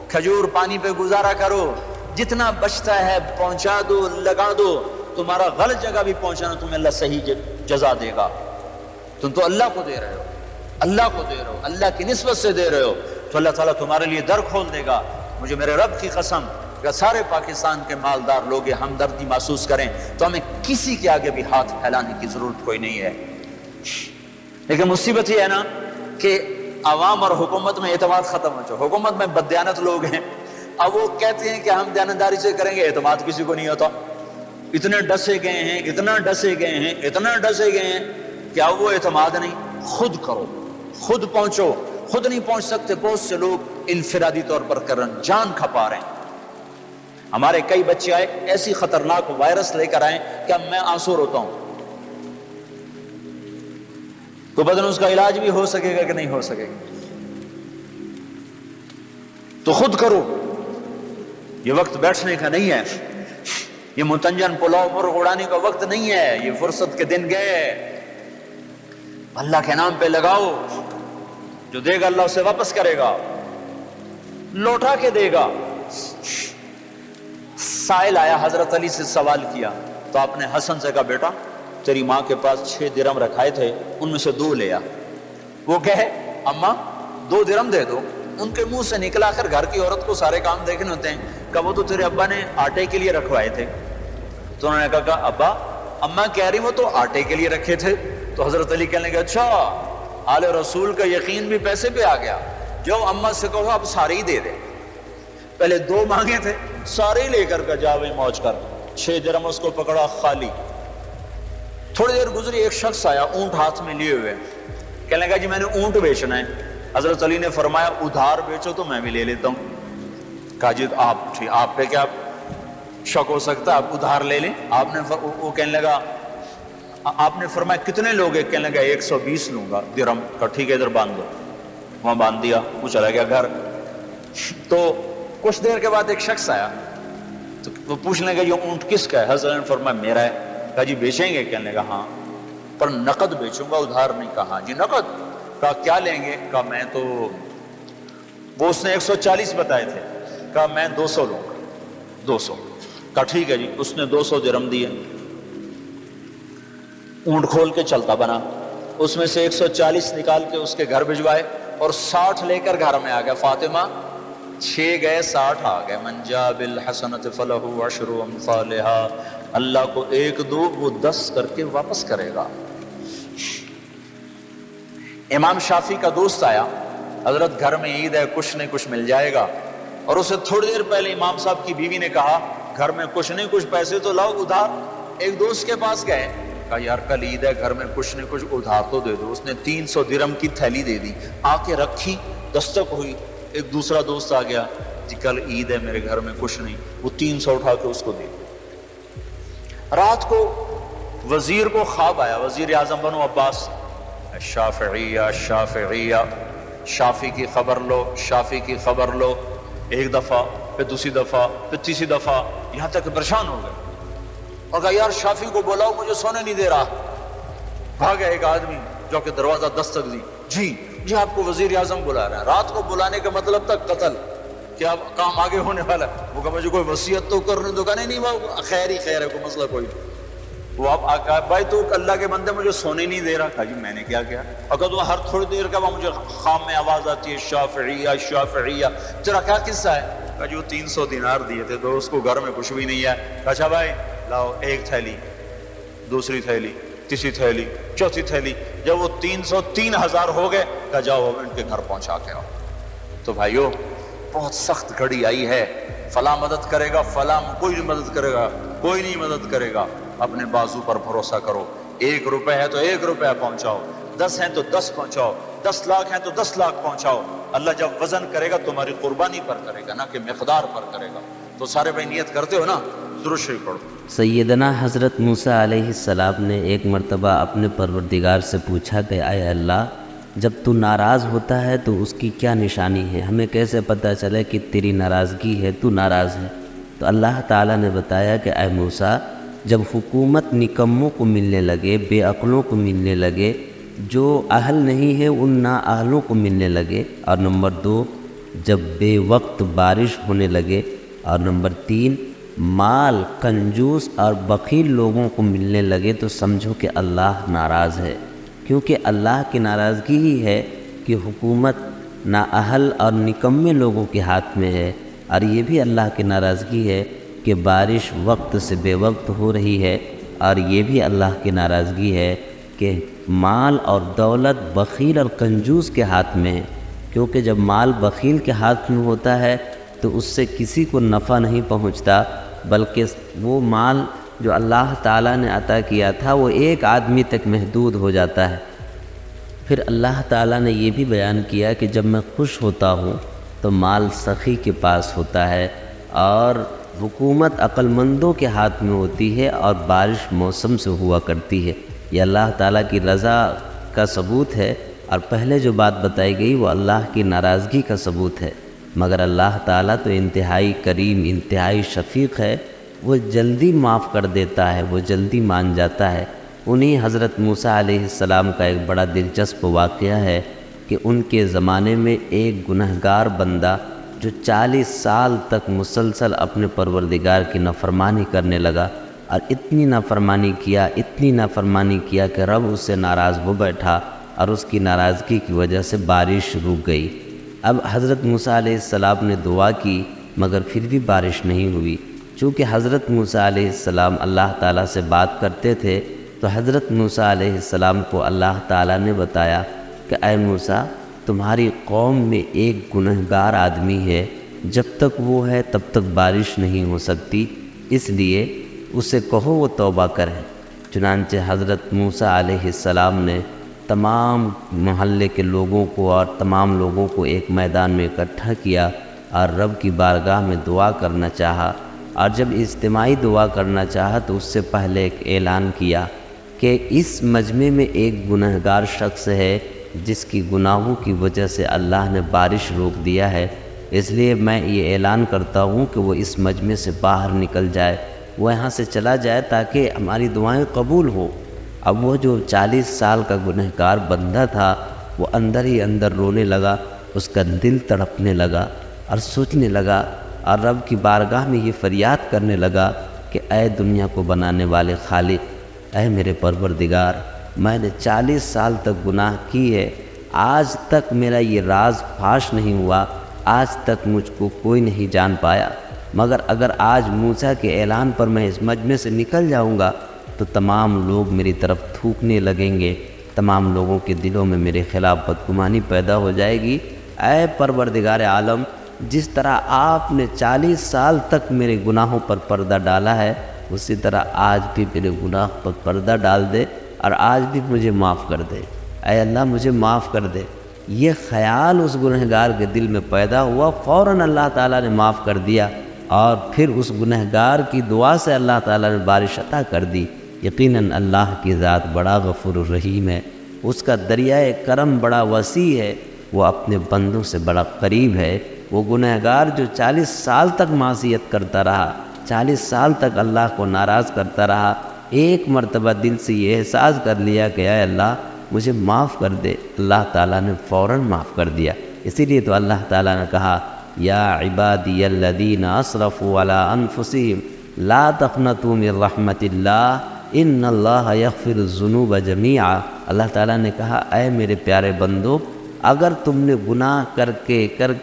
کھجور پانی پہ گزارا کرو، جتنا بچتا ہے پہنچا دو، لگا دو، تمہارا غلط جگہ بھی پہنچانا تمہیں اللہ صحیح جزا دے گا۔ تم تو اللہ کو دے رہے ہو، اللہ کو دے رہے ہو، اللہ کی نسبت سے دے رہے ہو، تو اللہ تعالیٰ تمہارے لیے در کھول دے گا۔ مجھے میرے رب کی قسم کہ سارے پاکستان کے مالدار لوگ ہمدردی محسوس کریں تو ہمیں کسی کے آگے بھی ہاتھ پھیلانے کی ضرورت کوئی نہیں ہے۔ لیکن مصیبت یہ ہے نا کہ عوام اور حکومت میں اعتماد ختم ہو چکا، حکومت میں بددیانت لوگ ہیں، اب وہ کہتے ہیں کہ ہم دیانتداری سے کریں گے، اعتماد کسی کو نہیں ہوتا، اتنے ڈسے گئے ہیں، اتنا ڈسے گئے ہیں، اتنا ڈسے گئے ہیں کہ اب وہ اعتماد نہیں، خود کرو، خود پہنچو، خود نہیں پہنچ سکتے، بہت سے لوگ انفرادی طور پر کر رہے ہیں، جان کھپا رہے ہیں۔ ہمارے کئی بچے آئے ایسی خطرناک وائرس لے کر آئے کہ اب میں آنسو روتا ہوں، تو بدن اس کا علاج بھی ہو سکے گا کہ نہیں ہو سکے گا؟ تو خود کرو، یہ وقت بیٹھنے کا نہیں ہے، یہ متنجن پلاؤ مرغ اڑانے کا وقت نہیں ہے، یہ فرصت کے دن گئے، اللہ کے نام پہ لگاؤ، جو دے گا اللہ اسے واپس کرے گا، لوٹا کے دے گا۔ سائل آیا حضرت علی سے سوال کیا تو آپ نے حسن سے کہا بیٹا تیری ماں کے پاس 6 درم رکھائے تھے، ان میں سے 2 لے آ۔ وہ کہے اماں 2 درم دے دو، ان کے منہ سے نکلا کر گھر کی عورت کو سارے کام دیکھنے ہوتے ہیں، کہ وہ تو تیرے ابا نے آٹے کے لیے رکھوائے تھے۔ تو انہوں نے کہا ابا اماں کہہ رہی وہ تو آٹے کے لیے رکھے تھے۔ تو حضرت علی کہنے لگے اچھا آل رسول کا یقین بھی پیسے پہ آ گیا، جو اماں سے کہو اب سارے ہی دے دے، پہلے 2 مانگے تھے سارے ہی لے کر کا جاوے موج کر، 6 درم اس کو پکڑا خالی۔ تھوڑی دیر گزری ایک شخص آیا اونٹ ہاتھ میں لیے ہوئے، کہنے لگا جی میں نے اونٹ بیچنا ہے۔ حضرت علی نے فرمایا ادھار بیچو تو میں بھی لے لیتا ہوں۔ کہا جی آپ پہ کیا شک ہو سکتا ہے، آپ ادھار لے لیں۔ وہ کہنے لگا آپ نے فرمایا کتنے لوگ ہیں؟ کہنے لگا 120 لوں گا درم کا، ٹھیک ہے ادھر باندھ دو۔ وہاں باندھ دیا، وہ چلا گیا گھر۔ تو کچھ دیر کے بعد ایک شخص آیا تو وہ پوچھنے لگا یہ اونٹ کس کا ہے؟ حضرت نے فرمایا میرا ہے۔ کہا جی بیچیں گے؟ کہنے لگا ہاں، پر نقد بیچوں گا، ادھار نہیں۔ کہا جی نقد؟ کہا کیا لیں گے؟ کہا میں تو وہ اس نے 140 بتائے تھے، کہا میں 200 لوں گا، 200۔ کہا ٹھیک ہے جی، اس نے 200 درم دیے، اونٹ کھول کے چلتا بنا، اس میں سے 140 نکال کے اس کے گھر بھجوائے اور 60 لے کر گھر میں آ گیا۔ فاطمہ 6 گئے 60 آ گئے۔ من جاء بالحسنۃ فلہ عشر امثالھا اللہ کو 1 2 وہ 10 کر کے واپس کرے گا۔ امام شافعی کا دوست آیا، حضرت گھر میں عید ہے، کچھ نہیں کچھ مل جائے گا، اور اسے تھوڑی دیر پہلے امام صاحب کی بیوی نے کہا گھر میں کچھ نہیں کچھ پیسے تو لاؤ ادھار۔ ایک دوست کے پاس گئے، کہا یار کل عید ہے، گھر میں کچھ نہیں کچھ ادھار تو دے دو۔ اس نے 300 درہم کی تھیلی دے دی، آ کے رکھی، دستک ہوئی، ایک دوسرا دوست آ گیا، جی کل عید ہے میرے گھر میں کچھ نہیں، وہ 300 اٹھا کے اس کو دے دی۔ رات کو وزیر کو خواب آیا، وزیر اعظم بنو عباس، شافعیہ شافعیہ، شافی کی خبر لو، شافی کی خبر لو، ایک دفعہ پھر دوسری دفعہ پھر تیسری دفعہ، یہاں تک پریشان ہو گئے اور کہا یار شافی کو بلاؤ، مجھے سونے نہیں دے رہا۔ بھاگا ایک آدمی جو کہ دروازہ دستک دی، جی آپ کو وزیر اعظم بلا رہا ہے۔ رات کو بلانے کا مطلب تھا قتل، کیا کام آگے ہونے والا ہے؟ وہ کہا مجھے کوئی وصیت تو کرنے دو، کہا نہیں وہ خیر ہی خیر ہے، کوئی مسئلہ کوئی نہیں۔ وہ آپ کہا بھائی تو اللہ کے بندے مجھے سونے نہیں دے رہا۔ کہا جی میں نے کیا کیا؟ اگر تو ہر تھوڑی دیر کا مجھے خام میں آواز آتی ہے شافعیہ شافعیہ، تیرا کیا قصہ ہے؟ کہا جو 300 دینار دیے تھے تو اس کو گھر میں کچھ بھی نہیں ہے۔ کہا اچھا بھائی لاؤ، ایک تھیلی، دوسری تھیلی، تیسری تھیلی، چوتھی تھیلی، جب وہ 300 3000 ہو گئے، کہا جاؤ ان کے گھر پہنچا کے آؤ۔ تو بھائیو بہت سخت گھڑی آئی ہے، فلاں مدد کرے گا، فلاں کوئی نہیں مدد کرے گا، کوئی نہیں مدد کرے گا۔ اپنے بازو پر بھروسہ کرو، 1 روپے ہے تو 1 روپے پہنچاؤ، 10 ہیں تو 10 پہنچاؤ، 10 لاکھ ہیں تو 10 لاکھ پہنچاؤ۔ اللہ جب وزن کرے گا تمہاری قربانی پر کرے گا، نہ کہ مقدار پر کرے گا۔ تو سارے بھائی نیت کرتے ہو نا؟ درود شریف پڑھو۔ سیدنا حضرت موسیٰ علیہ السلام نے ایک مرتبہ اپنے پروردگار سے پوچھا کہ اے اللہ، جب تو ناراض ہوتا ہے تو اس کی کیا نشانی ہے؟ ہمیں کیسے پتہ چلے کہ تیری ناراضگی ہے، تو ناراض ہے؟ تو اللہ تعالیٰ نے بتایا کہ اے موسیٰ، جب حکومت نکموں کو ملنے لگے، بے عقلوں کو ملنے لگے، جو اہل نہیں ہے ان نااہلوں کو ملنے لگے، اور نمبر 2 جب بے وقت بارش ہونے لگے، اور نمبر 3 مال کنجوس اور بخیل لوگوں کو ملنے لگے، تو سمجھو کہ اللہ ناراض ہے۔ کیونکہ اللہ کی ناراضگی ہی ہے کہ حکومت نااہل اور نکمے لوگوں کے ہاتھ میں ہے، اور یہ بھی اللہ کی ناراضگی ہے کہ بارش وقت سے بے وقت ہو رہی ہے، اور یہ بھی اللہ کی ناراضگی ہے کہ مال اور دولت بخیل اور کنجوس کے ہاتھ میں ہے۔ کیونکہ جب مال بخیل کے ہاتھ میں ہوتا ہے تو اس سے کسی کو نفع نہیں پہنچتا، بلکہ وہ مال جو اللہ تعالیٰ نے عطا کیا تھا وہ ایک آدمی تک محدود ہو جاتا ہے۔ پھر اللہ تعالیٰ نے یہ بھی بیان کیا کہ جب میں خوش ہوتا ہوں تو مال سخی کے پاس ہوتا ہے، اور حکومت عقل مندوں کے ہاتھ میں ہوتی ہے، اور بارش موسم سے ہوا کرتی ہے۔ یہ اللہ تعالیٰ کی رضا کا ثبوت ہے، اور پہلے جو بات بتائی گئی وہ اللہ کی ناراضگی کا ثبوت ہے۔ مگر اللہ تعالیٰ تو انتہائی کریم، انتہائی شفیق ہے، وہ جلدی معاف کر دیتا ہے، وہ جلدی مان جاتا ہے۔ انہی حضرت موسیٰ علیہ السلام کا ایک بڑا دلچسپ واقعہ ہے کہ ان کے زمانے میں ایک گنہگار بندہ جو 40 سال تک مسلسل اپنے پروردگار کی نافرمانی کرنے لگا، اور اتنی نافرمانی کیا کہ رب اس سے ناراض ہو بیٹھا، اور اس کی ناراضگی کی وجہ سے بارش رک گئی۔ اب حضرت موسیٰ علیہ السلام نے دعا کی مگر پھر بھی بارش نہیں ہوئی۔ چونکہ حضرت موسیٰ علیہ السلام اللہ تعالیٰ سے بات کرتے تھے، تو حضرت موسیٰ علیہ السلام کو اللہ تعالیٰ نے بتایا کہ اے موسیٰ، تمہاری قوم میں ایک گنہگار آدمی ہے، جب تک وہ ہے تب تک بارش نہیں ہو سکتی، اس لیے اسے کہو وہ توبہ کرے۔ چنانچہ حضرت موسیٰ علیہ السلام نے تمام محلے کے لوگوں کو اور تمام لوگوں کو ایک میدان میں اکٹھا کیا، اور رب کی بارگاہ میں دعا کرنا چاہا۔ اور جب اجتماعی دعا کرنا چاہا تو اس سے پہلے ایک اعلان کیا کہ اس مجمع میں ایک گنہگار شخص ہے جس کی گناہوں کی وجہ سے اللہ نے بارش روک دیا ہے، اس لیے میں یہ اعلان کرتا ہوں کہ وہ اس مجمع سے باہر نکل جائے، وہ یہاں سے چلا جائے تاکہ ہماری دعائیں قبول ہو۔ اب وہ جو 40 سال کا گنہگار بندہ تھا وہ اندر ہی اندر رونے لگا، اس کا دل تڑپنے لگا اور سوچنے لگا، اور رب کی بارگاہ میں یہ فریاد کرنے لگا کہ اے دنیا کو بنانے والے خالق، اے میرے پروردگار، میں نے 40 سال تک گناہ کی ہے، آج تک میرا یہ راز فاش نہیں ہوا، آج تک مجھ کو کوئی نہیں جان پایا، مگر اگر آج موسیٰ کے اعلان پر میں اس مجمع سے نکل جاؤں گا تو تمام لوگ میری طرف تھوکنے لگیں گے، تمام لوگوں کے دلوں میں میرے خلاف بدگمانی پیدا ہو جائے گی۔ اے پروردگار عالم، جس طرح آپ نے 40 سال تک میرے گناہوں پر پردہ ڈالا ہے، اسی طرح آج بھی میرے گناہ پر پردہ ڈال دے اور آج بھی مجھے معاف کر دے۔ اے اللہ مجھے معاف کر دے۔ یہ خیال اس گنہگار کے دل میں پیدا ہوا، فوراً اللہ تعالیٰ نے معاف کر دیا، اور پھر اس گنہگار کی دعا سے اللہ تعالیٰ نے بارش عطا کر دی۔ یقیناً اللہ کی ذات بڑا غفور الرحیم ہے، اس کا دریائے کرم بڑا وسیع ہے، وہ اپنے بندوں سے بڑا قریب ہے۔ وہ گنہگار جو 40 سال تک معصیت کرتا رہا، 40 سال تک اللہ کو ناراض کرتا رہا، ایک مرتبہ دل سے یہ احساس کر لیا کہ اے اللہ مجھے معاف کر دے، اللہ تعالیٰ نے فوراً معاف کر دیا۔ اسی لیے تو اللہ تعالیٰ نے کہا یا عبادی الذین اسرفوا علی انفسہم لا تقنطوا من رحمت اللہ ان اللہ یغفر الذنوب جمیعا۔ اللہ تعالیٰ نے کہا اے میرے پیارے بندو، اگر تم نے گناہ کر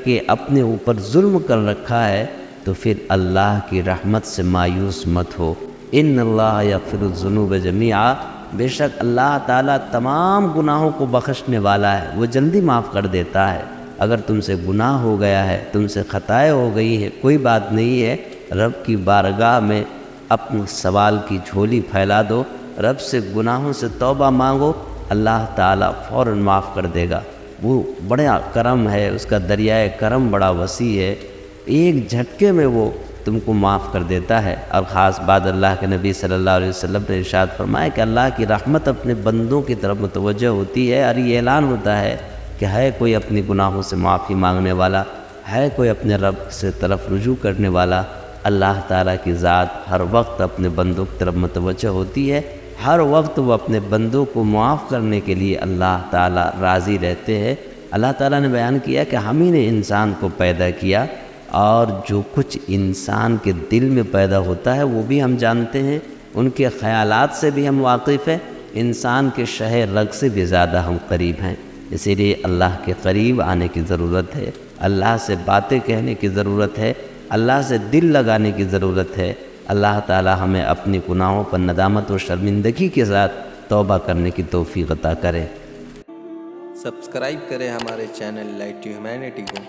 کے اپنے اوپر ظلم کر رکھا ہے تو پھر اللہ کی رحمت سے مایوس مت ہو۔ ان اللہ یغفر الذنوب جمیعا، بے شک اللہ تعالیٰ تمام گناہوں کو بخشنے والا ہے، وہ جلدی معاف کر دیتا ہے۔ اگر تم سے گناہ ہو گیا ہے، تم سے خطائیں ہو گئی ہے، کوئی بات نہیں ہے، رب کی بارگاہ میں اپنے سوال کی جھولی پھیلا دو، رب سے گناہوں سے توبہ مانگو، اللہ تعالیٰ فوراً معاف کر دے گا۔ وہ بڑا کرم ہے، اس کا دریائے کرم بڑا وسیع ہے، ایک جھٹکے میں وہ تم کو معاف کر دیتا ہے۔ اور خاص بات اللہ کے نبی صلی اللہ علیہ وسلم نے ارشاد فرمایا کہ اللہ کی رحمت اپنے بندوں کی طرف متوجہ ہوتی ہے، اور یہ اعلان ہوتا ہے کہ ہے کوئی اپنی گناہوں سے معافی مانگنے والا، ہے کوئی اپنے رب سے طرف رجوع کرنے والا۔ اللہ تعالیٰ کی ذات ہر وقت اپنے بندوں کی طرف متوجہ ہوتی ہے، ہر وقت وہ اپنے بندوں کو معاف کرنے کے لیے اللہ تعالیٰ راضی رہتے ہیں۔ اللہ تعالیٰ نے بیان کیا کہ ہم ہی نے انسان کو پیدا کیا، اور جو کچھ انسان کے دل میں پیدا ہوتا ہے وہ بھی ہم جانتے ہیں، ان کے خیالات سے بھی ہم واقف ہیں، انسان کے شہ رگ سے بھی زیادہ ہم قریب ہیں۔ اسی لیے اللہ کے قریب آنے کی ضرورت ہے، اللہ سے باتیں کہنے کی ضرورت ہے، اللہ سے دل لگانے کی ضرورت ہے۔ اللہ تعالی ہمیں اپنی گناہوں پر ندامت و شرمندگی کے ساتھ توبہ کرنے کی توفیق عطا کرے۔ سبسکرائب کریں ہمارے چینل لائٹ ٹو ہیومینٹی کو،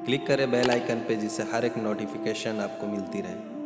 کلک کریں بیل آئیکن پہ، جس سے ہر ایک نوٹیفیکیشن آپ کو ملتی رہے۔